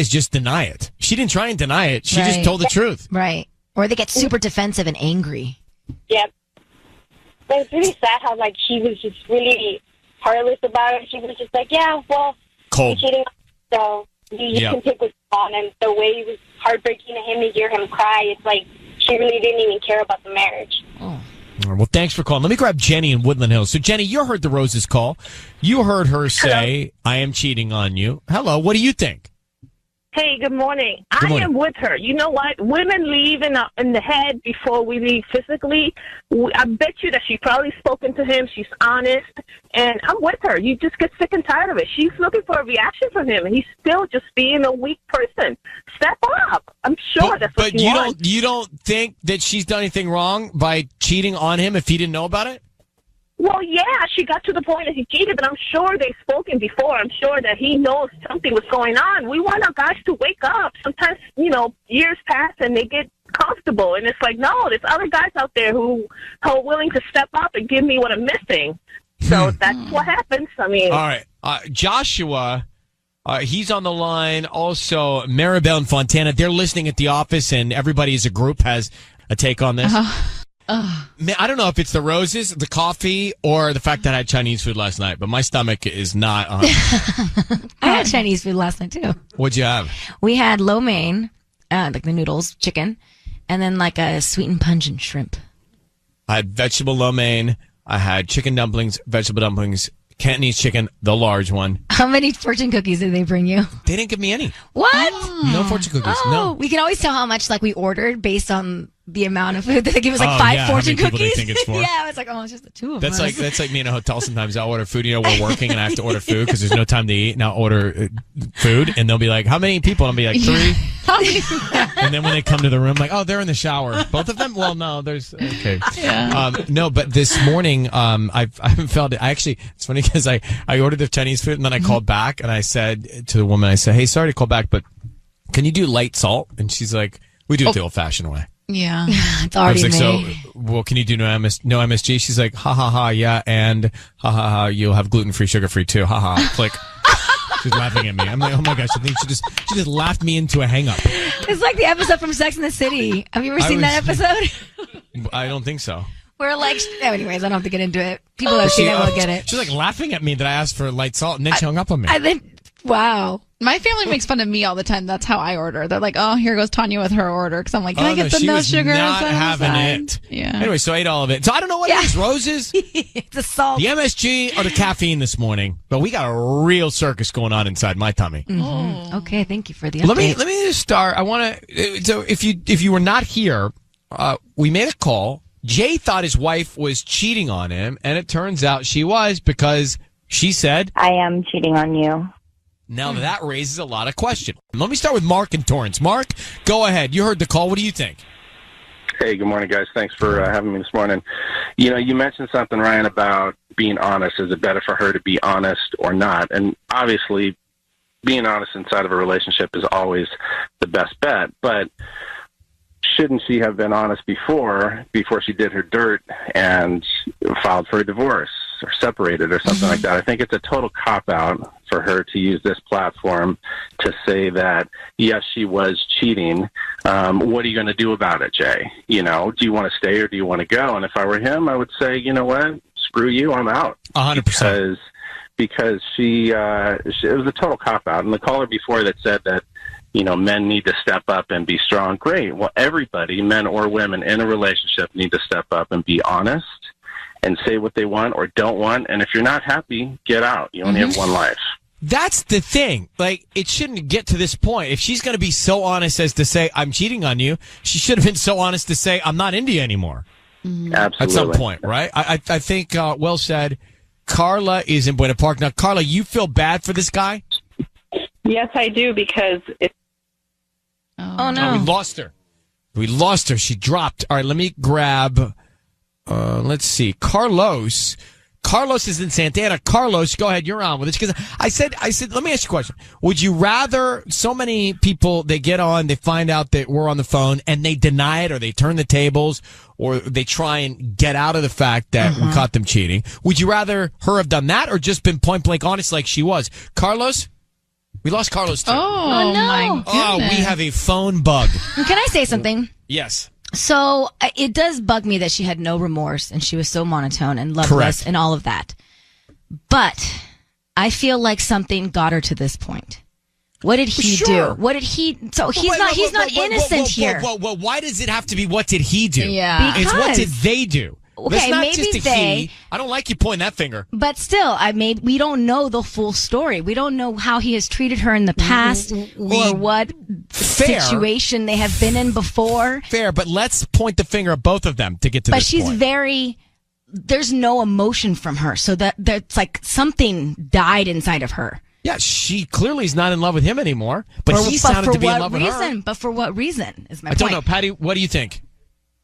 just deny it. She didn't try and deny it. She just told the truth. Right. Or they get super defensive and angry. Yep. But it's really sad how, like, she was just really heartless about it. She was just like, yeah, well, cold. You're cheating, so you can take what's on. And the way it was heartbreaking to him to hear him cry, it's like she really didn't even care about the marriage. Oh. Well, thanks for calling. Let me grab Jenny in Woodland Hills. So, Jenny, you heard the Roses call. You heard her say, I am cheating on you. Hello, what do you think? Hey, good morning. Good morning. I am with her. You know what? Women leave in the head before we leave physically. I bet you that she's probably spoken to him. She's honest. And I'm with her. You just get sick and tired of it. She's looking for a reaction from him, and he's still just being a weak person. Step up. I'm sure that's what But you don't think that she's done anything wrong by cheating on him if he didn't know about it? Well, yeah, she got to the point that he cheated, but I'm sure they've spoken before. I'm sure that he knows something was going on. We want our guys to wake up. Sometimes, you know, years pass and they get comfortable, and it's like, no, there's other guys out there who are willing to step up and give me what I'm missing. So that's what happens. I mean, all right, Joshua. He's on the line. Also, Maribel and Fontana. They're listening at the office, and everybody as a group has a take on this. I don't know if it's the Roses, the coffee, or the fact that I had Chinese food last night, but my stomach is not. I had Chinese food last night too. What'd you have? We had lo mein, like the noodles, chicken, and then like a sweet and pungent shrimp. I had vegetable lo mein. I had chicken dumplings, vegetable dumplings, Cantonese chicken, the large one. How many fortune cookies did they bring you? They didn't give me any. What? No fortune cookies. Oh, No. we can always tell how much like we ordered based on the amount of food. They give us like 5 fortune how many people cookies. they think it's for? Yeah, it's like, oh, it's just the two of us. That's like me in a hotel. Sometimes I'll order food. You know, we're working and I have to order food because there's no time to eat. And I'll order food, and they'll be like, "How many people?" And I'll be like, 3. And then when they come to the room, like, "Oh, they're in the shower." Both of them? Well, no, there's okay. Yeah. No, but this morning, I felt it. I actually, it's funny because I ordered the Chinese food and then I called back and I said to the woman, I said, "Hey, sorry to call back, but can you do light salt?" And she's like, "We do it the old-fashioned way." Yeah. It's already I was like, made. so, well, can you do no MSG? She's like, ha ha ha, yeah, and ha ha ha, you'll have gluten-free, sugar-free too, ha ha. Click. She's laughing at me. I'm like, oh my gosh, I think she just laughed me into a hang-up. It's like the episode from Sex and the City. Have you ever seen that episode? I don't think so. Where like, anyways, I don't have to get into it. People that have seen it will get it. She's like laughing at me that I asked for light salt, and then she hung up on me. I think, wow. My family makes fun of me all the time. That's how I order. They're like, "Oh, here goes Tanya with her order." Because I'm like, "Can I get the no sugar?" Not having it. Yeah. Anyway, so I ate all of it. So I don't know what it is. Roses, it's a salt, the MSG, or the caffeine this morning. But we got a real circus going on inside my tummy. Mm-hmm. Okay, thank you for the update. Let me just start. I want to. So if you were not here, we made a call. Jay thought his wife was cheating on him, and it turns out she was because she said, I am cheating on you. Now that raises a lot of questions. Let me start with Mark in Torrance. Mark, go ahead. You heard the call. What do you think? Hey, good morning, guys. Thanks for having me this morning. You know, you mentioned something, Ryan, about being honest. Is it better for her to be honest or not? And obviously, being honest inside of a relationship is always the best bet. But shouldn't she have been honest before she did her dirt and filed for a divorce or separated or something like that? I think it's a total cop-out for her to use this platform to say that, yes, she was cheating. What are you going to do about it, Jay? You know, do you want to stay or do you want to go? And if I were him, I would say, you know what? Screw you, I'm out. 100%. Because she it was a total cop-out. And the caller before that said that, you know, men need to step up and be strong. Great. Well, everybody, men or women in a relationship, need to step up and be honest and say what they want or don't want. And if you're not happy, get out. You only have one life. That's the thing. Like, it shouldn't get to this point. If she's going to be so honest as to say, I'm cheating on you, she should have been so honest to say, I'm not into you anymore. Absolutely. At some point, right? I think, well said. Carla is in Buena Park. Now, Carla, you feel bad for this guy? Yes, I do, because it's... Oh, no. We lost her. She dropped. All right, let me grab, let's see. Carlos is in Santa Ana. Carlos, go ahead. You're on with us. Because I said, let me ask you a question. Would you rather, so many people, they get on, they find out that we're on the phone, and they deny it, or they turn the tables, or they try and get out of the fact that we caught them cheating. Would you rather her have done that, or just been point blank honest like she was? Carlos? We lost Carlos, too. Oh, no. My goodness. Oh, we have a phone bug. Can I say something? Yes. So it does bug me that she had no remorse and she was so monotone and loveless and all of that. But I feel like something got her to this point. What did he do? What did he? So he's not innocent here. Whoa, why does it have to be what did he do? Yeah. It's what did they do? Okay, it's not maybe just a they. he. I don't like you pointing that finger. But still, we don't know the full story. We don't know how he has treated her in the past or what situation they have been in before. Fair, but let's point the finger at both of them to get to this point. But she's there's no emotion from her. So that's like something died inside of her. Yeah, she clearly is not in love with him anymore. But he sounded to be in love with her. But for what reason is my point. I don't point. know. Patty, what do you think?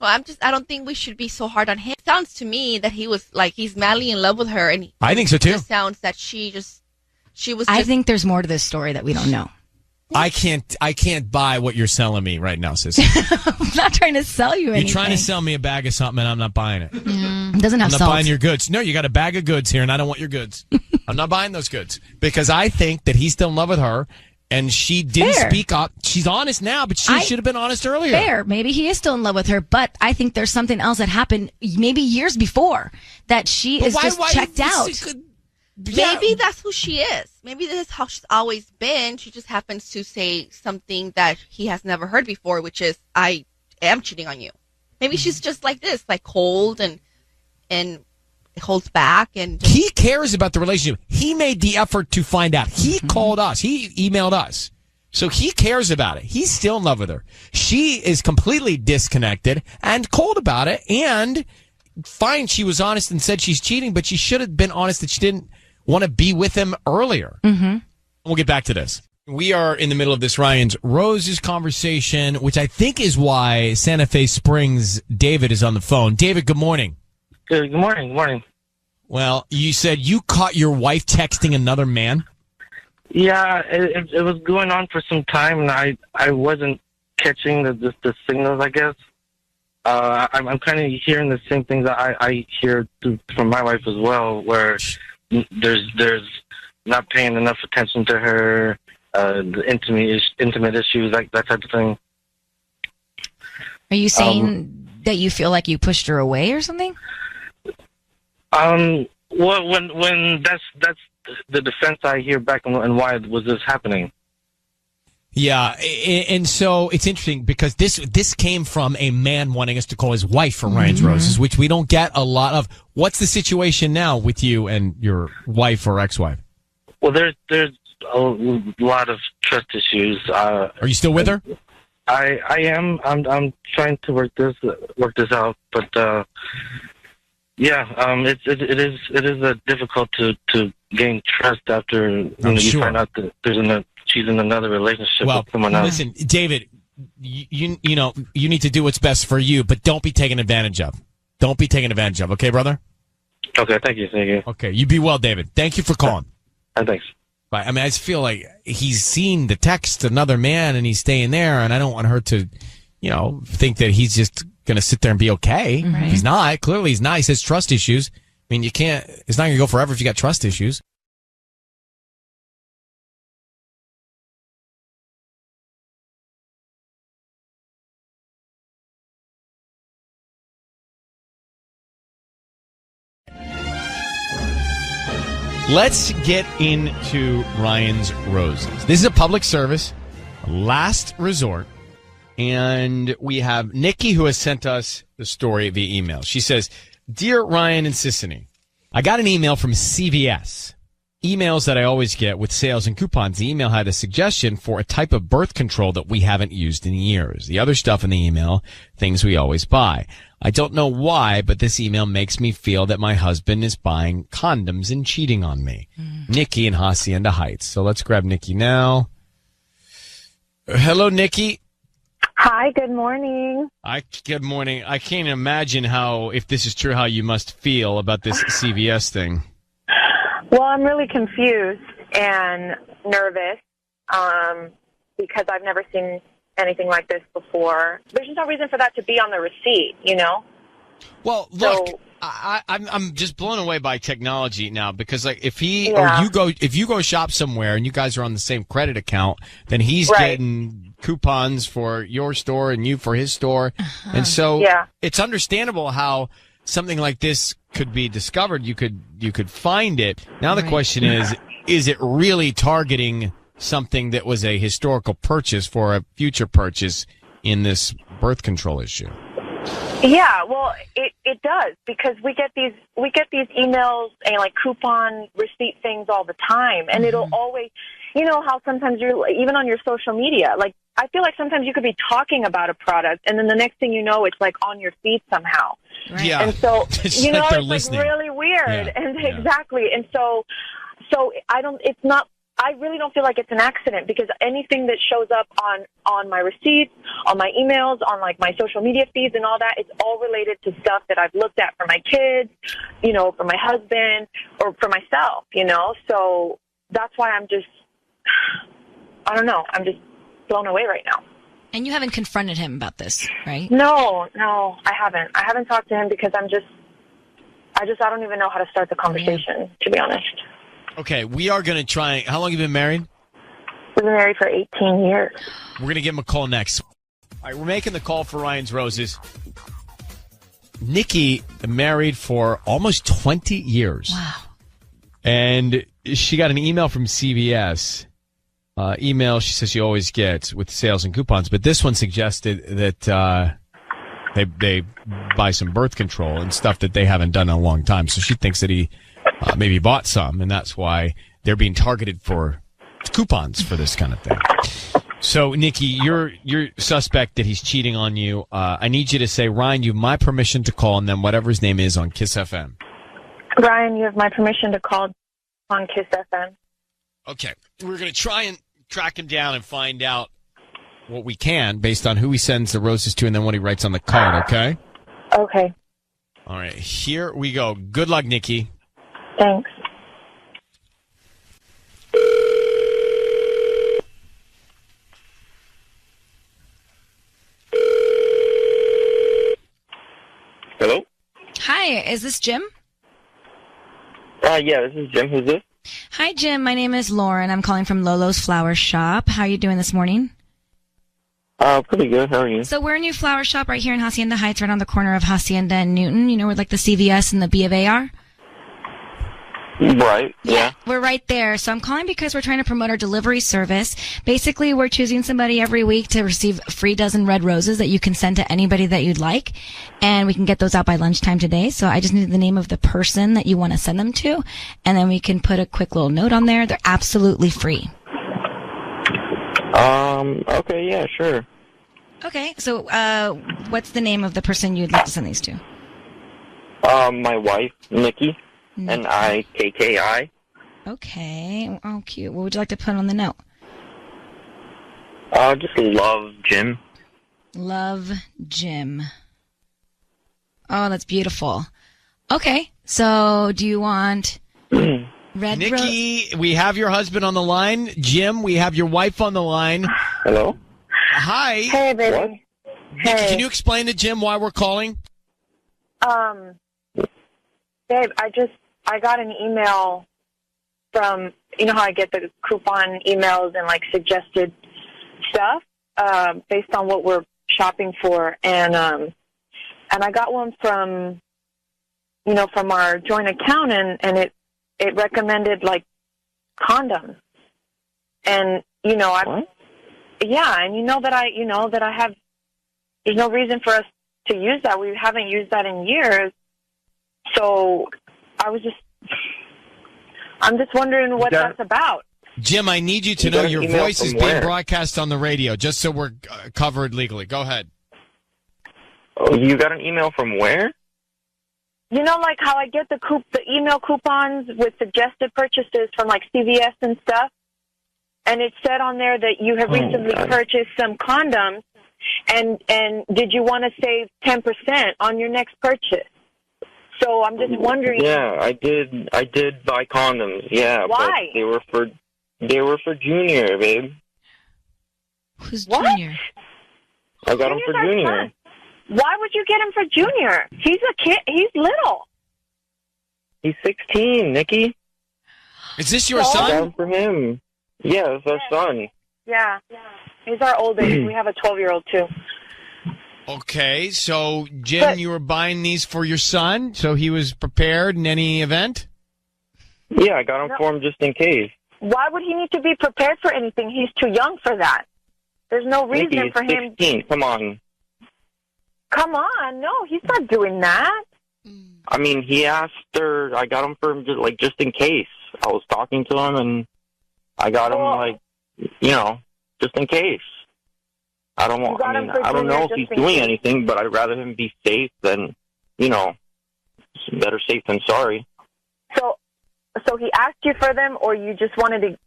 Well, I don't think we should be so hard on him. It sounds to me that he was like, he's madly in love with her. And I think so too. It sounds that she was. I think there's more to this story that we don't know. I can't buy what you're selling me right now, sis. I'm not trying to sell you anything. You're trying to sell me a bag of something and I'm not buying it. It doesn't have I'm not salt. buying your goods. No, you got a bag of goods here and I don't want your goods. I'm not buying those goods because I think that he's still in love with her. And she didn't speak up. She's honest now, but she should have been honest earlier. Fair. Maybe he is still in love with her, but I think there's something else that happened maybe years before that she is just checked out. Maybe that's who she is. Maybe this is how she's always been. She just happens to say something that he has never heard before, which is, I am cheating on you. Maybe she's just like this, like cold and holds back. And he cares about the relationship. He made the effort to find out. He called us. He emailed us. So he cares about it. He's still in love with her. She is completely disconnected and cold about it. And fine, she was honest and said she's cheating, but she should have been honest that she didn't want to be with him earlier. We'll get back to this. We are in the middle of this Ryan's Roses conversation, which I think is why Santa Fe Springs David is on the phone. David, good morning. Good morning. Good morning. Well, you said you caught your wife texting another man? Yeah, it was going on for some time, and I wasn't catching the signals, I guess. I'm kind of hearing the same things that I hear from my wife as well, where there's not paying enough attention to her, the intimate issues, like that type of thing. Are you saying that you feel like you pushed her away or something? Well, when that's the defense I hear back, and why was this happening? Yeah, and so it's interesting because this came from a man wanting us to call his wife for Ryan's Roses, which we don't get a lot of. What's the situation now with you and your wife or ex-wife? Well, there's a lot of trust issues. Are you still with her? I am. I'm trying to work this out, but Yeah, it is difficult to gain trust after you find out that she's in another relationship with someone else. Listen, David, you need to do what's best for you, but don't be taken advantage of. Don't be taken advantage of. Okay, brother? Okay, thank you. Okay, you be well, David. Thank you for calling. Thanks. Bye. I mean, I just feel like he's seen the text to another man and he's staying there, and I don't want her to, think that he's just going to sit there and be okay. Right. He's not. Clearly, he's not. He says trust issues. I mean, it's not going to go forever if you got trust issues. Let's get into Ryan's Roses. This is a public service, last resort. And we have Nikki, who has sent us the story via email. She says, Dear Ryan and Sissany, I got an email from CVS. Emails that I always get with sales and coupons. The email had a suggestion for a type of birth control that we haven't used in years. The other stuff in the email, things we always buy. I don't know why, but this email makes me feel that my husband is buying condoms and cheating on me. Nikki in Hacienda Heights. So let's grab Nikki now. Hello, Nikki. Hi, good morning. Good morning. I can't imagine if this is true, how you must feel about this CVS thing. Well, I'm really confused and nervous because I've never seen anything like this before. There's no reason for that to be on the receipt, Well, look, I'm just blown away by technology now because, like, if you go shop somewhere and you guys are on the same credit account, then he's getting coupons for your store and you for his store. And so it's understandable how something like this could be discovered. You could find it. Now the question is it really targeting something that was a historical purchase for a future purchase in this birth control issue? Yeah, well, it does because we get these emails and like coupon receipt things all the time, and it'll always, how sometimes you're even on your social media, like I feel like sometimes you could be talking about a product, and then the next thing you know, it's like on your feed somehow. Right. Yeah, and so it's it's listening. like really weird, exactly, and so I really don't feel like it's an accident because anything that shows up on my receipts, on my emails, on like my social media feeds and all that, it's all related to stuff that I've looked at for my kids, for my husband or for myself, So that's why I'm just blown away right now. And you haven't confronted him about this, right? No, I haven't. I haven't talked to him because I don't even know how to start the conversation, to be honest. Okay, we are going to try. How long have you been married? We've been married for 18 years. We're going to give him a call next. All right, we're making the call for Ryan's Roses. Nikki married for almost 20 years. Wow. And she got an email from CVS. Email she says she always gets with sales and coupons. But this one suggested that they buy some birth control and stuff that they haven't done in a long time. So she thinks that he maybe bought some, and that's why they're being targeted for coupons for this kind of thing. So, Nikki, you're suspect that he's cheating on you. I need you to say, Ryan, you have my permission to call, and then whatever his name is on Kiss FM. Ryan, you have my permission to call on Kiss FM. Okay. We're going to try and track him down and find out what we can based on who he sends the roses to and then what he writes on the card, okay? Okay. All right. Here we go. Good luck, Nikki. Thanks. Hello? Hi, is this Jim? Yeah, this is Jim. Who's this? Hi, Jim. My name is Lauren. I'm calling from Lolo's Flower Shop. How are you doing this morning? Pretty good. How are you? So we're a new flower shop right here in Hacienda Heights, right on the corner of Hacienda and Newton. Where like the CVS and the B of A are? Right, yeah. We're right there. So I'm calling because we're trying to promote our delivery service. Basically, we're choosing somebody every week to receive a free dozen red roses that you can send to anybody that you'd like. And we can get those out by lunchtime today. So I just need the name of the person that you want to send them to. And then we can put a quick little note on there. They're absolutely free. Okay, yeah, sure. Okay. So what's the name of the person you'd like to send these to? My wife, Nikki, Nikki. Okay. Oh, cute. What would you like to put on the note? Just love Jim. Love Jim. Oh, that's beautiful. Okay. So, do you want red Nikki, we have your husband on the line. Jim, we have your wife on the line. Hello? Hi. Hey, baby. What? Nikki, can you explain to Jim why we're calling? Babe, I got an email from, you know how I get the coupon emails and like suggested stuff based on what we're shopping for, and I got one from, you know, from our joint account, and it recommended like condoms, and you know and you know that I have. There's no reason for us to use that. We haven't used that in years, so I'm just wondering what that's about. Jim, I need you to know your voice is being broadcast on the radio, just so we're covered legally. Go ahead. Oh, you got an email from where? You know, like how I get the email coupons with suggested purchases from like CVS and stuff, and it said on there that you have recently purchased some condoms, and did you want to save 10% on your next purchase? So I'm just wondering. Yeah, I did buy condoms. Yeah, why? But they were for Junior, babe. Who's Junior? I got them for Junior. Why would you get him for Junior? He's a kid. He's little. He's 16, Nikki. Is this your I son? got them for him. Yeah, it's our son. Yeah. He's our oldest. We have a 12-year-old, too. Okay, so, Jim, you were buying these for your son, so he was prepared in any event? Yeah, I got them for him just in case. Why would he need to be prepared for anything? He's too young for that. There's no reason Nikki, for him. 16. Come on. Come on. No, he's not doing that. I mean, he asked her. I got them for him just in case. I was talking to him, and I got him, just in case. I don't know if he's doing anything, but I'd rather him be safe than, better safe than sorry. So he asked you for them, or you just wanted to?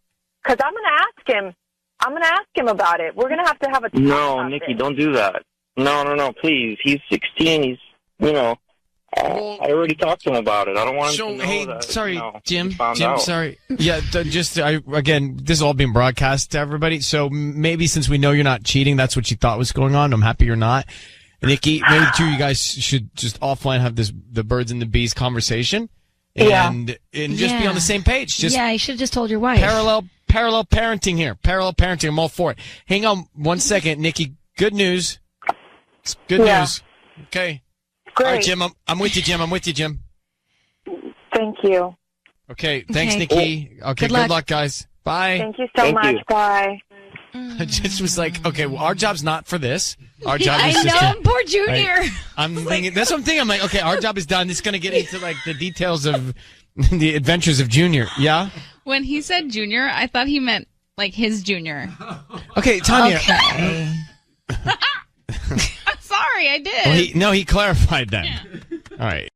Because I'm going to ask him. I'm going to ask him about it. We're going to have to have a talk about Nikki, this. don't do that. No, please. He's 16. He's, I already talked to him about it. I don't want him to know that. Sorry, Jim, out. sorry. Yeah, again, this is all being broadcast to everybody, so maybe since we know you're not cheating, that's what you thought was going on. I'm happy you're not. Nikki, maybe the two of you guys should just offline have the birds and the bees conversation and just be on the same page. You should have just told your wife. Parallel parenting here. Parallel parenting. I'm all for it. Hang on one second, Nikki. Good news. It's good news. Okay. Great. All right, Jim. I'm with you, Jim. Thank you. Okay. Thanks, Nikki. Okay. Good luck, guys. Bye. Thank you so much. Bye. I just was like, okay, well, our job's not for this. Our job is just I know, poor Junior. I'm thinking, that's what I'm thinking. I'm like, okay, our job is done. This is going to get into like the details of the adventures of Junior. Yeah? When he said Junior, I thought he meant like his junior. Okay, Tanya. Okay. I'm sorry, I did. Well, he clarified that. Yeah. All right.